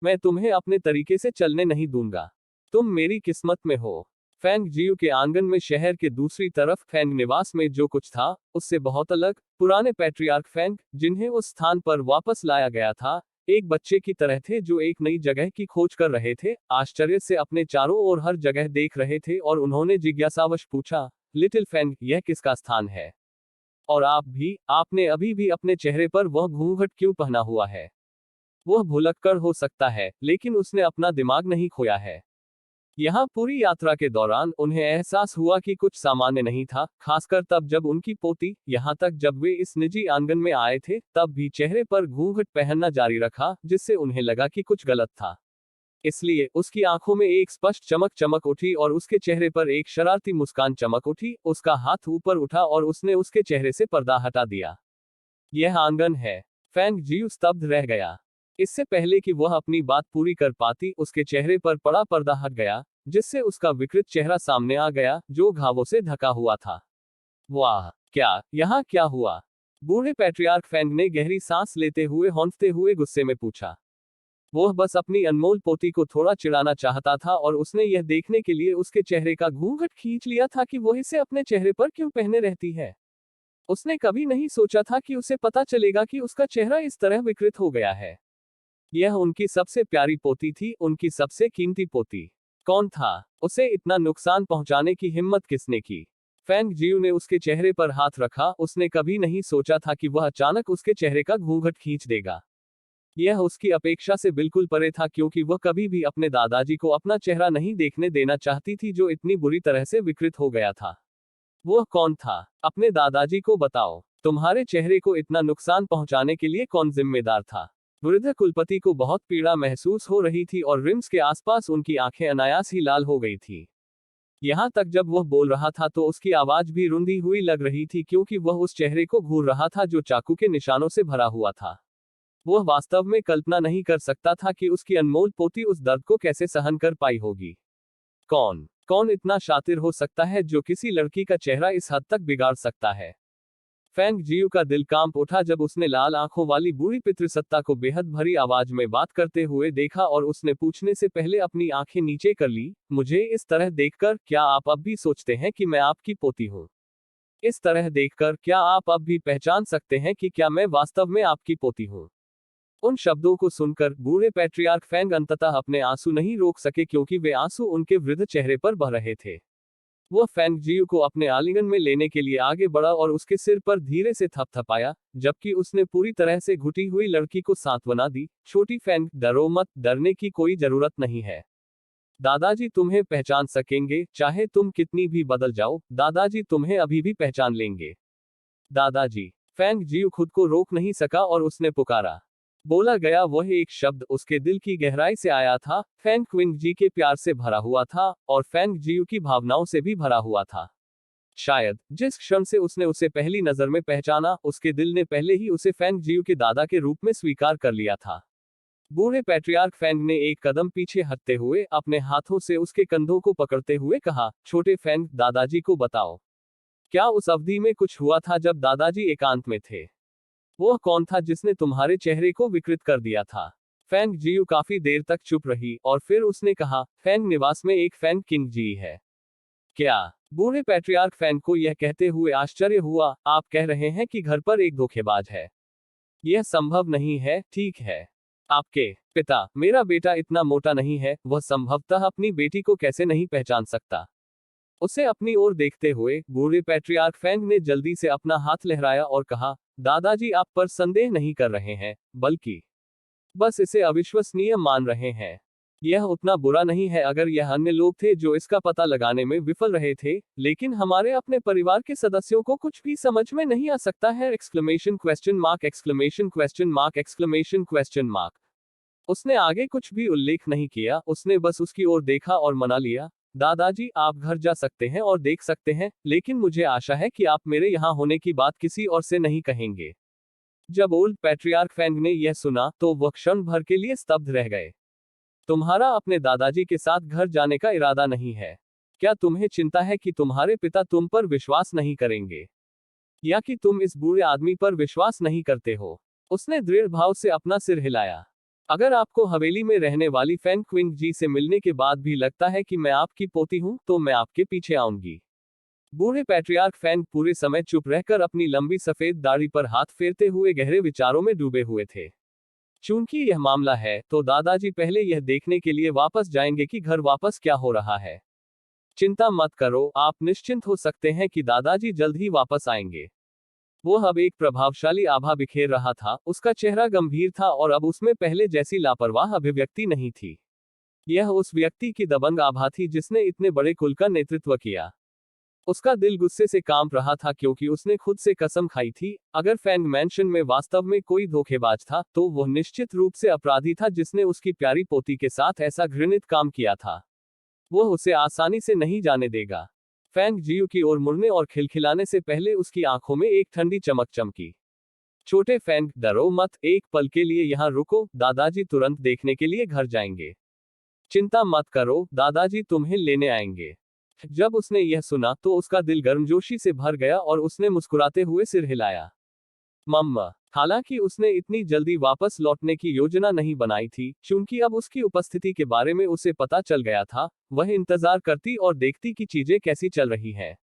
मैं तुम्हें अपने तरीके से चलने नहीं दूंगा। तुम मेरी किस्मत में हो। फैंग जियू के आंगन में शहर के दूसरी तरफ फैंग निवास में जो कुछ था, उससे बहुत अलग। पुराने पैट्रियार्क फैंग, जिन्हें उस स्थान पर वापस लाया गया था, एक बच्चे की तरह थे जो एक नई जगह की खोज कर रहे थे। आश्चर्य से अपने चारों ओर हर जगह देख रहे थे और उन्होंने जिज्ञासावश पूछा, लिटिल फैंग, यह किसका स्थान है? और आप भी, आपने अभी भी अपने चेहरे पर वह घूंघट क्यों पहना हुआ है? वह भुलक्कड़ हो सकता है, लेकिन उसने अपना दिमाग नहीं खोया है। यहाँ पूरी यात्रा के दौरान उन्हें एहसास हुआ कि कुछ सामान्य नहीं था, खासकर तब जब उनकी पोती, यहाँ तक जब वे इस निजी आंगन में आए थे, तब भी चेहरे पर घूंघट पहनना जारी रखा, जिससे उन्हें लगा कि कुछ गलत था। इसलिए उसकी आंखों में एक स्पष्ट चमक चमक उठी और उसके चेहरे पर एक शरारती मुस्कान चमक उठी। उसका हाथ ऊपर उठा और उसने उसके चेहरे से पर्दा हटा दिया। यह आंगन है। फैंग जियू स्तब्ध रह गया। इससे पहले कि वह अपनी बात पूरी कर पाती, उसके चेहरे पर पड़ा पर्दा हट गया, जिससे उसका विकृत चेहरा सामने आ गया, जो घावों से ढका हुआ था। वाह, क्या यहाँ क्या हुआ? बूढ़े पैट्रियार्क फैंग ने गहरी सांस लेते हुए हौंकते हुए गुस्से में पूछा। वह बस अपनी अनमोल पोती को थोड़ा चिढ़ाना चाहता था और उसने यह देखने के लिए उसके चेहरे का घूंघट खींच लिया था कि वह इसे अपने चेहरे पर क्यों पहने रहती है। उसने कभी नहीं सोचा था कि उसे पता चलेगा कि उसका चेहरा इस तरह विकृत हो गया है। यह उनकी सबसे प्यारी पोती थी, उनकी सबसे कीमती पोती। कौन था? उसे इतना नुकसान पहुंचाने की हिम्मत किसने की? फैंग जियू ने उसके चेहरे पर हाथ रखा। उसने कभी नहीं सोचा था कि वह अचानक उसके चेहरे का घूंघट खींच देगा। यह उसकी अपेक्षा से बिल्कुल परे था, क्योंकि वह कभी भी अपने दादाजी को अपना चेहरा नहीं देखने देना चाहती थी, जो इतनी बुरी तरह से विकृत हो गया था। वह कौन था? अपने दादाजी को बताओ। तुम्हारे चेहरे को इतना नुकसान पहुंचाने के लिए कौन जिम्मेदार था? वृद्ध कुलपति को बहुत पीड़ा महसूस हो रही थी और रिम्स के आसपास उनकी आंखें अनायास ही लाल हो गई थी। यहाँ तक जब वह बोल रहा था तो उसकी आवाज भी रुंधी हुई लग रही थी, क्योंकि वह उस चेहरे को घूर रहा था जो चाकू के निशानों से भरा हुआ था। वह वास्तव में कल्पना नहीं कर सकता था कि उसकी अनमोल पोती उस दर्द को कैसे सहन कर पाई होगी। कौन कौन इतना शातिर हो सकता है जो किसी लड़की का चेहरा इस हद तक बिगाड़ सकता है? फैंग जियू का दिल कांप उठा जब उसने लाल आंखों वाली बूढ़ी पितृसत्ता को बेहद भरी आवाज में बात करते हुए देखा, और उसने पूछने से पहले अपनी आंखें नीचे कर ली, मुझे इस तरह देखकर क्या आप अब भी सोचते हैं कि मैं आपकी पोती हूँ? इस तरह देखकर क्या आप अब भी पहचान सकते हैं कि क्या मैं वास्तव में आपकी पोती हूँ? उन शब्दों को सुनकर बूढ़े पैट्रियार्क फैंग अंततः अपने आंसू नहीं रोक सके, क्योंकि वे आंसू उनके वृद्ध चेहरे पर बह रहे थे। वह फैंग जियू को अपने आलिंगन में लेने के लिए आगे बढ़ा और उसके सिर पर धीरे से थपथपाया, जबकि उसने पूरी तरह से घुटी हुई लड़की को सांत्वना दी, छोटी फैंग, डरो मत, डरने की कोई जरूरत नहीं है। दादाजी तुम्हें पहचान सकेंगे, चाहे तुम कितनी भी बदल जाओ, दादाजी तुम्हें अभी भी पहचान लेंगे। दादाजी। फैंग जियू खुद को रोक नहीं सका और उसने पुकारा। बोला गया वह एक शब्द उसके दिल की गहराई से आया था, फैंग क्विंग जी के प्यार से भरा हुआ था और फैंग जियू की भावनाओं से भी भरा हुआ था। शायद जिस क्षण से उसने उसे पहली नजर में पहचाना, उसके दिल ने पहले ही उसे फैंग जियू के दादा के रूप में स्वीकार कर लिया था। बूढ़े पैट्रियार्क फैंग ने एक कदम पीछे हटते हुए अपने हाथों से उसके कंधों को पकड़ते हुए कहा, छोटे फैंग, दादाजी को बताओ, क्या उस अवधि में कुछ हुआ था जब दादाजी एकांत में थे? वह कौन था जिसने तुम्हारे चेहरे को विकृत कर दिया था? फैंग जियू काफी देर तक चुप रही और फिर उसने कहा, फैंग निवास में एक फैंग किंग जी है। क्या? बूढ़े पैट्रियार्क फैंग को यह कहते हुए आश्चर्य हुआ, आप कह रहे हैं कि घर पर एक धोखेबाज है? यह संभव नहीं है। ठीक है, आपके पिता, मेरा बेटा इतना मोटा नहीं है, वह संभवतः अपनी बेटी को कैसे नहीं पहचान सकता? उसे अपनी ओर देखते हुए बूढ़े पैट्रियार्क फैंग ने जल्दी से अपना हाथ लहराया और कहा, दादाजी आप पर संदेह नहीं कर रहे हैं, बल्कि बस इसे अविश्वसनीय मान रहे हैं। यह उतना बुरा नहीं है अगर यह अन्य लोग थे जो इसका पता लगाने में विफल रहे थे, लेकिन हमारे अपने परिवार के सदस्यों को कुछ भी समझ में नहीं आ सकता है! Exclamation question mark, exclamation question mark, exclamation question mark. उसने आगे कुछ भी उल्लेख नहीं किया, उसने बस उसकी ओर देखा और मना लिया, दादाजी आप घर जा सकते हैं और देख सकते हैं, लेकिन मुझे आशा है कि आप मेरे यहाँ होने की बात किसी और से नहीं कहेंगे। जब ओल्ड पैट्रियार्क फैंग ने यह सुना तो वह क्षण भर के लिए स्तब्ध रह गए। तुम्हारा अपने दादाजी के साथ घर जाने का इरादा नहीं है? क्या तुम्हें चिंता है कि तुम्हारे पिता तुम पर विश्वास नहीं करेंगे, या कि तुम इस बुरे आदमी पर विश्वास नहीं करते हो? उसने दृढ़ भाव से अपना सिर हिलाया। अगर आपको हवेली में रहने वाली फैंग क्विंग जी से मिलने के बाद भी लगता है कि मैं आपकी पोती हूं, तो मैं आपके पीछे आऊंगी। बूढ़े पैट्रियार्क फैंग पूरे समय चुप रहकर अपनी लंबी सफेद दाढ़ी पर हाथ फेरते हुए गहरे विचारों में डूबे हुए थे। चूंकि यह मामला है, तो दादाजी पहले यह देखने के लिए वापस जाएंगे कि घर वापस क्या हो रहा है। चिंता मत करो, आप निश्चिंत हो सकते हैं कि दादाजी जल्द ही वापस आएंगे। वो अब एक प्रभावशाली आभा बिखेर रहा था, उसका चेहरा गंभीर था और अब उसमें पहले जैसी लापरवाह अभिव्यक्ति नहीं थी। यह उस व्यक्ति की दबंग आभा थी जिसने इतने बड़े कुल का नेतृत्व किया। उसका दिल गुस्से से कांप रहा था क्योंकि उसने खुद से कसम खाई थी, अगर फैंग मैंशन में वास्तव में कोई धोखेबाज था, तो वह निश्चित रूप से अपराधी था जिसने उसकी प्यारी पोती के साथ ऐसा घृणित काम किया था। वह उसे आसानी से नहीं जाने देगा। फैंग जियू की ओर मुड़ने और खिलखिलाने से पहले उसकी आंखों में एक ठंडी चमक चमकी। छोटे फैंग, डरो मत, एक पल के लिए यहाँ रुको, दादाजी तुरंत देखने के लिए घर जाएंगे। चिंता मत करो, दादाजी तुम्हें लेने आएंगे। जब उसने यह सुना तो उसका दिल गर्मजोशी से भर गया और उसने मुस्कुराते हुए सिर हिलाया। मम्मा। हालांकि उसने इतनी जल्दी वापस लौटने की योजना नहीं बनाई थी, क्योंकि अब उसकी उपस्थिति के बारे में उसे पता चल गया था। वह इंतजार करती और देखती कि चीजें कैसी चल रही हैं।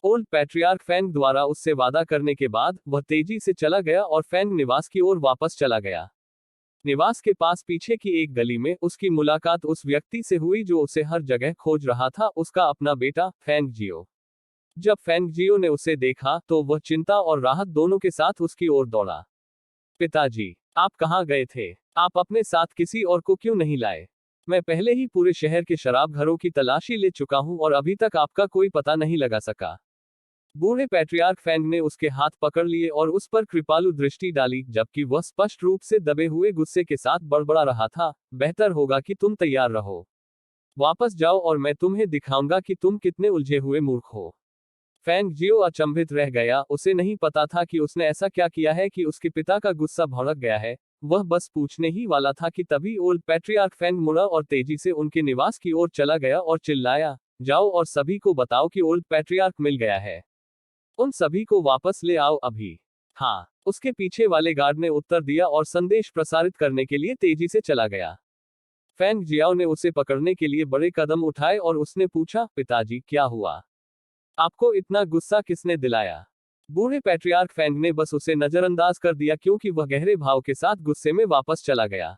ओल्ड पैट्रियार्क फैंग द्वारा उससे वादा करने के बाद वह तेजी से चला गया और फैंग निवास की ओर वापस चला गया। निवास के पास पीछे की एक गली में उसकी मुलाकात उस व्यक्ति से हुई जो उसे हर जगह खोज रहा था, उसका अपना बेटा फैंग जियो। जब फैंग जियो ने उसे देखा तो वह चिंता और राहत दोनों के साथ उसकी ओर दौड़ा। पिताजी, आप कहाँ गए थे? आप अपने साथ किसी और को क्यों नहीं लाए? मैं पहले ही पूरे शहर के शराब घरों की तलाशी ले चुका हूँ और अभी तक आपका कोई पता नहीं लगा सका। बूढ़े पैट्रियार्क फैंग ने उसके हाथ पकड़ लिए और उस पर कृपालु दृष्टि डाली, जबकि वह स्पष्ट रूप से दबे हुए गुस्से के साथ बड़बड़ा रहा था, बेहतर होगा कि तुम तैयार रहो। वापस जाओ और मैं तुम्हें दिखाऊंगा कि तुम कितने उलझे हुए मूर्ख हो। फैंग जियो अचंभित रह गया, उसे नहीं पता था कि उसने ऐसा क्या किया है कि उसके पिता का गुस्सा भड़क गया है। वह बस पूछने ही वाला था कि तभी ओल्ड पैट्रियार्क फैंग मुड़ा और तेजी से उनके निवास की ओर चला गया और चिल्लाया, जाओ और सभी को बताओ कि ओल्ड पैट्रियार्क मिल गया है। उन सभी को वापस ले आओ अभी। हाँ, उसके पीछे वाले गार्ड ने उत्तर दिया और संदेश प्रसारित करने के लिए तेजी से चला गया। फैंग जियाओ ने उसे पकड़ने के लिए बड़े कदम उठाए और उसने पूछा, पिताजी क्या हुआ? आपको इतना गुस्सा किसने दिलाया? बूढ़े पैट्रियार्क फैंग ने बस उसे नजरअंदाज कर दिया क्योंकि वह गहरे भाव के साथ गुस्से में वापस चला गया।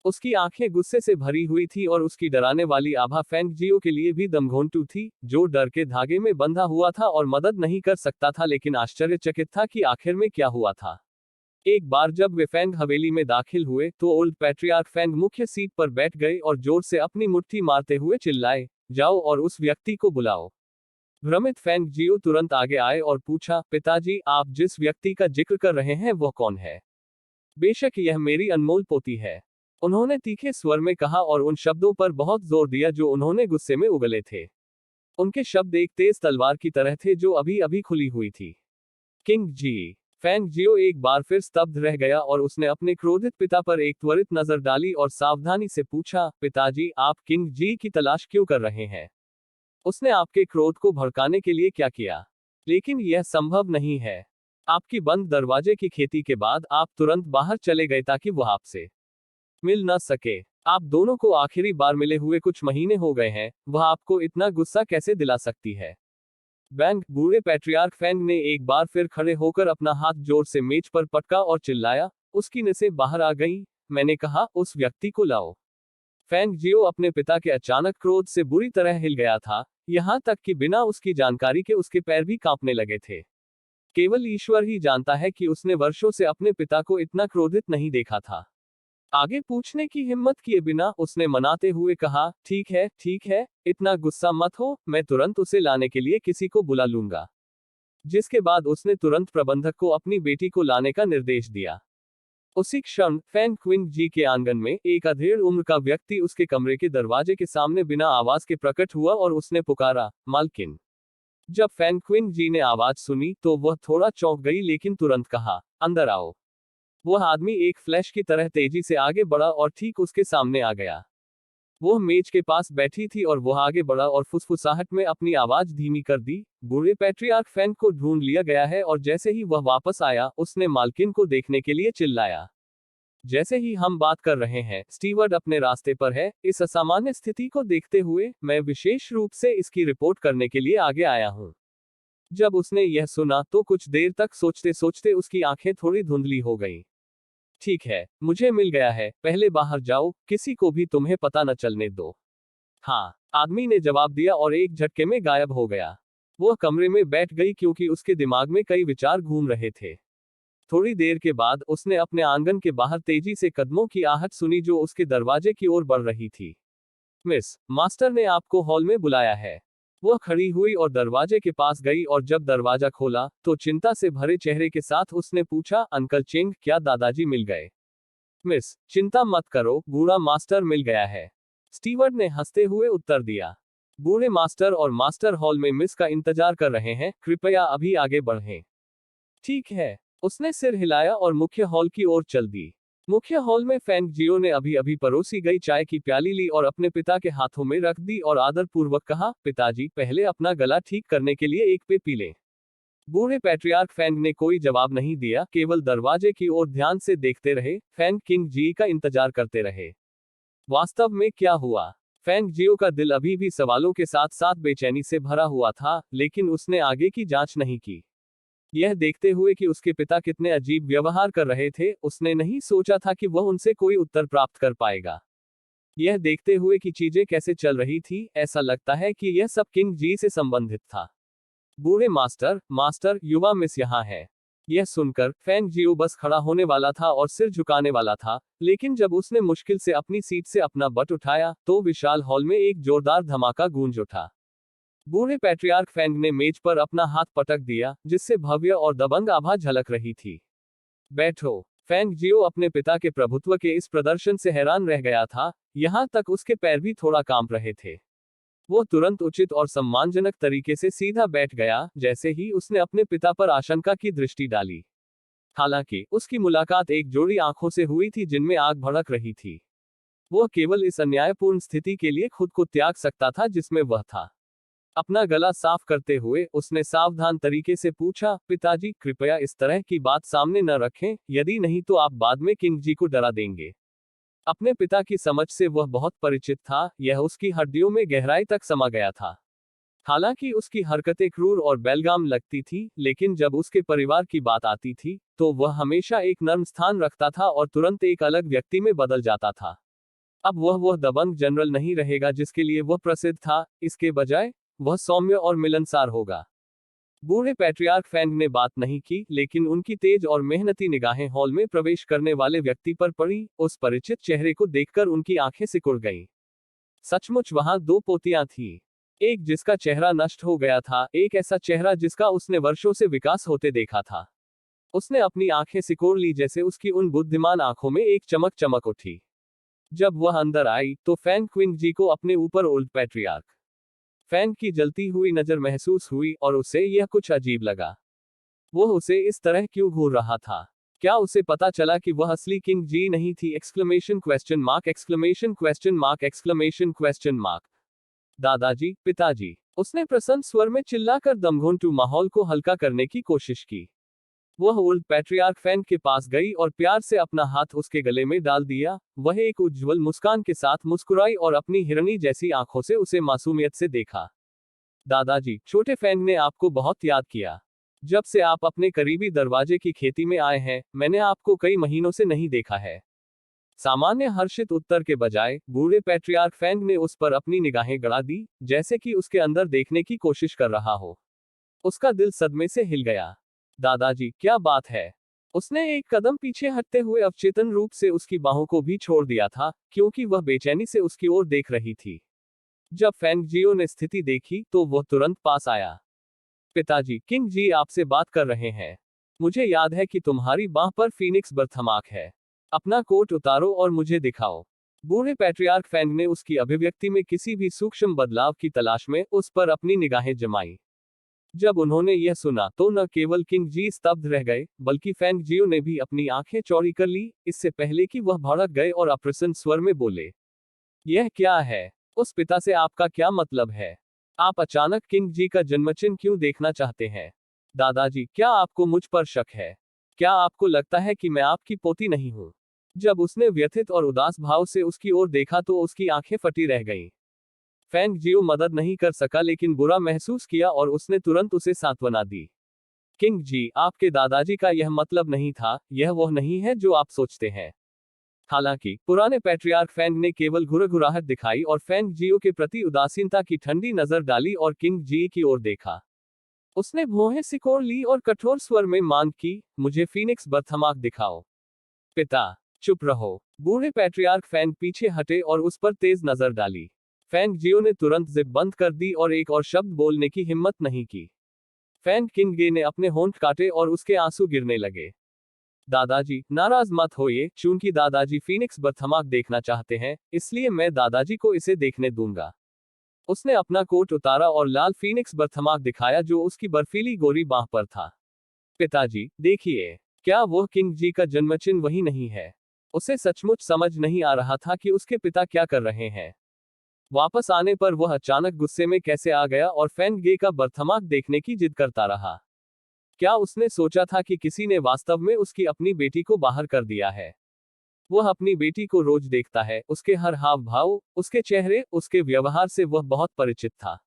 उसकी आंखें गुस्से से भरी हुई थी और उसकी डराने वाली आभा फैंग जियो के लिए भी दमघोंटू थी, जो डर के धागे में बंधा हुआ था और मदद नहीं कर सकता था, लेकिन आश्चर्यचकित था कि आखिर में क्या हुआ था। एक बार जब वे फैंग हवेली में दाखिल हुए तो ओल्ड पैट्रियार्क फैंग मुख्य सीट पर बैठ गए और जोर से अपनी मुट्ठी मारते हुए चिल्लाए, जाओ और उस व्यक्ति को बुलाओ। भ्रमित फैंग जियो तुरंत आगे आए और पूछा, पिताजी आप जिस व्यक्ति का जिक्र कर रहे हैं वह कौन है? बेशक यह मेरी अनमोल पोती है, उन्होंने तीखे स्वर में कहा और उन शब्दों पर बहुत जोर दिया जो उन्होंने गुस्से में उगले थे। उनके शब्द एक तेज तलवार की तरह थे जो अभी अभी खुली हुई थी। किंग जी। फैंग जियो एक बार फिर स्तब्ध रह गया और उसने अपने क्रोधित पिता पर एक त्वरित नजर डाली और सावधानी से पूछा, पिताजी आप किंग जी की तलाश क्यों कर रहे हैं? उसने आपके क्रोध को भड़काने के लिए क्या किया? लेकिन यह संभव नहीं है। आपकी बंद दरवाजे की खेती के बाद आप तुरंत बाहर चले गए ताकि वह आपसे मिल न सके। आप दोनों को आखिरी बार मिले हुए कुछ महीने हो गए हैं, वह आपको इतना गुस्सा कैसे दिला सकती है? बैंग। बूढ़े पैट्रियार्क फैंग ने एक बार फिर खड़े होकर अपना हाथ जोर से मेज पर पटका और चिल्लाया, उसकी नसें बाहर आ गई, मैंने कहा उस व्यक्ति को लाओ। फैंग जियो अपने पिता के अचानक क्रोध से बुरी तरह हिल गया था, यहां तक कि बिना उसकी जानकारी के उसके पैर भी कांपने लगे थे। केवल ईश्वर ही जानता है कि उसने वर्षों से अपने पिता को इतना क्रोधित नहीं देखा था। आगे पूछने की हिम्मत किए बिना उसने मनाते हुए कहा, ठीक है, इतना गुस्सा मत हो, मैं तुरंत उसे लाने के लिए किसी को बुला लूंगा। जिसके बाद उसने तुरंत प्रबंधक को अपनी बेटी को लाने का निर्देश दिया। उसी क्षण फैंग क्विन जी के आंगन में एक अधेड़ उम्र का व्यक्ति उसके कमरे के दरवाजे के सामने बिना आवाज के प्रकट हुआ और उसने पुकारा, मालकिन। जब फैंग क्विन जी ने आवाज सुनी तो वह थोड़ा चौंक गई, लेकिन तुरंत कहा, अंदर आओ। वह आदमी एक फ्लैश की तरह तेजी से आगे बढ़ा और ठीक उसके सामने आ गया। वह मेज के पास बैठी थी और वह आगे बढ़ा और फुसफुसाहट में अपनी आवाज धीमी कर दी, बूढ़े पैट्रियार्क फैंग को ढूंढ लिया गया है। और जैसे ही वह वापस आया, उसने मालकिन को देखने के लिए चिल्लाया। जैसे ही हम बात कर रहे हैं, स्टीवर्ड अपने रास्ते पर है। इस असामान्य स्थिति को देखते हुए मैं विशेष रूप से इसकी रिपोर्ट करने के लिए आगे आया हूं। जब उसने यह सुना तो कुछ देर तक सोचते सोचते उसकी आंखें थोड़ी धुंधली हो गईं। ठीक है, मुझे मिल गया है, पहले बाहर जाओ, किसी को भी तुम्हें पता न चलने दो। हाँ, आदमी ने जवाब दिया और एक झटके में गायब हो गया। वह कमरे में बैठ गई क्योंकि उसके दिमाग में कई विचार घूम रहे थे। थोड़ी देर के बाद उसने अपने आंगन के बाहर तेजी से कदमों की आहट सुनी जो उसके दरवाजे की ओर बढ़ रही थी। मिस, मास्टर ने आपको हॉल में बुलाया है। वह खड़ी हुई और दरवाजे के पास गई और जब दरवाजा खोला तो चिंता से भरे चेहरे के साथ उसने पूछा, अंकल चेंग, क्या दादाजी मिल गए? मिस, चिंता मत करो, बूढ़ा मास्टर मिल गया है। स्टीवर्ड ने हंसते हुए उत्तर दिया। बूढ़े मास्टर और मास्टर हॉल में मिस का इंतजार कर रहे हैं, कृपया अभी आगे बढ़ें। ठीक है। उसने सिर हिलाया और मुख्य हॉल की ओर चल दी। मुख्य हॉल में फैंग जियो ने अभी अभी परोसी गई चाय की प्याली ली और अपने पिता के हाथों में रख दी और आदरपूर्वक कहा, पिताजी, पहले अपना गला ठीक करने के लिए एक पे पी लें। बूढ़े पैट्रियार्क फैंग ने कोई जवाब नहीं दिया, केवल दरवाजे की ओर ध्यान से देखते रहे। फैंग किंग जी का इंतजार करते रहे। वास्तव में क्या हुआ? फैंग जियो का दिल अभी भी सवालों के साथ साथ बेचैनी से भरा हुआ था, लेकिन उसने आगे की जांच नहीं की। यह देखते हुए कि उसके पिता कितने अजीब व्यवहार कर रहे थे, उसने नहीं सोचा था कि वह उनसे कोई उत्तर प्राप्त कर पाएगा। यह देखते हुए कि चीजें कैसे चल रही थी, ऐसा लगता है कि यह सब किंग जी से संबंधित था। बूढ़े मास्टर, युवा मिस यहाँ है। यह सुनकर फैंग जियो बस खड़ा होने वाला था और सिर झुकाने वाला था, लेकिन जब उसने मुश्किल से अपनी सीट से अपना बट उठाया तो विशाल हॉल में एक जोरदार धमाका गूंज उठा। बूढ़े पैट्रियार्क फैंग ने मेज पर अपना हाथ पटक दिया, जिससे भव्य और दबंग आभा झलक रही थी। बैठो। फैंग जियो अपने पिता के प्रभुत्व के इस प्रदर्शन से हैरान रह गया था, यहां तक उसके पैर भी थोड़ा कांप रहे थे। वो तुरंत उचित और सम्मानजनक तरीके से सीधा बैठ गया, जैसे ही उसने अपने पिता पर आशंका की दृष्टि डाली। हालांकि उसकी मुलाकात एक जोड़ी आंखों से हुई थी जिनमें आग भड़क रही थी। वह केवल इस अन्यायपूर्ण स्थिति के लिए खुद को त्याग सकता था जिसमें वह था। अपना गला साफ करते हुए उसने सावधान तरीके से पूछा, पिताजी, कृपया इस तरह की बात सामने न रखें, यदि नहीं तो आप बाद में किंग जी को डरा देंगे। अपने पिता की समझ से वह बहुत परिचित था, यह उसकी हड्डियों में गहराई तक समा गया था। हालांकि उसकी हरकतें क्रूर और बेलगाम लगती थी, लेकिन जब उसके परिवार की बात आती थी तो वह हमेशा एक नर्म स्थान रखता था और तुरंत एक अलग व्यक्ति में बदल जाता था। अब वह दबंग जनरल नहीं रहेगा जिसके लिए वह प्रसिद्ध था, इसके बजाय वह सौम्य और मिलनसार होगा। बूढ़े पैट्रियार्क फैंग ने बात नहीं की, लेकिन उनकी तेज और मेहनती निगाहें हॉल में प्रवेश करने वाले व्यक्ति पर पड़ी। उस परिचित चेहरे को देखकर उनकी आंखें सिकुड़ गईं। सचमुच वहां दो पोतियां थीं। एक जिसका चेहरा नष्ट हो गया था, एक ऐसा चेहरा जिसका उसने वर्षों से विकास होते देखा था। उसने अपनी आंखें सिकोड़ ली, जैसे उसकी उन बुद्धिमान आंखों में एक चमक चमक उठी। जब वह अंदर आई तो फैंग क्विंग जी को अपने ऊपर ओल्ड पैट्रियार्क फैंग की जलती हुई नजर महसूस हुई और उसे यह कुछ अजीब लगा। वह उसे इस तरह क्यों घूर रहा था? क्या उसे पता चला कि वह असली किंग जी नहीं थी? Exclamation question mark exclamation question mark exclamation question mark. दादाजी, पिताजी, उसने प्रसन्न स्वर में चिल्लाकर दमघोंटू माहौल को हल्का करने की कोशिश की। वह ओल्ड पैट्रियार्क फैंग के पास गई और प्यार से अपना हाथ उसके गले में डाल दिया। वह एक उज्ज्वल मुस्कान के साथ मुस्कुराई और अपनी हिरनी जैसी आंखों से उसे मासूमियत से देखा। दादाजी, छोटे फैंग ने आपको बहुत याद किया। जब से आप अपने करीबी दरवाजे की खेती में आए हैं, मैंने आपको कई महीनों से नहीं देखा है। सामान्य हर्षित उत्तर के बजाय बूढ़े पैट्रियार्क फैंग ने उस पर अपनी निगाहें गड़ा दी, जैसे कि उसके अंदर देखने की कोशिश कर रहा हो। उसका दिल सदमे से हिल गया। दादाजी, क्या बात है? उसने एक कदम पीछे हटते हुए अवचेतन रूप से उसकी बाहों को भी छोड़ दिया था, क्योंकि वह बेचैनी से उसकी ओर देख रही थी। जब फेंग जियो ने स्थिति देखी तो वह तुरंत पास आया। पिताजी, किंग जी आपसे बात कर रहे हैं। मुझे याद है कि तुम्हारी बाह पर फीनिक्स बर्थमार्क है। अपना कोट उतारो और मुझे दिखाओ। बूढ़े पैट्रियार्क फेंग ने उसकी अभिव्यक्ति में किसी भी सूक्ष्म बदलाव की तलाश में उस पर अपनी निगाहें जमाई। जब उन्होंने यह सुना तो न केवल किंग जी स्तब्ध रह गए, बल्कि फेंग जियो ने भी अपनी आंखें चौड़ी कर ली, इससे पहले कि वह भड़क गए और अप्रसन्न स्वर में बोले, यह क्या है? उस पिता से आपका क्या मतलब है? आप अचानक किंग जी का जन्मचिन्ह क्यों देखना चाहते हैं? दादाजी, क्या आपको मुझ पर शक है? क्या आपको लगता है कि मैं आपकी पोती नहीं हूं? जब उसने व्यथित और उदास भाव से उसकी ओर देखा तो उसकी आंखें फटी रह गईं। फेंग जियो मदद नहीं कर सका, लेकिन बुरा महसूस किया और उसने तुरंत उसे सांत्वना दी। किंग जी, आपके दादाजी का यह मतलब नहीं था, यह वह नहीं है जो आप सोचते हैं। हालांकि पुराने पैट्रियार्क फेंग ने केवल घुरघुराहट दिखाई और फेंग जियो के प्रति उदासीनता की ठंडी नजर डाली और किंग जी की ओर देखा। उसने भौहें सिकोड़ ली और कठोर स्वर में मांग की, मुझे फीनिक्स बर्थमार्क दिखाओ। पिता, चुप रहो। बूढ़े पैट्रियार्क फेंग पीछे हटे और उस पर तेज नजर डाली। फेंग जियो ने तुरंत जिप बंद कर दी और एक और शब्द बोलने की हिम्मत नहीं की। फेंग किंगे ने अपने होंठ काटे और उसके आंसू गिरने लगे। दादाजी, नाराज मत होइए, चूंकि दादाजी फीनिक्स बर्थमार्क देखना चाहते हैं, इसलिए मैं दादाजी को इसे देखने दूंगा। उसने अपना कोट उतारा और लाल फीनिक्स बर्थमार्क दिखाया जो उसकी बर्फीली गोरी बाह पर था। पिताजी, देखिए, क्या वह किंग जी का जन्मचिन्ह वही नहीं है? उसे सचमुच समझ नहीं आ रहा था कि उसके पिता क्या कर रहे हैं। वापस आने पर वह अचानक गुस्से में कैसे आ गया और फेंग गे का बर्थमार्क देखने की जिद करता रहा। क्या उसने सोचा था कि किसी ने वास्तव में उसकी अपनी बेटी को बाहर कर दिया है? वह अपनी बेटी को रोज देखता है, उसके हर हाव भाव, उसके चेहरे, उसके व्यवहार से वह बहुत परिचित था।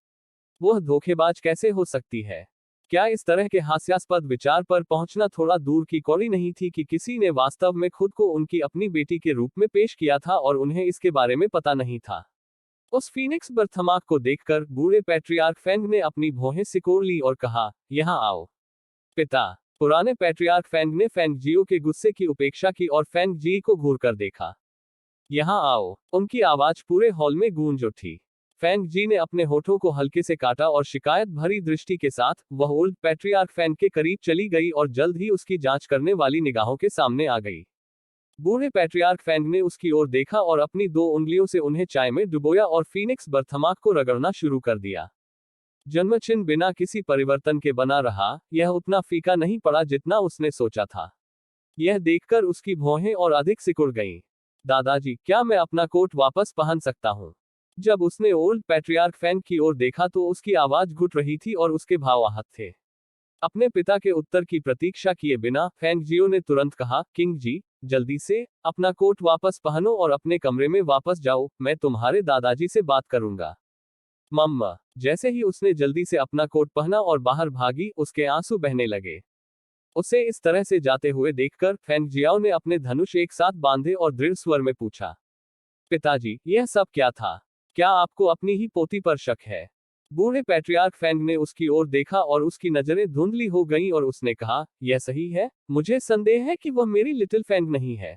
वह धोखेबाज कैसे हो सकती है? क्या इस तरह के हास्यास्पद विचार पर पहुंचना थोड़ा दूर की कौड़ी नहीं थी कि किसी ने वास्तव में खुद को उनकी अपनी बेटी के रूप में पेश किया था और उन्हें इसके बारे में पता नहीं था? उस फीनिक्स बर्थमार्क को देखकर बूढ़े पैट्रियार्क फेंग ने अपनी भौहें सिकोड़ ली और कहा, यहां आओ। पिता, पुराने पैट्रियार्क फेंग ने फेंग जियो के गुस्से की उपेक्षा की और फेंग जी को घूर कर देखा। यहां आओ। उनकी आवाज पूरे हॉल में गूंज उठी। फेंग जी ने अपने होठों को हल्के से काटा और शिकायत भरी दृष्टि के साथ वह ओल्ड पैट्रियार्क फेंग के करीब चली गई और जल्द ही उसकी जांच करने वाली निगाहों के सामने आ गई। बूढ़े पैट्रियार्क फेंग ने उसकी ओर देखा और अपनी 2 उंगलियों से उन्हें चाय में डुबोया और फीनिक्स बर्थमार्क को रगड़ना शुरू कर दिया। जन्मचिन्ह बिना किसी परिवर्तन के बना रहा, यह उतना फीका नहीं पड़ा जितना उसने सोचा था। यह देखकर उसकी भौहें और अधिक सिकुड़ गईं। दादाजी, क्या मैं अपना कोट वापस पहन सकता हूँ? जब उसने ओल्ड पैट्रियार्क फेंग की ओर देखा तो उसकी आवाज घुट रही थी और उसके भाव आहत थे। अपने पिता के उत्तर की प्रतीक्षा किए बिना फेंग जियो ने तुरंत कहा, किंग जी, जल्दी से अपना कोट वापस पहनो और अपने कमरे में वापस जाओ, मैं तुम्हारे दादाजी से बात करूंगा। मम्मा। जैसे ही उसने जल्दी से अपना कोट पहना और बाहर भागी, उसके आंसू बहने लगे। उसे इस तरह से जाते हुए देखकर फेंग जियाओ ने अपने धनुष एक साथ बांधे और दृढ़ स्वर में पूछा, पिताजी, यह सब क्या था? क्या आपको अपनी ही पोती पर शक है? बूढ़े पैट्रियार्क फेंग ने उसकी ओर देखा और उसकी नजरें धुंधली हो गईं और उसने कहा, यह सही है, मुझे संदेह है कि वह मेरी लिटिल फेंग नहीं है।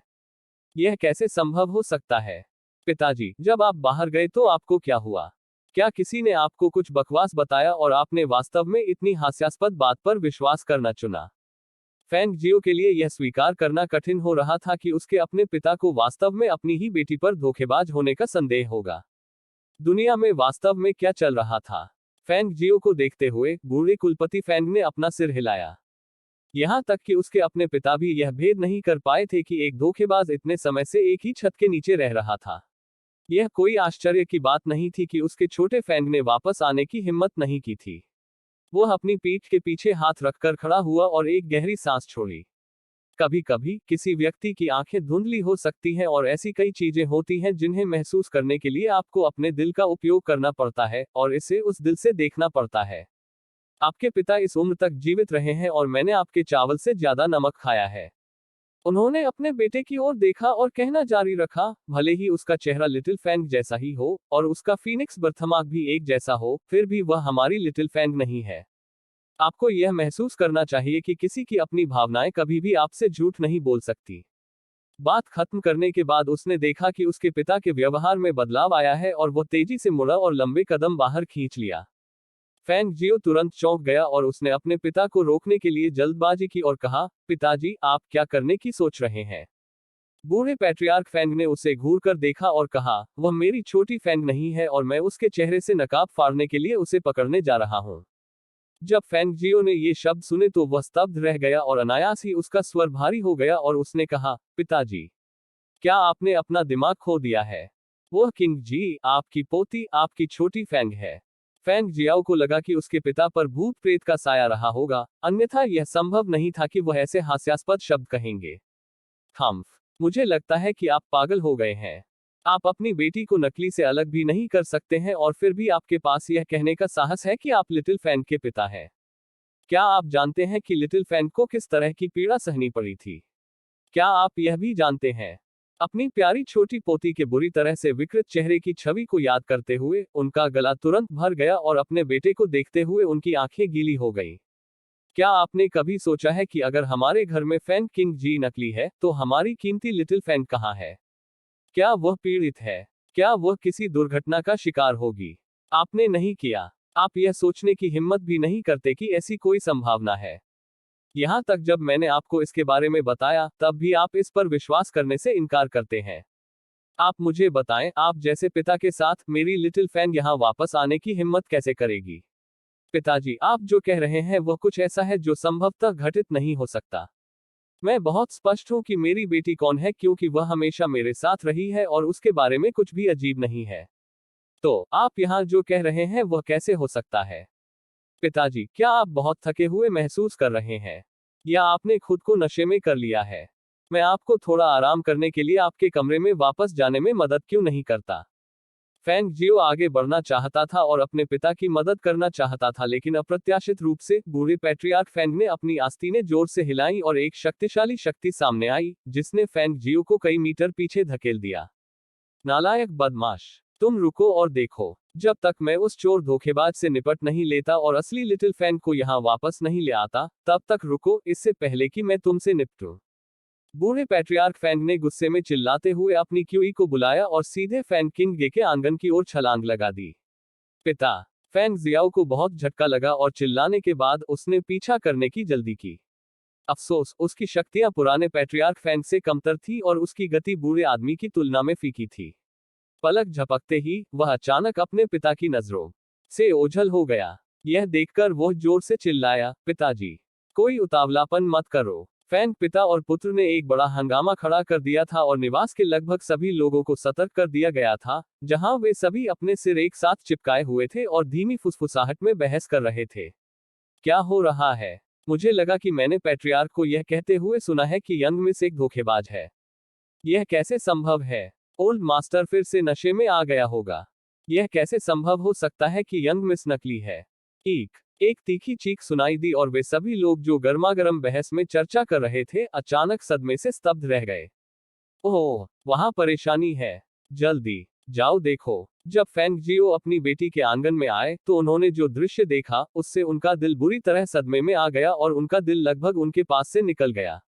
यह कैसे संभव हो सकता है? पिताजी, जब आप बाहर गए तो आपको क्या हुआ? क्या किसी ने आपको कुछ बकवास बताया और आपने वास्तव में इतनी हास्यास्पद बात पर विश्वास करना चुना? फेंग जियो के लिए यह स्वीकार करना कठिन हो रहा था कि उसके अपने पिता को वास्तव में अपनी ही बेटी पर धोखेबाज होने का संदेह होगा। दुनिया में वास्तव में क्या चल रहा था? फेंग जियो को देखते हुए बूढ़े कुलपति फेंग ने अपना सिर हिलाया। यहां तक कि उसके अपने पिता भी यह भेद नहीं कर पाए थे कि एक धोखेबाज इतने समय से एक ही छत के नीचे रह रहा था। यह कोई आश्चर्य की बात नहीं थी कि उसके छोटे फेंग ने वापस आने की हिम्मत नहीं की थी। वह अपनी पीठ के पीछे हाथ रखकर खड़ा हुआ और एक गहरी सांस छोड़ी। कभी कभी किसी व्यक्ति की आंखें धुंधली हो सकती हैं और ऐसी कई चीजें होती हैं जिन्हें महसूस करने के लिए आपको अपने दिल का उपयोग करना पड़ता है और इसे उस दिल से देखना पड़ता है। आपके पिता इस उम्र तक जीवित रहे हैं और मैंने आपके चावल से ज्यादा नमक खाया है। उन्होंने अपने बेटे की ओर देखा और कहना जारी रखा, भले ही उसका चेहरा लिटिल फेंग जैसा ही हो और उसका फीनिक्स बर्थमार्क भी एक जैसा हो, फिर भी वह हमारी लिटिल फेंग नहीं है। आपको यह महसूस करना चाहिए कि किसी की अपनी भावनाएं कभी भी आपसे झूठ नहीं बोल सकती। बात खत्म करने के बाद उसने देखा कि उसके पिता के व्यवहार में बदलाव आया है और वह तेजी से मुड़ा और लंबे कदम बाहर खींच लिया। फैंग जियो तुरंत चौंक गया और उसने अपने पिता को रोकने के लिए जल्दबाजी की और कहा, पिताजी, आप क्या करने की सोच रहे हैं? बूढ़े पैट्रियार्क फैंग ने उसे घूरकर देखा और कहा, वह मेरी छोटी फैंग नहीं है और मैं उसके चेहरे से नकाब फाड़ने के लिए उसे पकड़ने जा रहा हूं। जब फैंग जियो ने ये शब्द सुने तो वह स्तब्ध रह गया और अनायास ही उसका स्वर भारी हो गया और उसने कहा, पिताजी, क्या आपने अपना दिमाग खो दिया है? वह किंग जी, आपकी पोती, आपकी छोटी फैंग है। फैंग जियाओ को लगा कि उसके पिता पर भूत प्रेत का साया रहा होगा, अन्यथा यह संभव नहीं था कि वह ऐसे हास्यास्पद शब्द कहेंगे। थम्फ, मुझे लगता है कि आप पागल हो गए हैं। आप अपनी बेटी को नकली से अलग भी नहीं कर सकते हैं और फिर भी आपके पास यह कहने का साहस है कि आप लिटिल फैंग के पिता हैं। क्या आप जानते हैं कि लिटिल फैंग को किस तरह की पीड़ा सहनी पड़ी थी? क्या आप यह भी जानते हैं? अपनी प्यारी छोटी पोती के बुरी तरह से विकृत चेहरे की छवि को याद करते हुए उनका गला तुरंत भर गया और अपने बेटे को देखते हुए उनकी आंखें गीली हो गईं। क्या आपने कभी सोचा है कि अगर हमारे घर में फैंग किंग जी नकली है, तो हमारी कीमती लिटिल फैंग कहाँ है? क्या वह पीड़ित है? क्या वह किसी दुर्घटना का शिकार होगी? आपने नहीं किया। आप यह सोचने की हिम्मत भी नहीं करते कि ऐसी कोई संभावना है। यहाँ तक जब मैंने आपको इसके बारे में बताया, तब भी आप इस पर विश्वास करने से इनकार करते हैं। आप मुझे बताएं, आप जैसे पिता के साथ मेरी लिटिल फैंग यहाँ वापस आने की हिम्मत कैसे करेगी? पिताजी, आप जो कह रहे हैं वह कुछ ऐसा है जो संभवतः घटित नहीं हो सकता। मैं बहुत स्पष्ट हूं कि मेरी बेटी कौन है क्योंकि वह हमेशा मेरे साथ रही है और उसके बारे में कुछ भी अजीब नहीं है। तो आप यहाँ जो कह रहे हैं वह कैसे हो सकता है? पिताजी, क्या आप बहुत थके हुए महसूस कर रहे हैं? या आपने खुद को नशे में कर लिया है? मैं आपको थोड़ा आराम करने के लिए आपके कमरे में वापस जाने में मदद क्यों नहीं करता? फैंग जियो आगे बढ़ना चाहता था और अपने पिता की मदद करना चाहता था, लेकिन अप्रत्याशित रूप से बूढ़े पैट्रियार्क फैंग ने अपनी आस्तीनें जोर से हिलाई और एक शक्तिशाली शक्ति सामने आई, जिसने फैंग जियो को कई मीटर पीछे धकेल दिया। नालायक बदमाश, तुम रुको और देखो। जब तक मैं उस चोर धोखेबाज से निपट नहीं लेता और असली लिटिल फैंग को यहाँ वापस नहीं ले आता, तब तक रुको, इससे पहले कि मैं तुमसे निपटूं। बूढ़े पैट्रियार्क फैंग ने गुस्से में चिल्लाते हुए अपनी क्यूई को बुलाया और सीधे फैंग किंग गे के आंगन की ओर छलांग लगा दी। पिता, फैंग जियाओ को बहुत झटका लगा और चिल्लाने के बाद उसने पीछा करने की जल्दी की। अफसोस, उसकी शक्तियां पुराने पैट्रियार्क फैंग से कमतर थी और उसकी गति बूढ़े आदमी की तुलना में फीकी थी। पलक झपकते ही वह अचानक अपने पिता की नजरों से ओझल हो गया। यह देखकर वह जोर से चिल्लाया, पिताजी, कोई उतावलापन मत करो। फैंग पिता और पुत्र ने एक बड़ा हंगामा खड़ा कर दिया था और निवास के लगभग सभी लोगों को सतर्क कर दिया गया था, जहां वे सभी अपने सिर एक साथ चिपकाए हुए थे और धीमी फुसफुसाहट में बहस कर रहे थे। क्या हो रहा है? मुझे लगा कि मैंने पैट्रियार्क को यह कहते हुए सुना है कि यंग मिस एक धोखेबाज है। यह कैसे संभव है? ओल्ड मास्टर फिर से नशे में आ गया होगा। यह कैसे संभव हो सकता है कि यंग मिस नकली है? एक तीखी चीख सुनाई दी और वे सभी लोग जो गर्मागर्म बहस में चर्चा कर रहे थे, अचानक सदमे से स्तब्ध रह गए। ओह, वहां परेशानी है। जल्दी जाओ देखो। जब फैंग जियो अपनी बेटी के आंगन में आए, तो उन्होंने जो दृश्य देखा, उससे उनका दिल बुरी तरह सदमे में आ गया और उनका दिल लगभग उनके पास से निकल गया।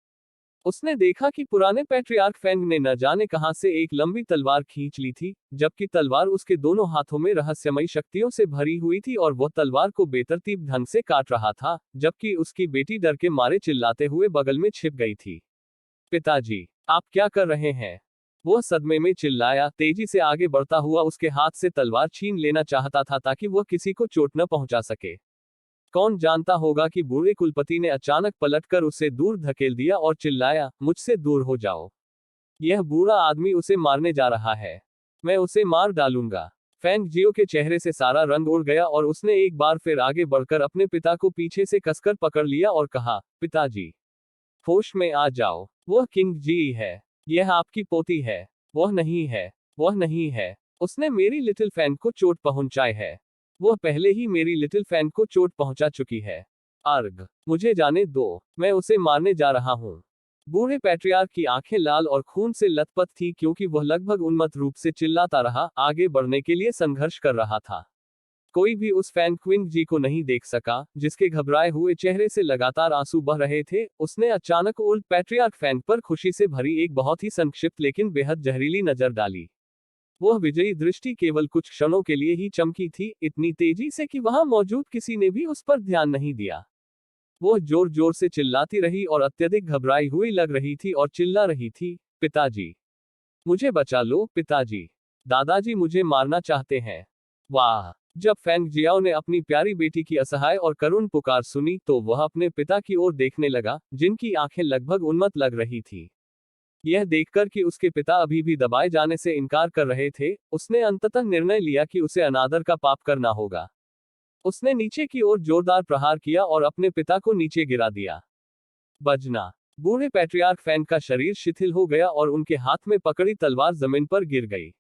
उसने देखा कि पुराने पैट्रियार्क फैंग ने न जाने कहां से एक लंबी तलवार खींच ली थी, जबकि तलवार उसके दोनों हाथों में रहस्यमयी शक्तियों से भरी हुई थी और वह तलवार को बेतरतीब ढंग से काट रहा था, जबकि उसकी बेटी डर के मारे चिल्लाते हुए बगल में छिप गई थी। पिताजी, आप क्या कर रहे हैं? वह सदमे में चिल्लाया, तेजी से आगे बढ़ता हुआ उसके हाथ से तलवार छीन लेना चाहता था ताकि वह किसी को चोट न पहुंचा सके। कौन जानता होगा कि बूढ़े कुलपति ने अचानक पलटकर उसे दूर धकेल दिया और चिल्लाया, मुझसे दूर हो जाओ। यह बूढ़ा आदमी उसे मारने जा रहा है। मैं उसे मार डालूंगा। फैंग जियो के चेहरे से सारा रंग उड़ गया और उसने एक बार फिर आगे बढ़कर अपने पिता को पीछे से कसकर पकड़ लिया और कहा, पिताजी, होश में आ जाओ। वह किंग जी है। यह आपकी पोती है। वह नहीं है। वह नहीं है। उसने मेरी लिटिल फैंग को चोट पहुंचाई है। वह पहले ही मेरी लिटिल फैंग को चोट पहुंचा चुकी है। अर्ग, मुझे जाने दो। मैं उसे मारने जा रहा हूं। बूढ़े पैट्रियार्क की आंखें लाल और खून से लथपथ थी क्योंकि वह लगभग उन्मत्त रूप से चिल्लाता रहा, आगे बढ़ने के लिए संघर्ष कर रहा था। कोई भी उस फैंग क्विंग जी को नहीं देख सका, जिसके घबराए हुए चेहरे से लगातार आंसू बह रहे थे। उसने अचानक ओल्ड पैट्रियार्क फैंग पर खुशी से भरी एक बहुत ही संक्षिप्त लेकिन बेहद जहरीली नजर डाली। वह विजयी दृष्टि केवल कुछ क्षणों के लिए ही चमकी थी, इतनी तेजी से कि वहां मौजूद किसी ने भी उस पर ध्यान नहीं दिया। वह जोर जोर से चिल्लाती रही और अत्यधिक घबराई हुई लग रही थी और चिल्ला रही थी, पिताजी, मुझे बचा लो, पिताजी, दादाजी मुझे मारना चाहते हैं। वाह! जब फैंग जियाओ ने अपनी प्यारी बेटी की असहाय और करुण पुकार सुनी तो वह अपने पिता की ओर देखने लगा, जिनकी आंखें लगभग उन्मत्त लग रही थी। यह देखकर कि उसके पिता अभी भी दबाए जाने से इनकार कर रहे थे, उसने अंततः निर्णय लिया कि उसे अनादर का पाप करना होगा। उसने नीचे की ओर जोरदार प्रहार किया और अपने पिता को नीचे गिरा दिया। बजना! बूढ़े पैट्रियार्क फैंग का शरीर शिथिल हो गया और उनके हाथ में पकड़ी तलवार जमीन पर गिर गई।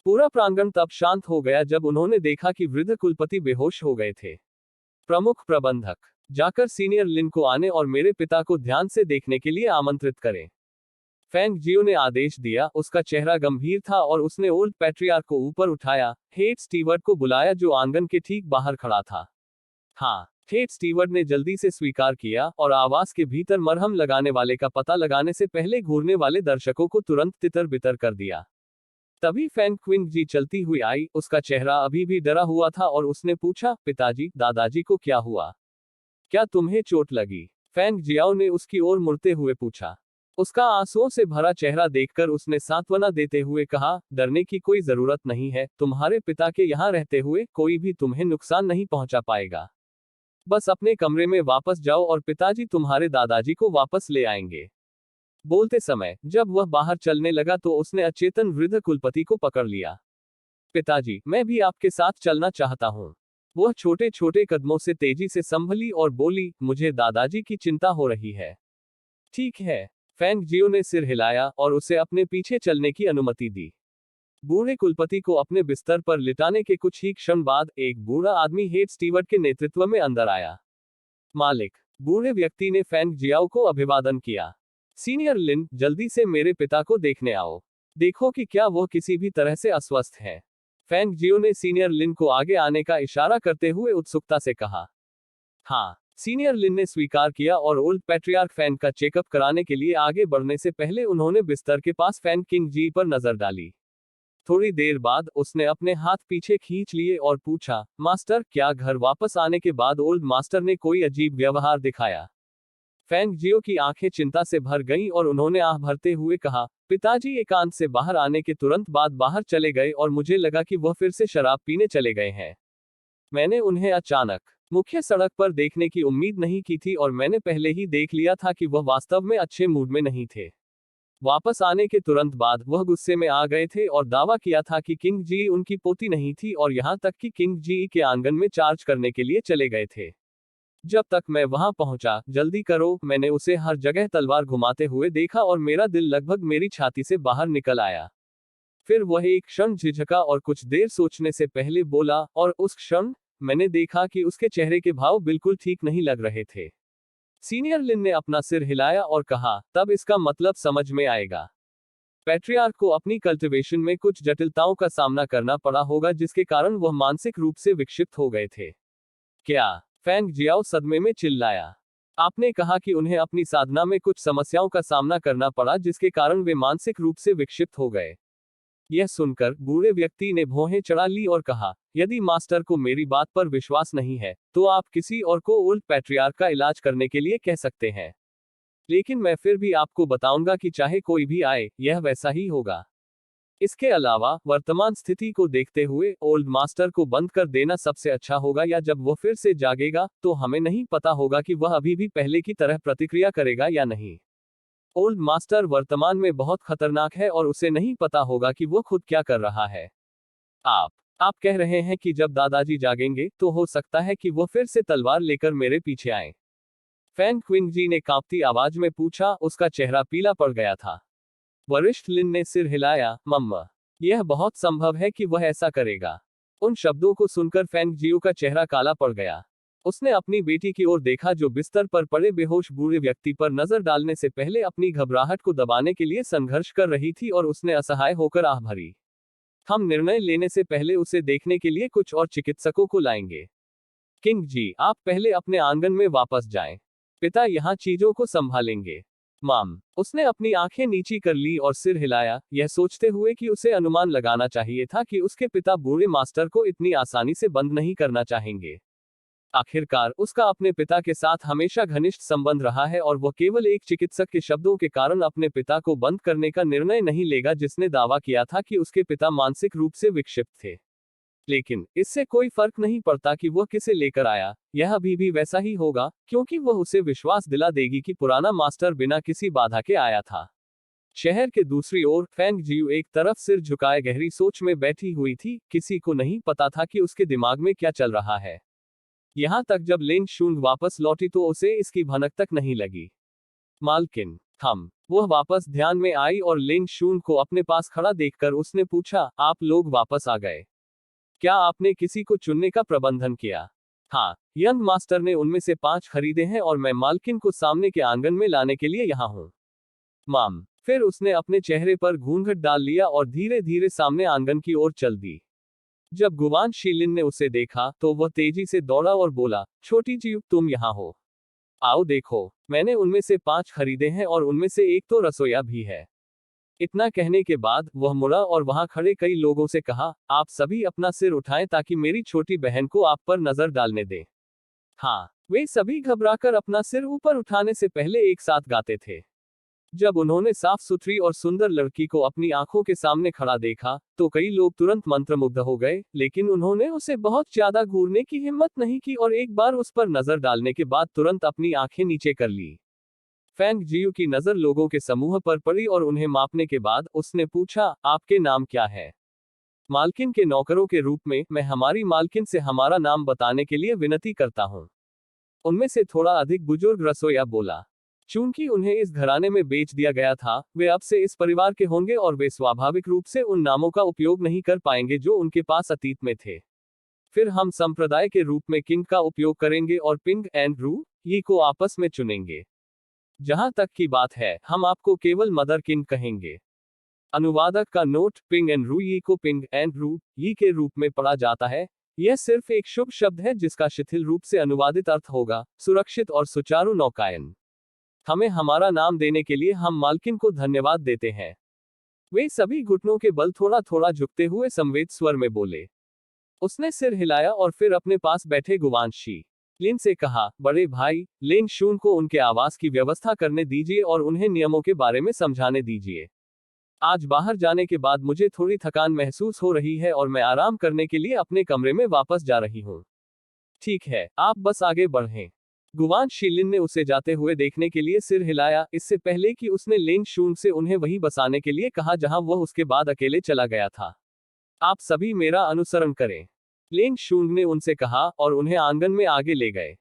पूरा प्रांगण तब शांत हो गया जब उन्होंने देखा कि वृद्ध कुलपति बेहोश हो गए थे। प्रमुख प्रबंधक, जाकर सीनियर लिन को आने और मेरे पिता को ध्यान से देखने के लिए आमंत्रित करें। फैंग जियो ने आदेश दिया। उसका चेहरा गंभीर था और उसने ओल्ड पैट्रियार्क को ऊपर उठाया, हेड स्टीवर्ड को बुलाया जो आंगन के ठीक बाहर खड़ा था। हाँ, हेड स्टीवर्ड ने जल्दी से स्वीकार किया और आवास के भीतर मरहम लगाने वाले का पता लगाने से पहले घूरने वाले दर्शकों को तुरंत तितर बितर कर दिया। तभी फैंग क्विंग जी चलती हुई आई। उसका चेहरा अभी भी डरा हुआ था और उसने पूछा, पिताजी, दादाजी को क्या हुआ? क्या तुम्हें चोट लगी? फैंग जियाओ ने उसकी ओर मुड़ते हुए पूछा। उसका आंसुओं से भरा चेहरा देखकर उसने सांत्वना देते हुए कहा, डरने की कोई जरूरत नहीं है, तुम्हारे पिता के यहाँ रहते हुए कोई भी तुम्हें नुकसान नहीं पहुंचा पाएगा। बस अपने कमरे में वापस जाओ और पिताजी तुम्हारे दादाजी को वापस ले आएंगे। बोलते समय जब वह बाहर चलने लगा तो उसने अचेतन वृद्ध कुलपति को पकड़ लिया। पिताजी, मैं भी आपके साथ चलना चाहता हूँ। वह छोटे छोटे कदमों से तेजी से संभली और बोली, मुझे दादाजी की चिंता हो रही है। ठीक है। फैंग जियो ने सिर हिलाया और उसे अपने पीछे चलने की अनुमति दी। बूढ़े कुलपति को अपने बिस्तर पर लिटाने के कुछ ही क्षण बाद एक बूढ़ा आदमी हेड स्टीवर्ड के नेतृत्व में अंदर आया। मालिक! बूढ़े व्यक्ति ने फैंग जियाओ को अभिवादन किया। सीनियर लिन, जल्दी से मेरे पिता को देखने आओ। देखो कि क्या वह किसी भी तरह से अस्वस्थ है। फैंग जियो ने सीनियर लिन को आगे आने का इशारा करते हुए उत्सुकता से कहा। हाँ, सीनियर लिन ने स्वीकार किया और ओल्ड पैट्रियार्क फैंग का चेकअप कराने के लिए आगे बढ़ने से पहले उन्होंने बिस्तर के पास फैंग किंग जी पर नजर डाली। थोड़ी देर बाद उसने अपने हाथ पीछे खींच लिए और पूछा, मास्टर, क्या घर वापस आने के बाद ओल्ड मास्टर ने कोई अजीब व्यवहार दिखाया? फैंग जियो की आंखें चिंता से भर गईं और उन्होंने आह भरते हुए कहा, पिताजी एकांत से बाहर आने के तुरंत बाद बाहर चले गए और मुझे लगा कि वह फिर से शराब पीने चले गए हैं। मैंने उन्हें अचानक मुख्य सड़क पर देखने की उम्मीद नहीं की थी और मैंने पहले ही देख लिया था कि वह वास्तव में अच्छे मूड में नहीं थे। वापस आने के तुरंत बाद वह गुस्से में आ गए थे और दावा किया था कि किंग जी उनकी पोती नहीं थी और यहां तक कि किंग जी के आंगन में चार्ज करने के लिए चले गए थे। जब तक मैं वहां पहुंचा, जल्दी करो, मैंने उसे हर जगह तलवार घुमाते हुए देखा और मेरा दिल लगभग मेरी छाती से बाहर निकल आया। फिर वह एक क्षण झिझका और कुछ देर सोचने से पहले बोला, और उस क्षण मैंने देखा कि उसके चेहरे के भाव बिल्कुल ठीक नहीं लग रहे थे। सीनियर लिन ने अपना सिर हिलाया और कहा, तब इसका मतलब समझ में आएगा। पैट्रियार्क को अपनी कल्टिवेशन में कुछ जटिलताओं का सामना करना पड़ा होगा जिसके कारण वह मानसिक रूप से विक्षिप्त हो गए थे। क्या? फैंग जियाओ सदमे में चिल्लाया। आपने कहा कि उन्हें अपनी साधना में कुछ समस्याओं का सामना करना पड़ा जिसके कारण वे मानसिक रूप से विक्षिप्त हो गए। यह सुनकर बूढ़े व्यक्ति ने भौहें चढ़ा ली और कहा, यदि मास्टर को मेरी बात पर विश्वास नहीं है, तो आप किसी और को ओल्ड पैट्रियार्क का इलाज करने के लिए कह सकते हैं। लेकिन मैं फिर भी आपको बताऊंगा कि चाहे कोई भी आए, यह वैसा ही होगा। इसके अलावा वर्तमान स्थिति को देखते हुए ओल्ड मास्टर को बंद कर देना सबसे अच्छा होगा, या जब वह फिर से जागेगा तो हमें नहीं पता होगा कि वह अभी भी पहले की तरह प्रतिक्रिया करेगा या नहीं। ओल्ड मास्टर वर्तमान में बहुत खतरनाक है और उसे नहीं पता होगा कि वो खुद क्या कर रहा है। आप कह रहे हैं कि जब दादाजी जागेंगे तो हो सकता है कि वो फिर से तलवार लेकर मेरे पीछे आए? फैंग क्विंग जी ने कांपती आवाज में पूछा। उसका चेहरा पीला पड़ गया था। वरिष्ठ लिन ने सिर हिलाया, मम्मा, यह बहुत संभव है कि वह ऐसा करेगा। उन शब्दों को सुनकर फैंग जियो का चेहरा काला पड़ गया। उसने अपनी बेटी की ओर देखा जो बिस्तर पर पड़े बेहोश बूढ़े व्यक्ति पर नजर डालने से पहले अपनी घबराहट को दबाने के लिए संघर्ष कर रही थी और उसने असहाय होकर आह भरी। हम निर्णय लेने से पहले उसे देखने के लिए कुछ और चिकित्सकों को लाएंगे। किंग जी, आप पहले अपने आंगन में वापस जाएं। पिता यहाँ चीजों को संभालेंगे। माम, उसने अपनी आंखें नीची कर ली और सिर हिलाया, यह सोचते हुए कि उसे अनुमान लगाना चाहिए था कि उसके पिता बूढ़े मास्टर को इतनी आसानी से बंद नहीं करना चाहेंगे। आखिरकार उसका अपने पिता के साथ हमेशा घनिष्ठ संबंध रहा है और वह केवल एक चिकित्सक के शब्दों के कारण अपने पिता को बंद करने का निर्णय नहीं लेगा जिसने दावा किया था कि उसके पिता मानसिक रूप से विक्षिप्त थे। लेकिन इससे कोई फर्क नहीं पड़ता कि वह किसे लेकर आया, यह अभी भी वैसा ही होगा, क्योंकि वह उसे विश्वास दिला देगी कि पुराना मास्टर बिना किसी बाधा के आया था। शहर के दूसरी ओर फेंग जियू एक तरफ सिर झुकाए गहरी सोच में बैठी हुई थी। किसी को नहीं पता था कि उसके दिमाग में क्या चल रहा है। यहां तक जब लिन शून वापस लौटी तो उसे इसकी भनक तक नहीं लगी। मालकिन, थम। वह वापस ध्यान में आई और लिन शून को अपने पास खड़ा देखकर उसने पूछा, आप लोग वापस आ गए? क्या आपने किसी को चुनने का प्रबंधन किया? हाँ, यंग मास्टर ने उनमें से 5 खरीदे हैं और मैं मालकिन को सामने के आंगन में लाने के लिए यहाँ हूँ। माम। फिर उसने अपने चेहरे पर घूंघट डाल लिया और धीरे धीरे सामने आंगन की ओर चल दी। जब गुवान शीलिन ने उसे देखा तो वह तेजी से दौड़ा और बोला, छोटी जी, तुम यहाँ हो? आओ देखो, मैंने उनमें से 5 खरीदे हैं और उनमें से एक तो रसोइया भी है। इतना कहने के बाद वह मुड़ा और वहां खड़े कई लोगों से कहा, आप सभी अपना सिर उठाएं ताकि मेरी छोटी बहन को आप पर नजर डालने दें। हाँ, वे सभी घबराकर अपना सिर ऊपर उठाने से पहले एक साथ गाते थे। जब उन्होंने साफ सुथरी और सुंदर लड़की को अपनी आंखों के सामने खड़ा देखा तो कई लोग तुरंत मंत्रमुग्ध हो गए, लेकिन उन्होंने उसे बहुत ज्यादा घूरने की हिम्मत नहीं की और एक बार उस पर नजर डालने के बाद तुरंत अपनी आंखें नीचे कर ली। फेंग जियू की नजर लोगों के समूह पर पड़ी और उन्हें मापने के बाद उसने पूछा, आपके नाम क्या है? मालकिन के नौकरों के रूप में मैं हमारी मालकिन से हमारा नाम बताने के लिए विनती करता हूँ। उनमें से थोड़ा अधिक बुजुर्ग रसोइया बोला। चूंकि उन्हें इस घराने में बेच दिया गया था, वे अब से इस परिवार के होंगे और वे स्वाभाविक रूप से उन नामों का उपयोग नहीं कर पाएंगे जो उनके पास अतीत में थे। फिर हम संप्रदाय के रूप में किंग का उपयोग करेंगे और पिंग एंड रू यी को आपस में चुनेंगे। जहां तक की बात है, हम आपको केवल मदर किंग कहेंगे। अनुवादक का नोट, पिंग एंड रू यी को पिंग एंड रू यी के रूप में पढ़ा जाता है। यह सिर्फ एक शुभ शब्द है जिसका शिथिल रूप से अनुवादित अर्थ होगा सुरक्षित और सुचारू नौकायन। हमें हमारा नाम देने के लिए हम मालकिन को धन्यवाद देते हैं। वे सभी घुटनों के बल थोड़ा थोड़ा झुकते हुए संवेद स्वर में बोले। उसने सिर हिलाया और फिर अपने पास बैठे गुवान शी लिन से कहा, बड़े भाई लिन शून को उनके आवास की व्यवस्था करने दीजिए और उन्हें नियमों के बारे में समझाने दीजिए। आज बाहर जाने के बाद मुझे थोड़ी थकान महसूस हो रही है और मैं आराम करने के लिए अपने कमरे में वापस जा रही हूँ। ठीक है, आप बस आगे बढ़ें। गुवान शीलिन ने उसे जाते हुए देखने के लिए सिर हिलाया, इससे पहले कि उसने लेन शून से उन्हें वहीं बसाने के लिए कहा जहां वह उसके बाद अकेले चला गया था। आप सभी मेरा अनुसरण करें, लेन शून ने उनसे कहा और उन्हें आंगन में आगे ले गए।